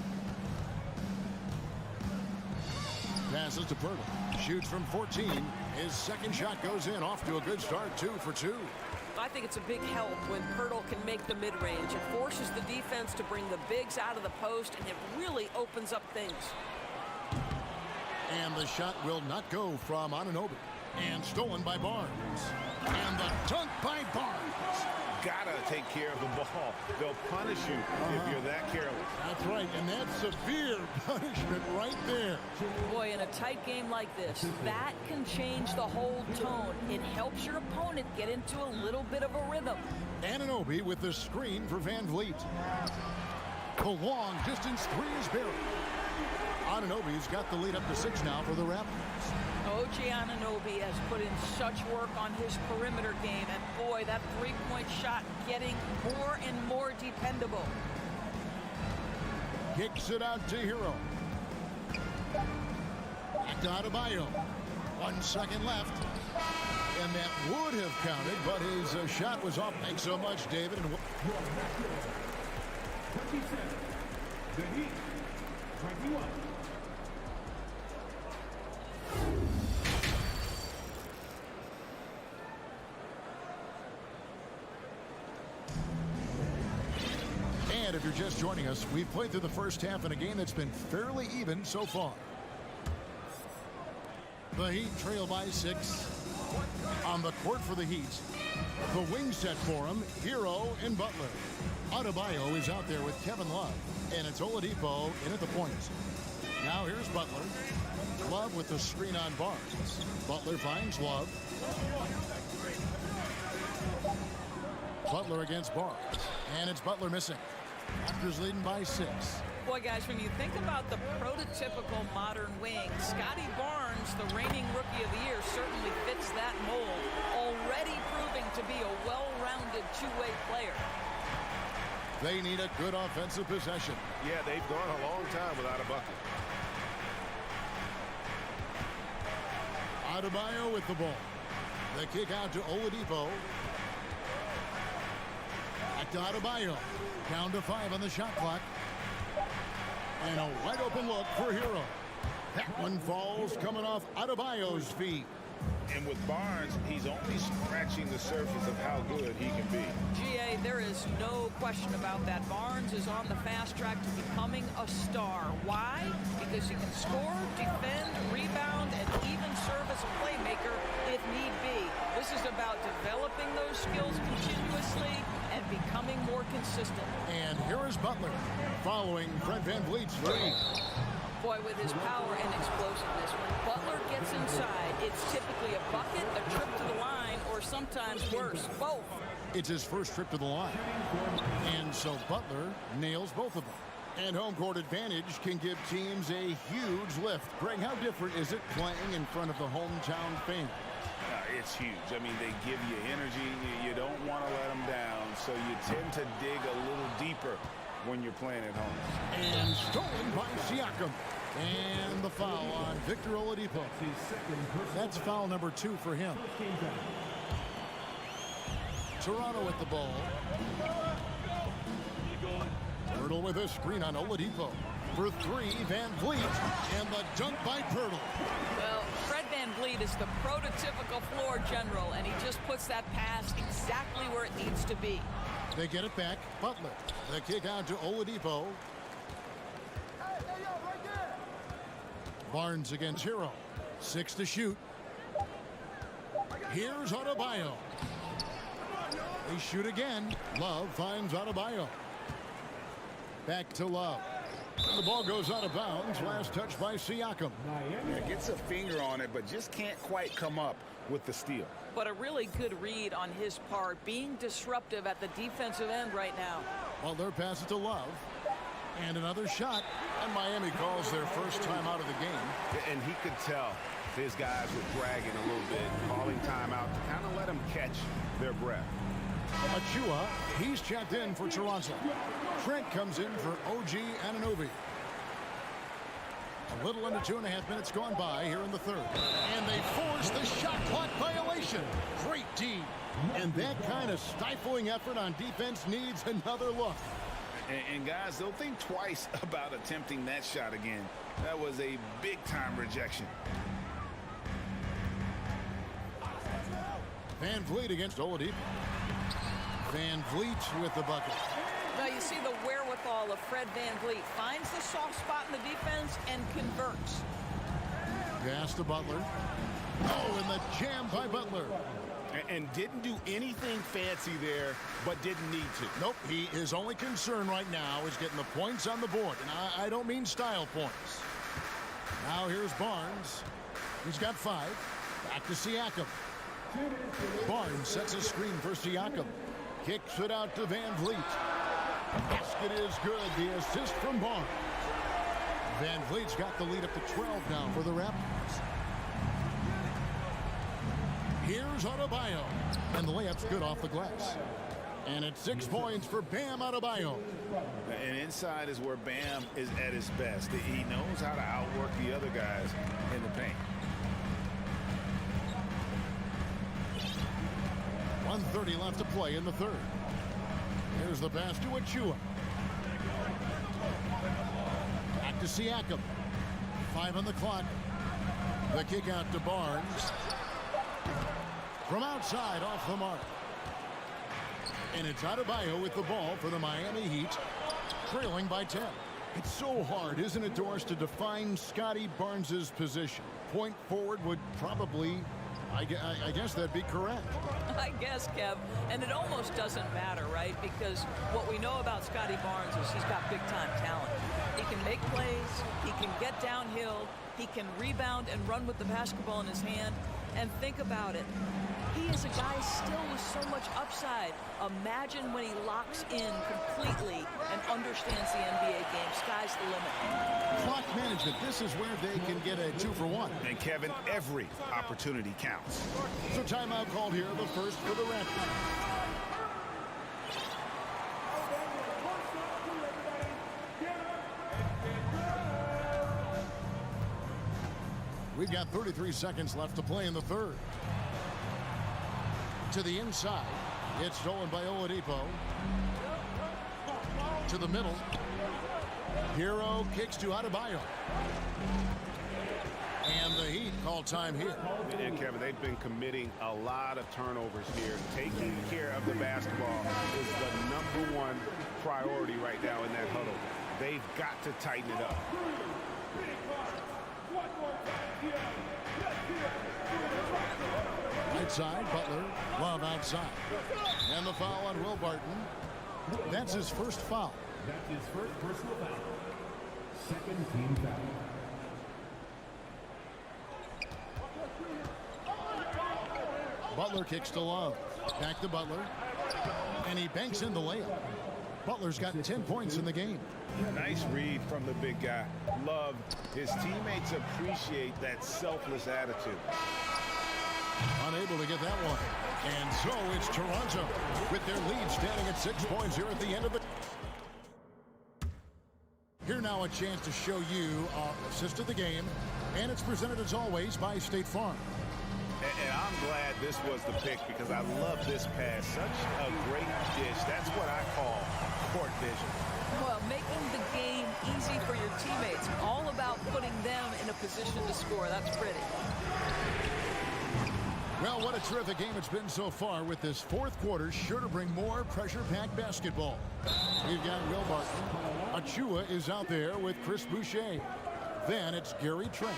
Passes to Pirtle. Shoots from 14. His second shot goes in. Off to a good start. 2 for 2. I think it's a big help when Pirtle can make the mid-range. It forces the defense to bring the bigs out of the post, and it really opens up things. And the shot will not go from Anunoby. And stolen by Barnes. And the dunk by Barnes. Gotta take care of the ball. They'll punish you if you're that careless. That's right, and that's severe punishment right there. Boy, in a tight game like this, that can change the whole tone. It helps your opponent get into a little bit of a rhythm. Anunoby with the screen for Van Vliet. The long distance 3 is buried. Anunoby's got the lead up to 6 now for the Raptors. OG Anunoby has put in such work on his perimeter game, and boy, that three-point shot getting more and more dependable. Kicks it out to Hero. Back to Adebayo. 1 second left. And that would have counted, but his shot was off. Thanks so much, David. And 27. The Heat. 21. And if you're just joining us, we've played through the first half in a game that's been fairly even so far. The Heat trail by 6. On the court for the Heat, the wing set for him, Hero and Butler. Adebayo is out there with Kevin Love, and it's Oladipo in at the point. Now here's Butler. Love with the screen on Barnes. Butler finds Love. Butler against Barnes, and it's Butler missing. Raptors leading by 6. Boy, guys, when you think about the prototypical modern wing, Scotty Barnes, the reigning Rookie of the Year, certainly fits that mold, already proving to be a well-rounded two-way player. They need a good offensive possession. Yeah, they've gone a long time without a bucket. Adebayo with the ball. The kick out to Oladipo. Back to Adebayo. Down to 5 on the shot clock. And a wide open look for Hero. That one falls coming off Adebayo's feet. And with Barnes, he's only scratching the surface of how good he can be. GA, there is no question about that. Barnes is on the fast track to becoming a star. Why? Because he can score, defend, rebound, and even serve as a playmaker if need be. This is about developing those skills continuously and becoming more consistent. And here is Butler following Fred Van Vliet's three. Boy, with his power and explosiveness, when Butler gets inside, it's typically a bucket, a trip to the line, or sometimes worse, both. It's his first trip to the line. And so Butler nails both of them. And home court advantage can give teams a huge lift. Greg, how different is it playing in front of the hometown fans? It's huge. I mean, they give you energy. You don't want to let them down, so you tend to dig a little deeper when you're playing at home. And stolen by Siakam. And the foul on Victor Oladipo. That's foul number 2 for him. Toronto with the ball. Pirtle with a screen on Oladipo. For 3, Van Vliet. And the dunk by Pirtle. Well, Fred Van Vliet is the prototypical floor general, and he just puts that pass exactly where it needs to be. They get it back. Butler. The kick out to Oladipo. Barnes against Hero. 6 to shoot. Here's Adebayo. They shoot again. Love finds Adebayo. Back to Love. And the ball goes out of bounds. Last touch by Siakam. Yeah, gets a finger on it, but just can't quite come up with the steal. But a really good read on his part, being disruptive at the defensive end right now. Butler passes to Love. And another shot. And Miami calls their first time out of the game. And he could tell his guys were dragging a little bit, calling timeout to kind of let them catch their breath. Achua, he's checked in for Toronto. Trent comes in for OG Anunoby. A little under 2.5 minutes gone by here in the third. And they force the shot clock violation. Great D. And that kind of stifling effort on defense needs another look. And guys, they'll think twice about attempting that shot again. That was a big-time rejection. Van Vliet against Oladipo. Van Vliet with the bucket. Now you see the wherewithal of Fred Van Vliet. Finds the soft spot in the defense and converts. Pass to Butler. Oh, and the jam by Butler. And didn't do anything fancy there, but didn't need to. Nope, his only concern right now is getting the points on the board. And I don't mean style points. Now here's Barnes. He's got 5. Back to Siakam. Barnes sets a screen for Siakam. Kicks it out to Van Vliet. Basket is good. The assist from Barnes. Van Vliet's got the lead up to 12 now for the Raptors. Here's Adebayo. And the layup's good off the glass. And it's 6 points for Bam Adebayo. And inside is where Bam is at his best. He knows how to outwork the other guys in the paint. 1:30 left to play in the third. Here's the pass to Achua. Back to Siakam. 5 on the clock. The kick out to Barnes. From outside, off the mark. And it's Adebayo with the ball for the Miami Heat, trailing by 10. It's so hard, isn't it, Doris, to define Scotty Barnes's position? Point forward would probably, I guess that'd be correct. I guess, Kev. And it almost doesn't matter, right? Because what we know about Scotty Barnes is he's got big-time talent. He can make plays. He can get downhill. He can rebound and run with the basketball in his hand. And think about it. He is a guy still with so much upside. Imagine when he locks in completely and understands the NBA game. Sky's the limit. Clock management. This is where they can get a 2-for-1. And Kevin, every opportunity counts. So timeout called here, the first for the Raptors. We've got 33 seconds left to play in the third. To the inside. It's stolen by Oladipo. To the middle. Hero kicks to Adebayo. And the Heat call time here. And Kevin, they've been committing a lot of turnovers here. Taking care of the basketball is the #1 priority right now in that huddle. They've got to tighten it up. Right side, Butler. Love outside. And the foul on Will Barton. That's his first foul. That's his first personal foul. Second team foul. Butler kicks to Love. Back to Butler. And he banks in the layup. Butler's got 10 points in the game. Nice read from the big guy. Love. His teammates appreciate that selfless attitude. Unable to get that one. And so it's Toronto with their lead standing at 6 points here at the end of the... Here now a chance to show you our assist of the game. And it's presented as always by State Farm. And I'm glad this was the pick because I love this pass. Such a great dish. That's what I call court vision. Well, making the game easy for your teammates. All about putting them in a position to score. That's pretty. Well, what a terrific game it's been so far with this fourth quarter. Sure to bring more pressure-packed basketball. We've got Will Barton. Achua is out there with Chris Boucher. Then it's Gary Trent.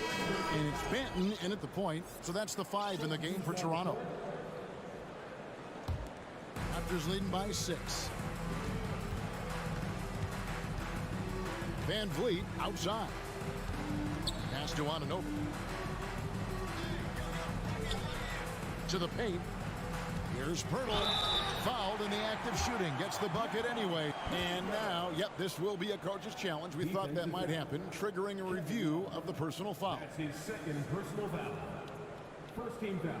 And it's Banton in at the point. So that's the 5 in the game for Toronto. Raptors leading by 6. Van Vliet outside. Pass to Anunoby. To the paint. Here's Pirtle. Fouled in the act of shooting. Gets the bucket anyway. And now, yep, this will be a coach's challenge. We thought that might happen, triggering a review of the personal foul. That's his second personal foul. First team foul.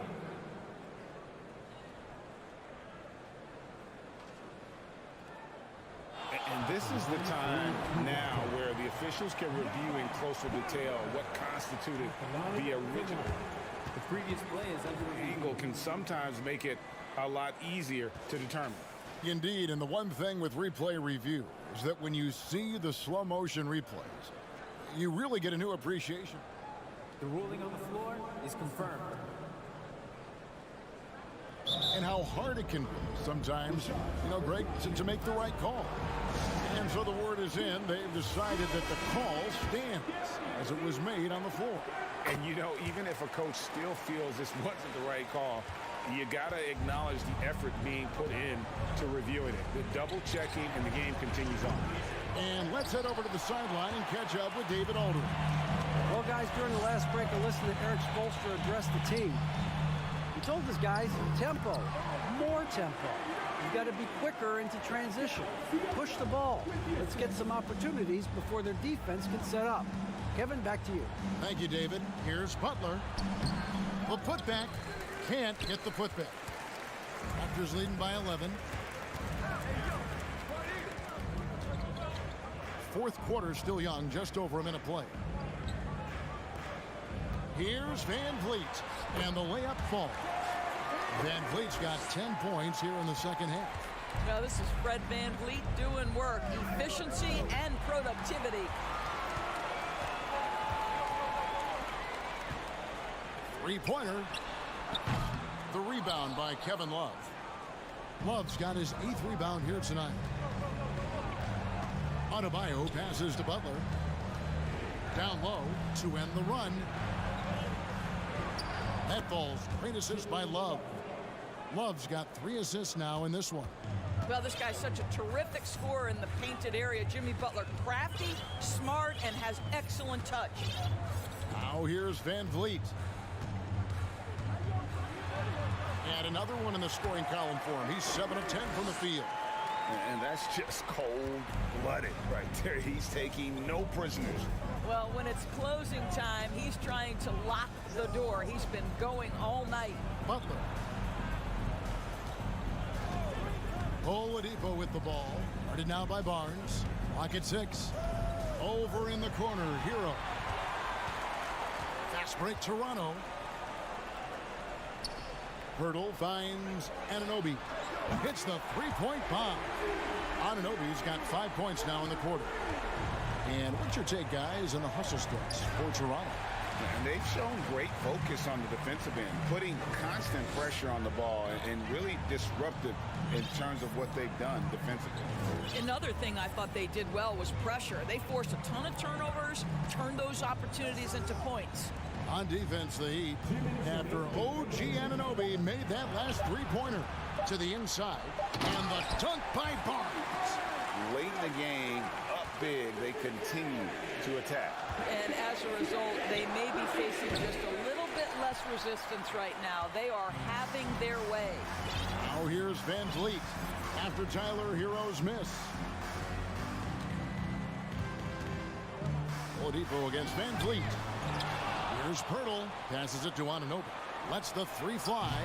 And this is the time now where the officials can review in closer detail what constituted the original. The previous play is under review. Angle can sometimes make it a lot easier to determine. Indeed, and the one thing with replay review is that when you see the slow motion replays, you really get a new appreciation. The ruling on the floor is confirmed. And how hard it can be sometimes, Greg, to make the right call. And so the word is in. They've decided that the call stands as it was made on the floor. And, even if a coach still feels this wasn't the right call, you got to acknowledge the effort being put in to reviewing it. The double checking and the game continues on. And let's head over to the sideline and catch up with David Aldridge. Well, guys, during the last break, I listened to Eric Spoelstra address the team. He told his guys, tempo, more tempo. You've got to be quicker into transition. Push the ball. Let's get some opportunities before their defense can set up. Kevin, back to you. Thank you, David. Here's Butler. The putback. Can't get the putback. Raptors leading by 11. Fourth quarter still young, just over a minute play. Here's Van Vliet, and the layup falls. Van Vliet's got 10 points here in the second half. Now this is Fred Van Vliet doing work, efficiency and productivity. Three-pointer. The rebound by Kevin Love. Love's got his 8th rebound here tonight. Adebayo passes to Butler. Down low to end the run. That falls. Great assist by Love. Love's got 3 assists now in this one. Well, this guy's such a terrific scorer in the painted area. Jimmy Butler, crafty, smart, and has excellent touch. Now here's Van Vliet. And another one in the scoring column for him. He's 7 of 10 from the field. And that's just cold-blooded right there. He's taking no prisoners. Well, when it's closing time, he's trying to lock the door. He's been going all night. Butler. Oladipo with the ball. Guarded now by Barnes. Clock at 6. Over in the corner, Hero. Fast break, Toronto. Pirtle finds Anunoby. Hits the three-point bomb. Anunoby's got 5 points now in the quarter. And what's your take, guys, on the hustle stats for Toronto? And they've shown great focus on the defensive end, putting constant pressure on the ball and really disruptive in terms of what they've done defensively. Another thing I thought they did well was pressure. They forced a ton of turnovers, turned those opportunities into points. On defense, the Heat, after OG Anunoby made that last three-pointer to the inside, and the dunk by Barnes. Late in the game, up big, they continue to attack. And as a result, they may be facing just a little bit less resistance right now. They are having their way. Now here's Van Vliet after Tyler Hero's miss. Oladipo against Van Vliet. Here's Pirtle, passes it to Anunoby. Lets the three fly,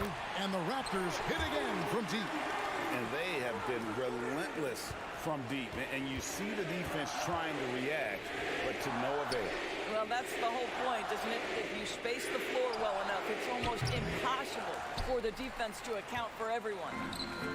and the Raptors hit again from deep. And they have been relentless from deep. And you see the defense trying to react, but to no avail. Well, that's the whole point, isn't it? If you space the floor well enough, it's almost impossible for the defense to account for everyone.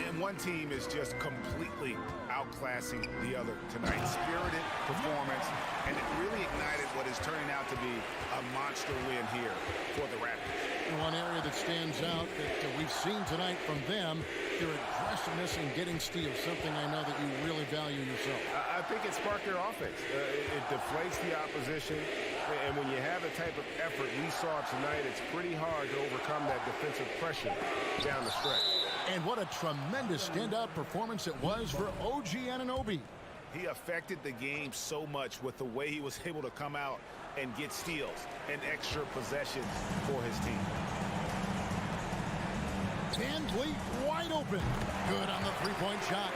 And one team is just completely outclassing the other tonight. Spirited performance, and it really ignited what is turning out to be a monster win here for the Raptors. And one area that stands out that we've seen tonight from them, their aggressiveness in getting steals, something I know that you really value yourself. I think it sparked their offense. It deflates the opposition, and when you have the type of effort we saw tonight, it's pretty hard to overcome that defensive pressure down the stretch. And what a tremendous standout performance it was for OG Anunoby. He affected the game so much with the way he was able to come out and get steals and extra possessions for his team. Van Vliet wide open. Good on the three-point shot.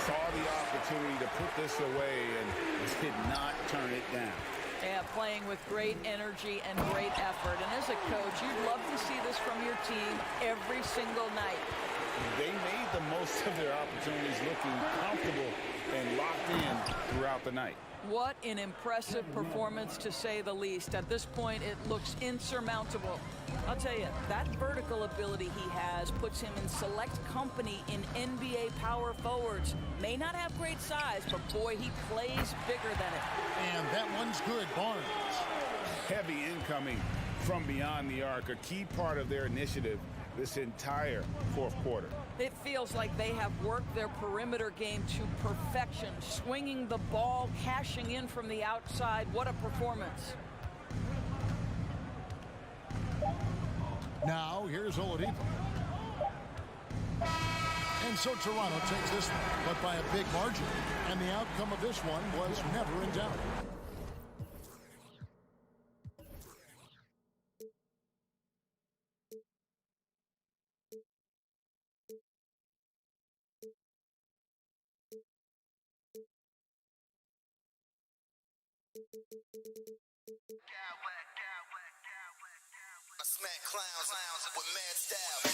Saw the opportunity to put this away and did not turn it down. Yeah, playing with great energy and great effort. And as a coach, you'd love to see this from your team every single night. They made the most of their opportunities, looking comfortable and locked in throughout the night. What an impressive performance, to say the least. At this point, it looks insurmountable. I'll tell you, that vertical ability he has puts him in select company in NBA power forwards. May not have great size, but boy, he plays bigger than it. And that one's good, Barnes. Heavy incoming from beyond the arc, a key part of their initiative this entire fourth quarter. It feels like they have worked their perimeter game to perfection, swinging the ball, cashing in from the outside. What a performance. Now, here's Oladipo. And so Toronto takes this one, but by a big margin. And the outcome of this one was never in doubt. I smack clowns with mad style.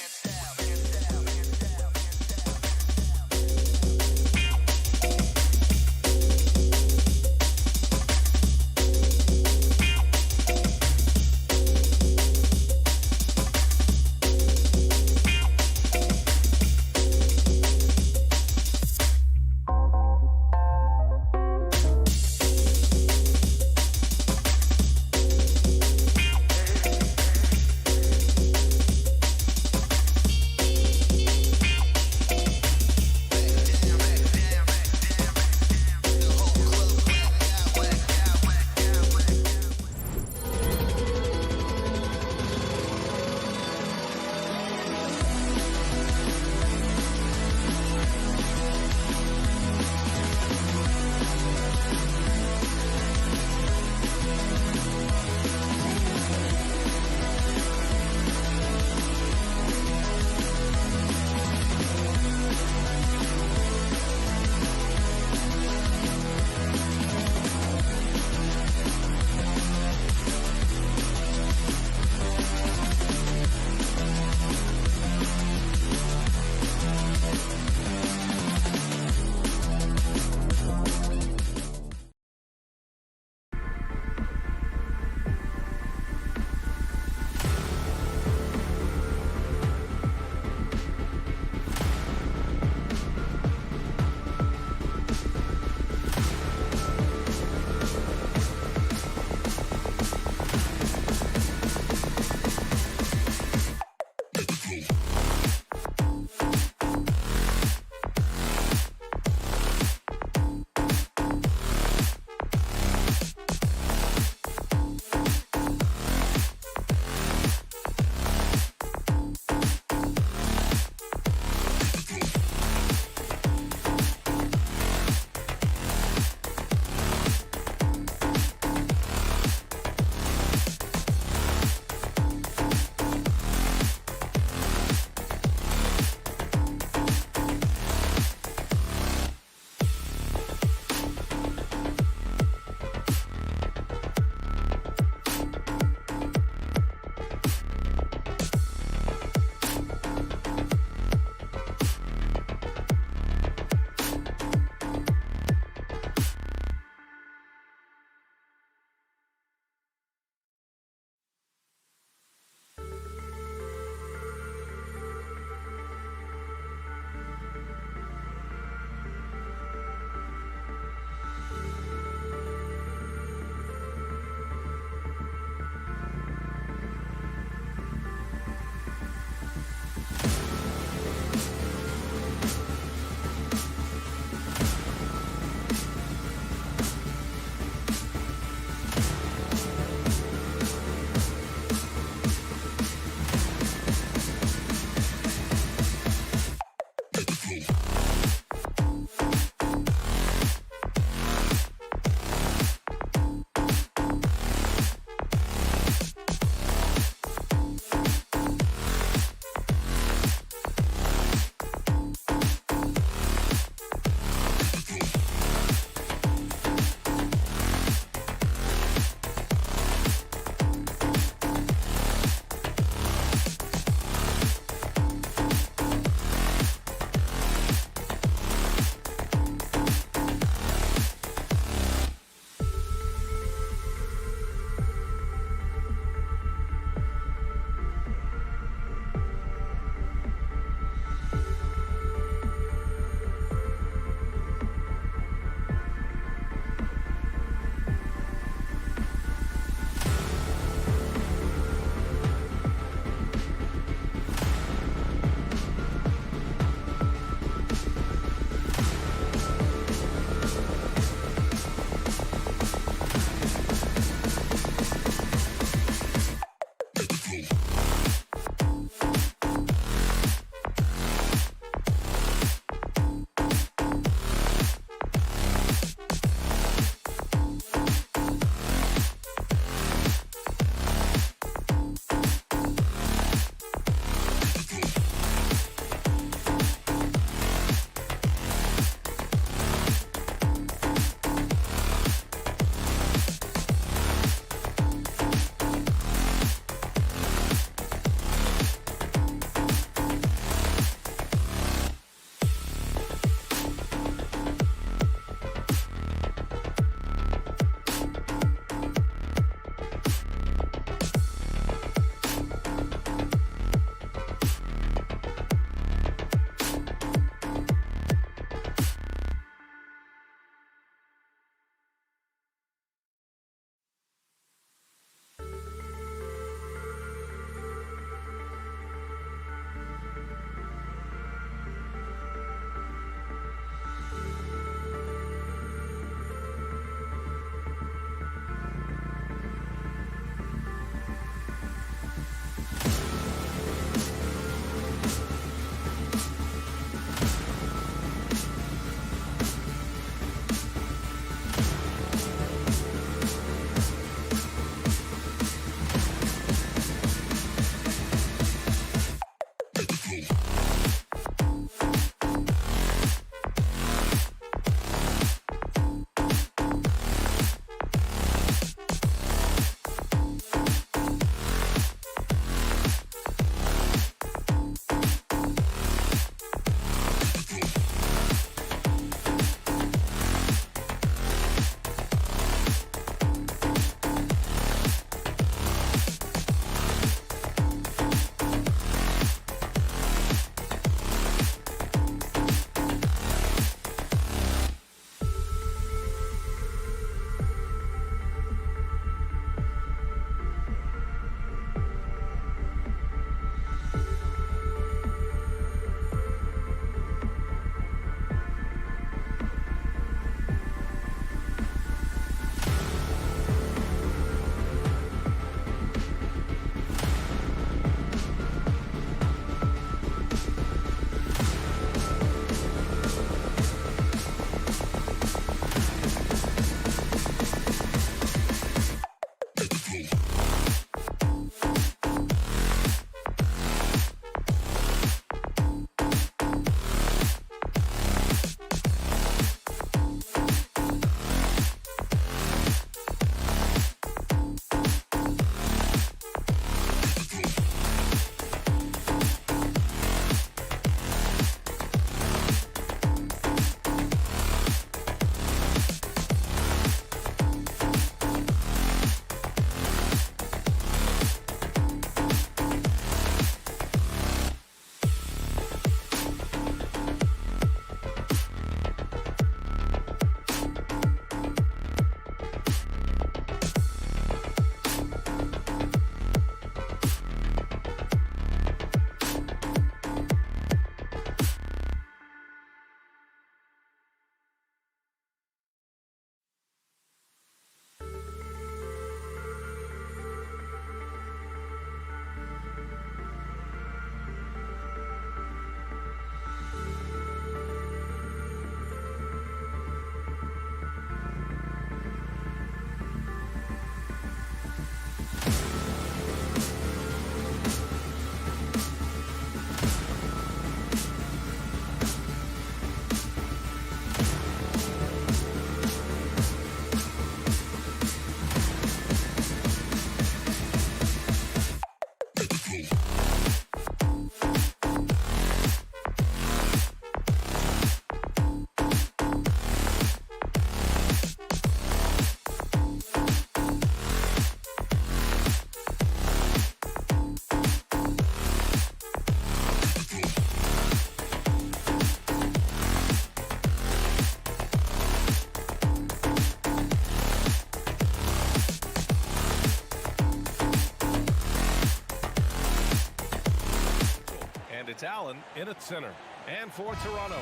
it's Allen in at center. And for Toronto,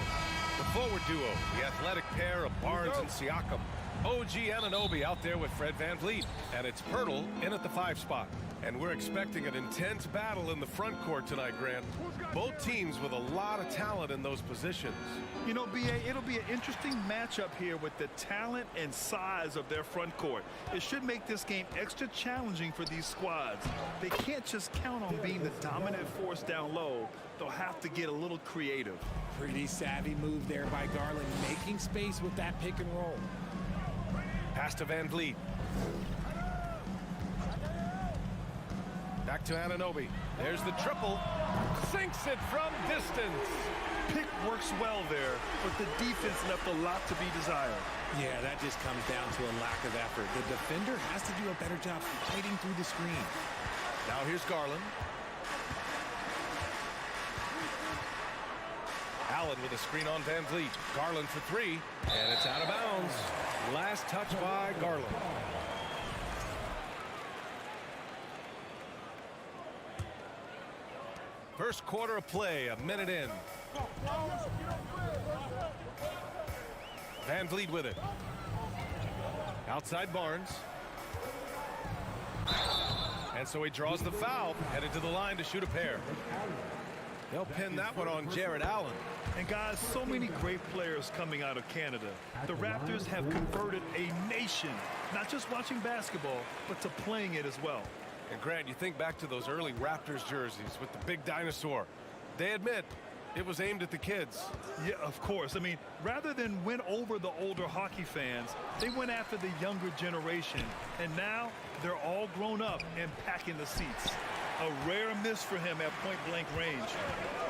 the forward duo, the athletic pair of Barnes and Siakam. OG Anunoby out there with Fred VanVleet. And it's Pirtle in at the 5 spot. And we're expecting an intense battle in the front court tonight, Grant. Both teams with a lot of talent in those positions. You know, B.A., it'll be an interesting matchup here with the talent and size of their front court. It should make this game extra challenging for these squads. They can't just count on being the dominant force down low. They'll have to get a little creative. Pretty savvy move there by Garland, making space with that pick and roll. Pass to VanVleet. Back to Anunoby. There's the triple. Sinks it from distance. Pick works well there, but the defense left a lot to be desired. Yeah, that just comes down to a lack of effort. The defender has to do a better job fighting through the screen. Now here's Garland. Allen with a screen on VanVleet. Garland for 3, and it's out of bounds. Last touch by Garland. First quarter of play, a minute in. VanVleet with it. Outside Barnes. And so he draws the foul, headed to the line to shoot a pair. They'll pin that one on Jared Allen. And guys, so many great players coming out of Canada. The Raptors have converted a nation, not just watching basketball, but to playing it as well. And Grant, you think back to those early Raptors jerseys with the big dinosaur. They admit it was aimed at the kids. Yeah, of course. I mean, rather than win over the older hockey fans, they went after the younger generation. And now they're all grown up and packing the seats. A rare miss for him at point-blank range.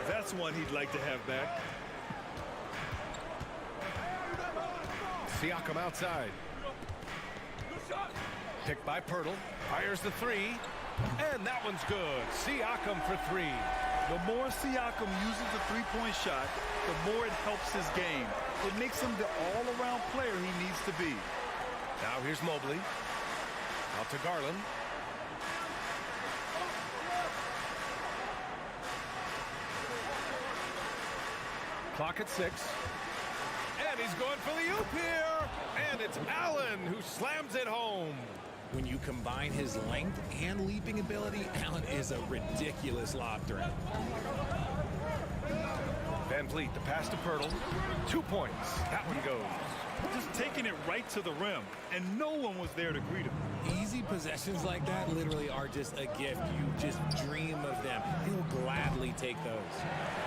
That's one he'd like to have back. Siakam outside. Picked by Pirtle. Fires the 3. And that one's good. Siakam for 3. The more Siakam uses the three-point shot, the more it helps his game. It makes him the all-around player he needs to be. Now here's Mobley. Out to Garland. Clock at 6. And he's going for the oop here. And it's Allen who slams it home. When you combine his length and leaping ability, Allen is a ridiculous lob threat. VanVleet, the pass to Pirtle. 2 points. That one goes. Just taking it right to the rim, and no one was there to greet him. Easy possessions like that literally are just a gift. You just dream of them. He'll gladly take those.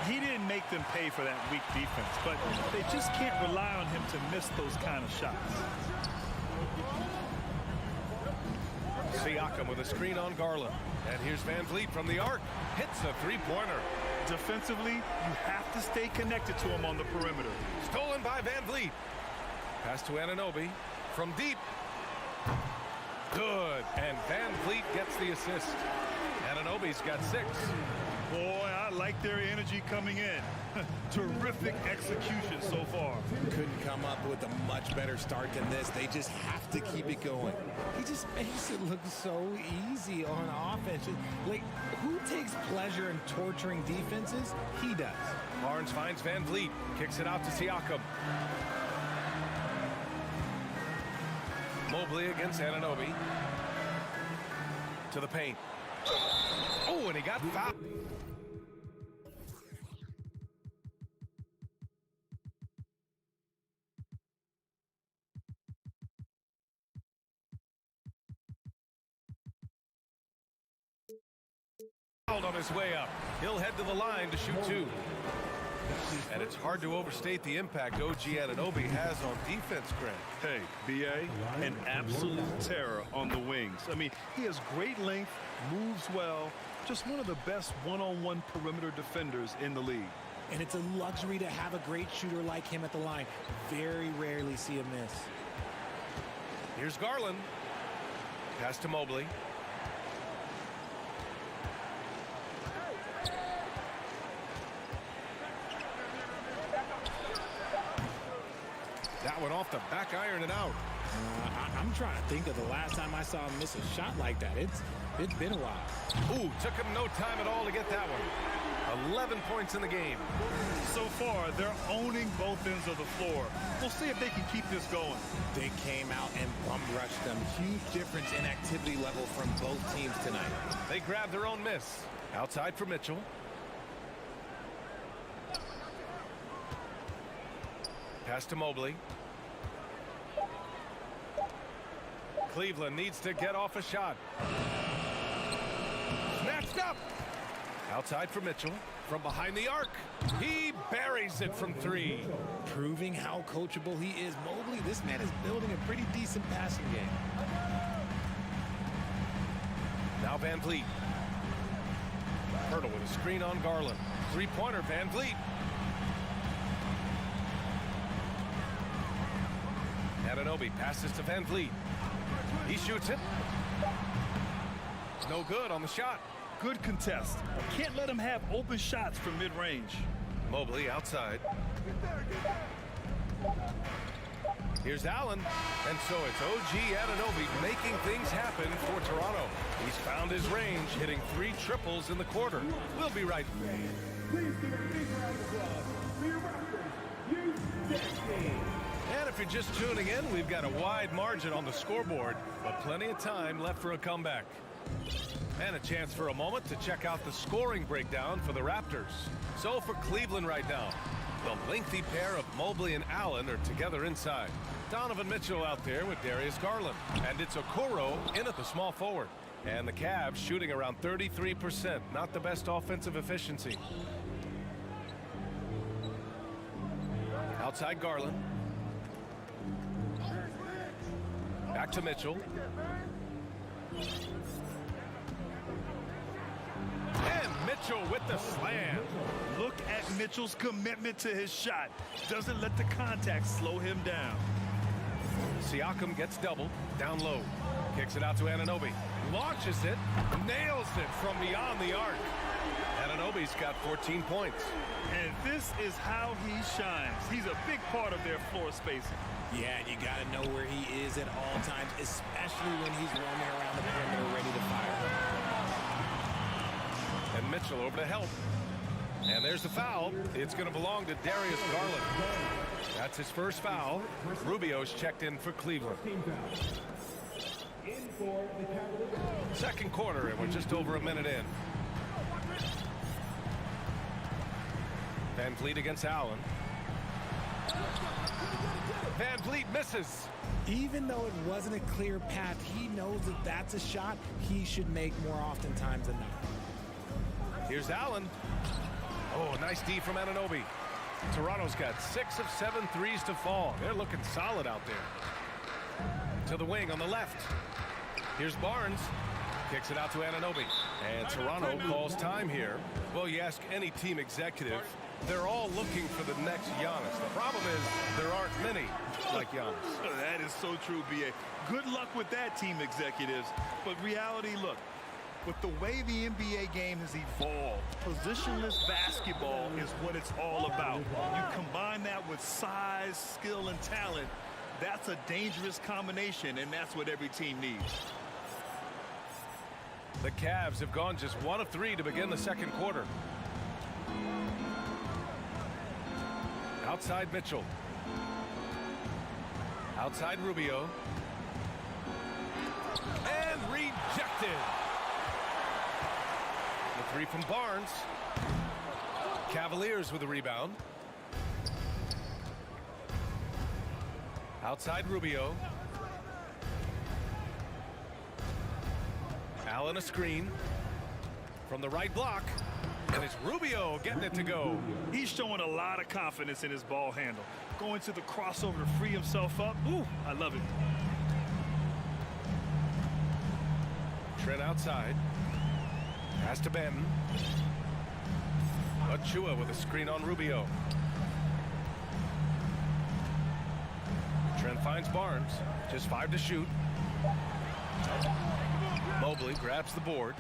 He didn't make them pay for that weak defense, but they just can't rely on him to miss those kind of shots. Siakam with a screen on Garland. And here's VanVleet from the arc. Hits a three-pointer. Defensively, you have to stay connected to him on the perimeter. Stolen by VanVleet. Pass to Anunoby from deep. Good. And VanVleet gets the assist. Anunoby's got 6. Boy, I like their energy coming in. Terrific execution so far. Couldn't come up with a much better start than this. They just have to keep it going. He just makes it look so easy on offense. Like, who takes pleasure in torturing defenses? He does. Barnes finds VanVleet. Kicks it out to Siakam. Mobley against Anunoby. To the paint. Oh, and he got fouled. On his way up. He'll head to the line to shoot 2. And it's hard to overstate the impact OG Anunoby has on defense, Grant. Hey, B.A., an absolute terror on the wings. I mean, he has great length, moves well, just one of the best one-on-one perimeter defenders in the league. And it's a luxury to have a great shooter like him at the line. Very rarely see him miss. Here's Garland. Pass to Mobley. That one off the back iron and out. I'm trying to think of the last time I saw him miss a shot like that. It's been a while. Ooh, took him no time at all to get that one. 11 points in the game. So far, they're owning both ends of the floor. We'll see if they can keep this going. They came out and bum rushed them. Huge difference in activity level from both teams tonight. They grab their own miss. Outside for Mitchell. Pass to Mobley. Cleveland needs to get off a shot. Snatched up. Outside for Mitchell. From behind the arc. He buries it from 3. Proving how coachable he is. Mobley, this man is building a pretty decent passing game. Now Van Vliet. Hurdle with a screen on Garland. 3-pointer, Van Vliet. Anunoby passes to Van Vliet. He shoots it. It's no good on the shot. Good contest. Can't let him have open shots from mid-range. Mobley outside. Here's Allen. And so it's OG Anunoby making things happen for Toronto. He's found his range, hitting 3 triples in the quarter. We'll be right back. Please give a big round of applause for your Raptors. You sexy. And if you're just tuning in, we've got a wide margin on the scoreboard, but plenty of time left for a comeback. And a chance for a moment to check out the scoring breakdown for the Raptors. So for Cleveland right now, the lengthy pair of Mobley and Allen are together inside. Donovan Mitchell out there with Darius Garland. And it's Okoro in at the small forward. And the Cavs shooting around 33%. Not the best offensive efficiency. Outside Garland. Back to Mitchell. And Mitchell with the slam. Look at Mitchell's commitment to his shot. Doesn't let the contact slow him down. Siakam gets doubled, down low. Kicks it out to Anunoby. Launches it, nails it from beyond the arc. Anunoby's got 14 points. And this is how he shines. He's a big part of their floor spacing. Yeah, and you got to know where he is at all times, especially when he's roaming around the perimeter ready to fire. And Mitchell over to help. And there's the foul. It's going to belong to Darius Garland. That's his first foul. Rubio's checked in for Cleveland. Second quarter, and we're just over a minute in. Van Vliet against Allen. Van Vliet misses. Even though it wasn't a clear path, he knows that that's a shot he should make more oftentimes than not. Here's Allen. Oh, nice D from Anunoby. Toronto's got 6 of 7 threes to fall. They're looking solid out there. To the wing on the left. Here's Barnes. Kicks it out to Anunoby. And Toronto calls time here. Well, you ask any team executive, they're all looking for the next Giannis. The problem is there aren't many like Giannis. That is so true, B.A. Good luck with that, team executives. But reality, look, with the way the NBA game has evolved, positionless basketball is what it's all about. You combine that with size, skill, and talent, that's a dangerous combination, and that's what every team needs. The Cavs have gone just 1 of 3 to begin the second quarter. Outside Mitchell. Outside Rubio. And rejected. The 3 from Barnes. Cavaliers with the rebound. Outside Rubio. Allen a screen from the right block. And it's Rubio getting it to go. He's showing a lot of confidence in his ball handle. Going to the crossover to free himself up. Ooh, I love it. Trent outside. Pass to Benton. Achua with a screen on Rubio. Trent finds Barnes. Just 5 to shoot. Mobley grabs the board.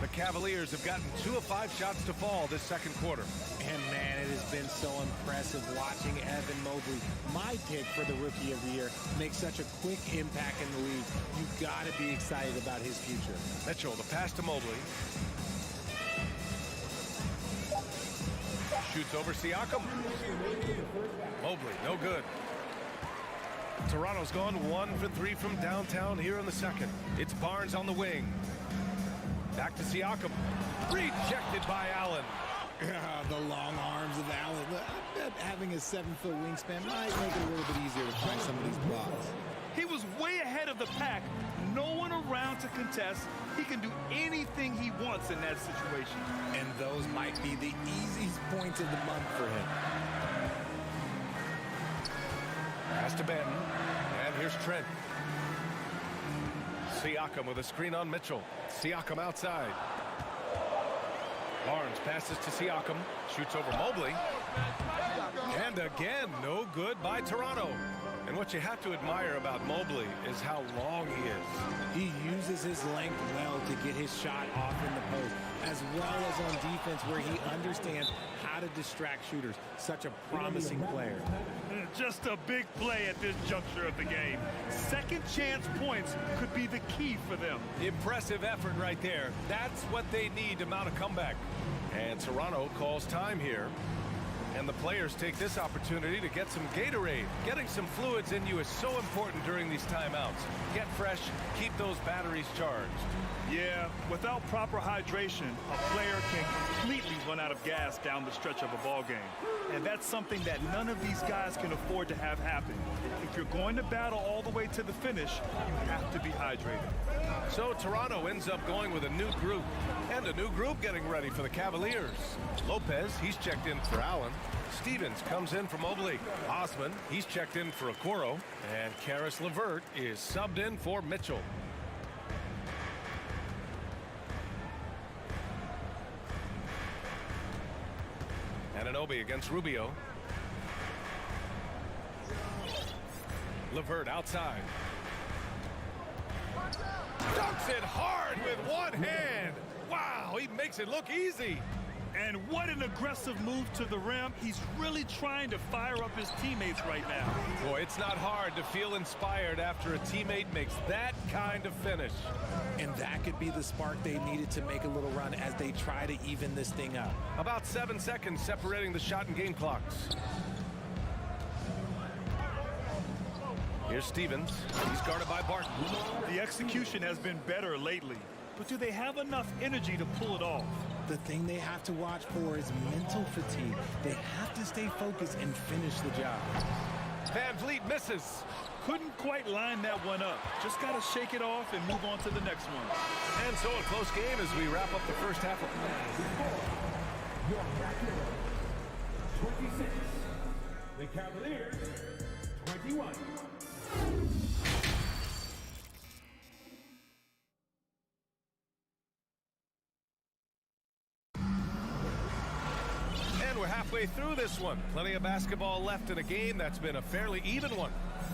The Cavaliers have gotten 2 of 5 shots to fall this second quarter. And man, it has been so impressive watching Evan Mobley, my pick for the Rookie of the Year, make such a quick impact in the league. You've got to be excited about his future. Mitchell, the pass to Mobley. Shoots over Siakam. Mobley, no good. Toronto's gone 1 for 3 from downtown here in the second. It's Barnes on the wing. Back to Siakam. Rejected by Allen. The long arms of Allen. I bet having a 7-foot wingspan might make it a little bit easier to find some of these blocks. He was way ahead of the pack. No one around to contest. He can do anything he wants in that situation. And those might be the easiest points of the month for him. Pass to Benton. And here's Trent. Siakam with a screen on Mitchell. Siakam outside. Barnes passes to Siakam. Shoots over Mobley. And again, no good by Toronto. And what you have to admire about Mobley is how long he is. He uses his length well to get his shot off in the post, as well as on defense where he understands how to distract shooters. Such a promising player. Just a big play at this juncture of the game. Second chance points could be the key for them. Impressive effort right there. That's what they need to mount a comeback. And Toronto calls time here. And the players take this opportunity to get some Gatorade. Getting some fluids in you is so important during these timeouts. Get fresh, keep those batteries charged. Yeah, without proper hydration, a player can completely run out of gas down the stretch of a ball game. And that's something that none of these guys can afford to have happen. If you're going to battle all the way to the finish, you have to be hydrated. So Toronto ends up going with a new group. And a new group getting ready for the Cavaliers. Lopez, he's checked in for Allen. Stevens comes in for Mobley. Osman, he's checked in for Okoro. And Karis LeVert is subbed in for Mitchell. Anunoby against Rubio. LeVert outside. Dunks it hard with one hand. Wow, he makes it look easy. And what an aggressive move to the rim. He's really trying to fire up his teammates right now. Boy, it's not hard to feel inspired after a teammate makes that kind of finish. And that could be the spark they needed to make a little run as they try to even this thing up. About 7 seconds separating the shot and game clocks. Here's Stevens. He's guarded by Barton. The execution has been better lately, but do they have enough energy to pull it off? The thing they have to watch for is mental fatigue. They have to stay focused and finish the job. Van Vliet misses. Couldn't quite line that one up. Just got to shake it off and move on to the next one. And so a close game as we wrap up the first half of the 26. The Cavaliers 21. We're halfway through this one. Plenty of basketball left in a game that's been a fairly even one.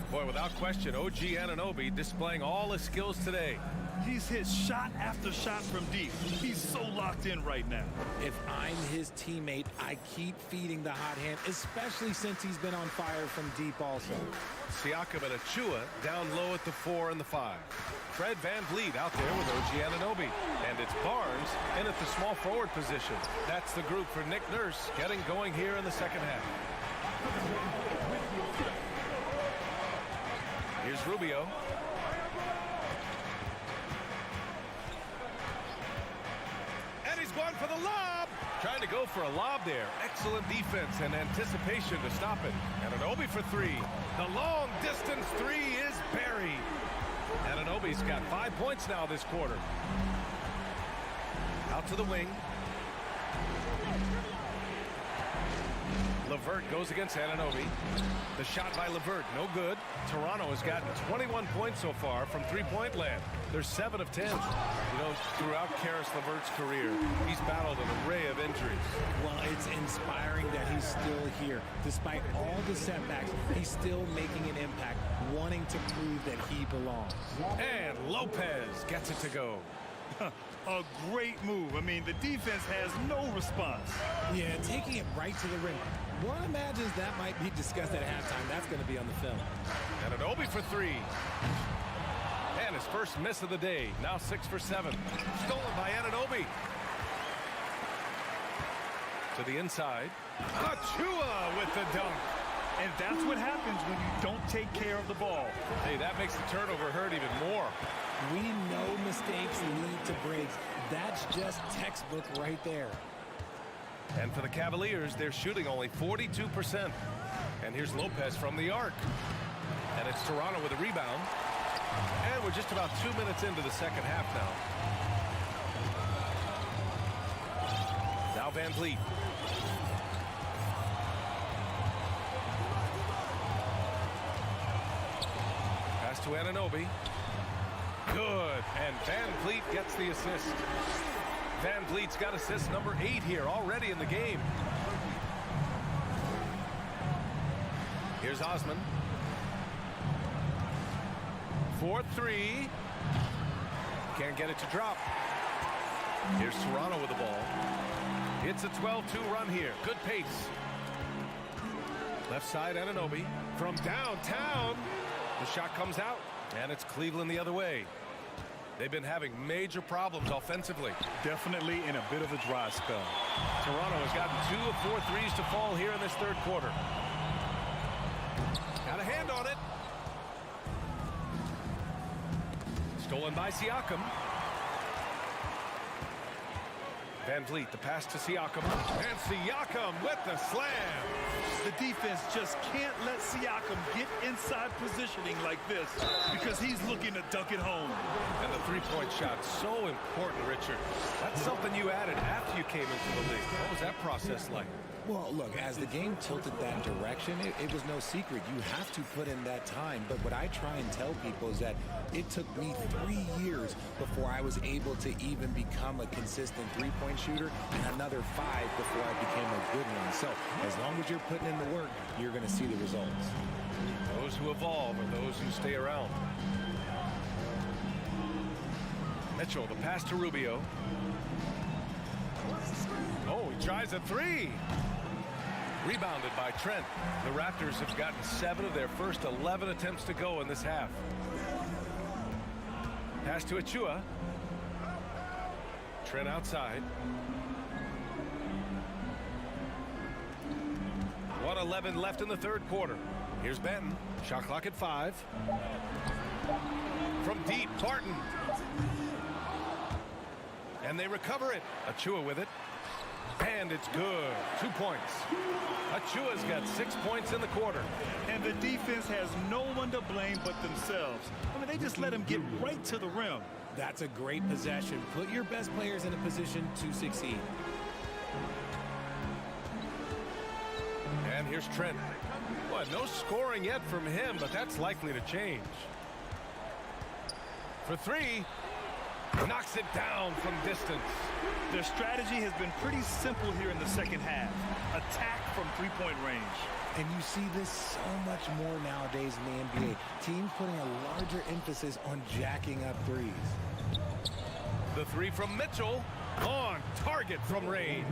Boy, without question, OG Anunoby displaying all his skills today. He's hit shot after shot from deep. He's so locked in right now. If I'm his teammate, I keep feeding the hot hand, especially since he's been on fire from deep also. Siakam and Achua down low at the 4 and the 5. Fred Van Vliet out there with OG Anunoby. And it's Barnes in at the small forward position. That's the group for Nick Nurse getting going here in the second half. Here's Rubio. And he's going for the lob. Trying to go for a lob there. Excellent defense and anticipation to stop it. Anunoby for 3. The long distance 3 is buried. Anunoby's got 5 points now this quarter. Out to the wing. LeVert goes against Anunoby. The shot by LeVert, no good. Toronto has gotten 21 points so far from three-point land. They're 7 of 10. You know, throughout Karis LeVert's career, he's battled an array of injuries. Well, it's inspiring that he's still here. Despite all the setbacks, he's still making an impact, wanting to prove that he belongs. And Lopez gets it to go. A great move. I mean, the defense has no response. Yeah, taking it right to the rim. One imagines that might be discussed at halftime. That's going to be on the film. Anunoby for 3. And his first miss of the day. Now 6 for 7. Stolen by Anunoby. To the inside. Achua with the dunk. And that's what happens when you don't take care of the ball. Hey, that makes the turnover hurt even more. We know mistakes lead to breaks. That's just textbook right there. And for the Cavaliers, they're shooting only 42%. And here's Lopez from the arc. And it's Toronto with a rebound. And we're just about 2 minutes into the second half now. Now Van Vliet. Pass to Anunoby. Good. And Van Vliet gets the assist. Van Vliet's got assist number 8 here already in the game. Here's Osman. 4-3. Can't get it to drop. Here's Toronto with the ball. It's a 12-2 run here. Good pace. Left side, Anunoby. From downtown. The shot comes out, and it's Cleveland the other way. They've been having major problems offensively. Definitely in a bit of a dry spell. Toronto has gotten 2 of 4 threes to fall here in this third quarter. Got a hand on it. Stolen by Siakam. Van Vliet, the pass to Siakam. And Siakam with the slam. The defense just can't let Siakam get inside positioning like this because he's looking to dunk it home. And the three-point shot, so important, Richard. That's something you added after you came into the league. What was that process like? Well, look, as the game tilted that direction, it was no secret. You have to put in that time. But what I try and tell people is that it took me 3 years before I was able to even become a consistent three-point shooter, and another 5 before I became a good one. So as long as you're putting in the work, you're going to see the results. Those who evolve are those who stay around. Mitchell, the pass to Rubio. Oh, he tries a 3. Rebounded by Trent. The Raptors have gotten 7 of their first 11 attempts to go in this half. Pass to Achua. Trent outside. 1:11 left in the third quarter. Here's Benton. Shot clock at 5. From deep, Barton. And they recover it. Achua with it. And it's good. 2 points. Achua's got 6 points in the quarter. And the defense has no one to blame but themselves. I mean, they just let him get right to the rim. That's a great possession. Put your best players in a position to succeed. And here's Trent. Well, no scoring yet from him, but that's likely to change. For 3. Knocks it down from distance. Their strategy has been pretty simple here in the second half. Attack from three-point range. And you see this so much more nowadays in the NBA. Teams putting a larger emphasis on jacking up threes. The 3 from Mitchell. On target from range.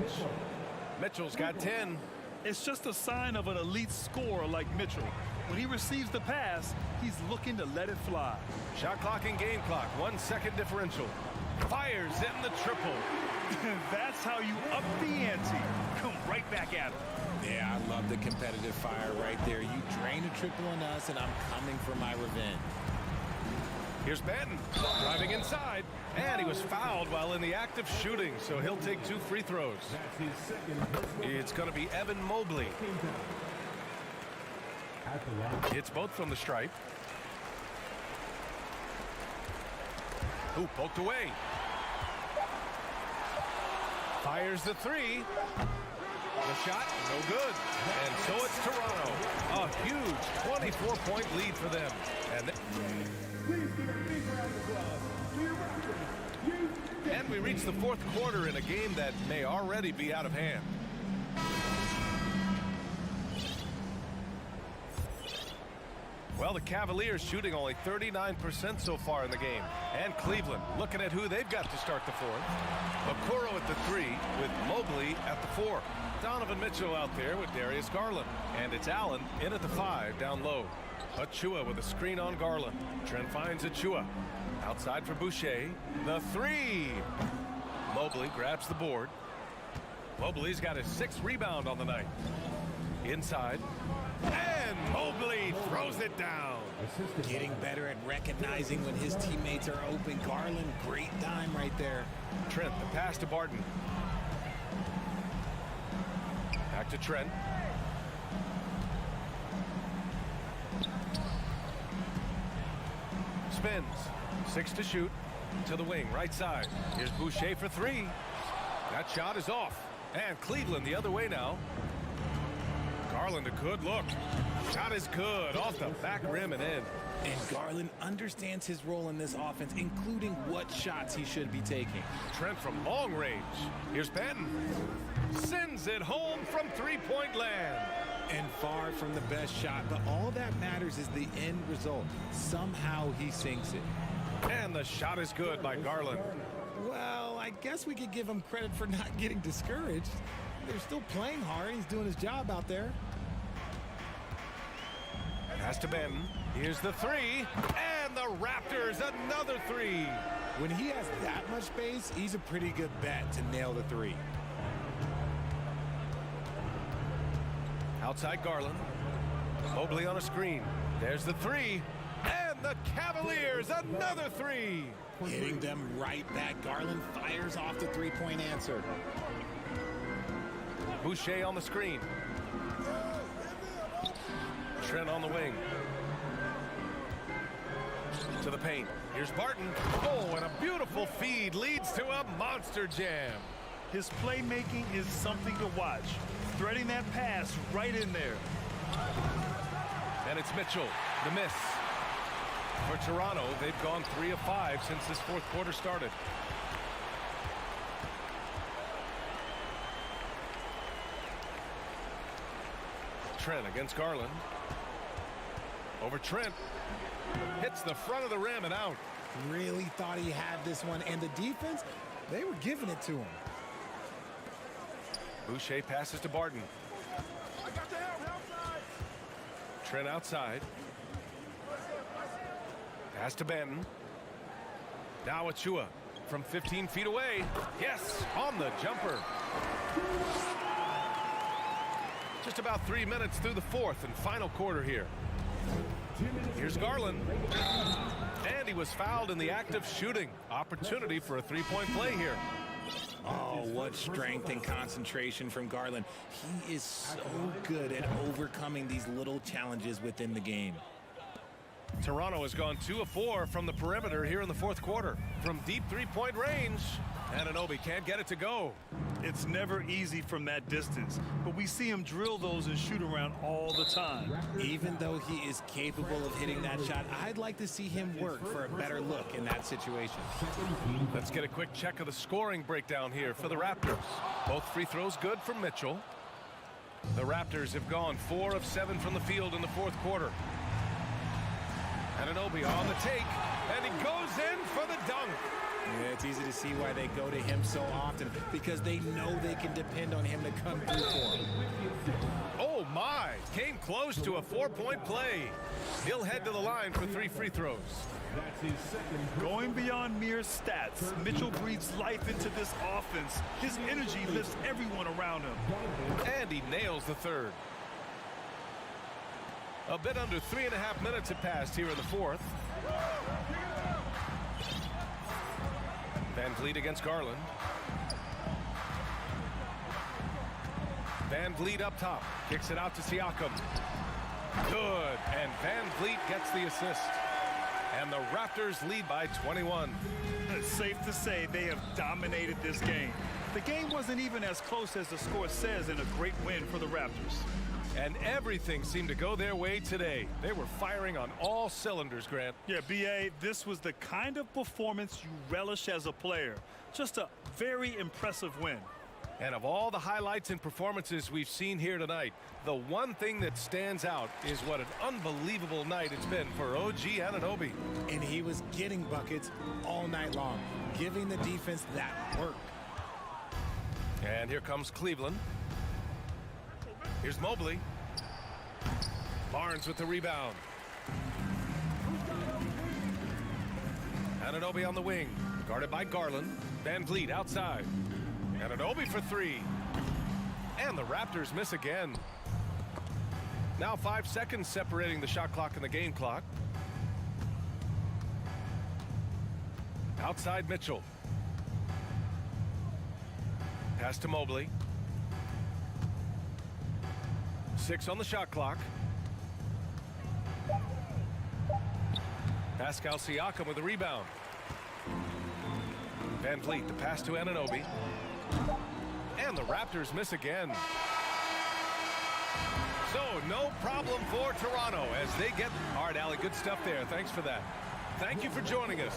Mitchell's got 10. It's just a sign of an elite scorer like Mitchell. When he receives the pass, he's looking to let it fly. Shot clock and game clock. 1 second differential. Fires in the triple. That's how you up the ante. Come right back at him. Yeah, I love the competitive fire right there. You drain a triple on us, and I'm coming for my revenge. Here's Banton driving inside, and he was fouled while in the act of shooting, so he'll take 2 free throws. It's going to be Evan Mobley. It's both from the stripe. Ooh, poked away. Fires the 3. The shot, no good. And so it's Toronto. A huge 24-point lead for them. And we reach the fourth quarter in a game that may already be out of hand. Well, the Cavaliers shooting only 39% so far in the game. And Cleveland looking at who they've got to start the fourth. Okoro at the 3 with Mobley at the 4. Donovan Mitchell out there with Darius Garland. And it's Allen in at the 5 down low. Achua with a screen on Garland. Trent finds Achua. Outside for Boucher. The 3. Mobley grabs the board. Mobley's got his 6th rebound on the night. Inside. And Mobley throws it down. Getting better at recognizing when his teammates are open. Garland, great dime right there. Trent, the pass to Barton. Back to Trent. Spins. 6 to shoot. To the wing, right side. Here's Boucher for 3. That shot is off. And Cleveland the other way now. Garland, a good look. Shot is good. Off the back rim and in. And Garland understands his role in this offense, including what shots he should be taking. Trent from long range. Here's Benton. Sends it home from three-point land. And far from the best shot, but all that matters is the end result. Somehow he sinks it. And the shot is good by Garland. Well, I guess we could give him credit for not getting discouraged. They're still playing hard. He's doing his job out there. Pass to Benton. Here's the 3. And the Raptors, another 3. When he has that much space, he's a pretty good bet to nail the 3. Outside Garland. Mobley on a screen. There's the 3. And the Cavaliers, another 3. Hitting them right back. Garland fires off the three-point answer. Boucher on the screen. Trent on the wing. To the paint. Here's Barton. Oh, and a beautiful feed leads to a monster jam. His playmaking is something to watch. Threading that pass right in there. And it's Mitchell, the miss. For Toronto, they've gone 3 of 5 since this fourth quarter started. Trent against Garland. Over Trent. Hits the front of the rim and out. Really thought he had this one. And the defense, they were giving it to him. Boucher passes to Barton. Trent outside. Pass to Benton. Now Achua from 15 feet away. Yes, on the jumper. Just about 3 minutes through the fourth and final quarter here. Here's Garland. And he was fouled in the act of shooting. Opportunity for a three-point play here. Oh, what strength and concentration from Garland. He is so good at overcoming these little challenges within the game. Toronto has gone 2 of 4 from the perimeter here in the fourth quarter. From deep three-point range, Anunoby can't get it to go. It's never easy from that distance, but we see him drill those and shoot around all the time. Even though he is capable of hitting that shot, I'd like to see him work for a better look in that situation. Let's get a quick check of the scoring breakdown here for the Raptors. Both free throws good for Mitchell. The Raptors have gone 4 of 7 from the field in the fourth quarter. Anunoby on the take, and he goes in for the dunk. Yeah, it's easy to see why they go to him so often, because they know they can depend on him to come through for them. Oh my, came close to a 4-point play. He'll head to the line for 3 free throws. Going beyond mere stats, Mitchell breathes life into this offense. His energy lifts everyone around him. And he nails the third. A bit under 3.5 minutes have passed here in the fourth. Van Vliet against Garland. Van Vliet up top. Kicks it out to Siakam. Good. And Van Vliet gets the assist. And the Raptors lead by 21. It's safe to say they have dominated this game. The game wasn't even as close as the score says in a great win for the Raptors. And everything seemed to go their way today. They were firing on all cylinders, Grant. Yeah, B.A., this was the kind of performance you relish as a player. Just a very impressive win. And of all the highlights and performances we've seen here tonight, the one thing that stands out is what an unbelievable night it's been for OG Anunoby. And he was getting buckets all night long, giving the defense that work. And here comes Cleveland. Here's Mobley. Barnes with the rebound. Anunoby on the wing, guarded by Garland. Van Vliet outside. Anunoby for 3. And the Raptors miss again. Now 5 seconds separating the shot clock and the game clock. Outside Mitchell. Pass to Mobley. 6 on the shot clock. Pascal Siakam with the rebound. Van Vliet, the pass to Anunoby. And the Raptors miss again. So no problem for Toronto as they get... All right, Allie, good stuff there. Thanks for that. Thank you for joining us.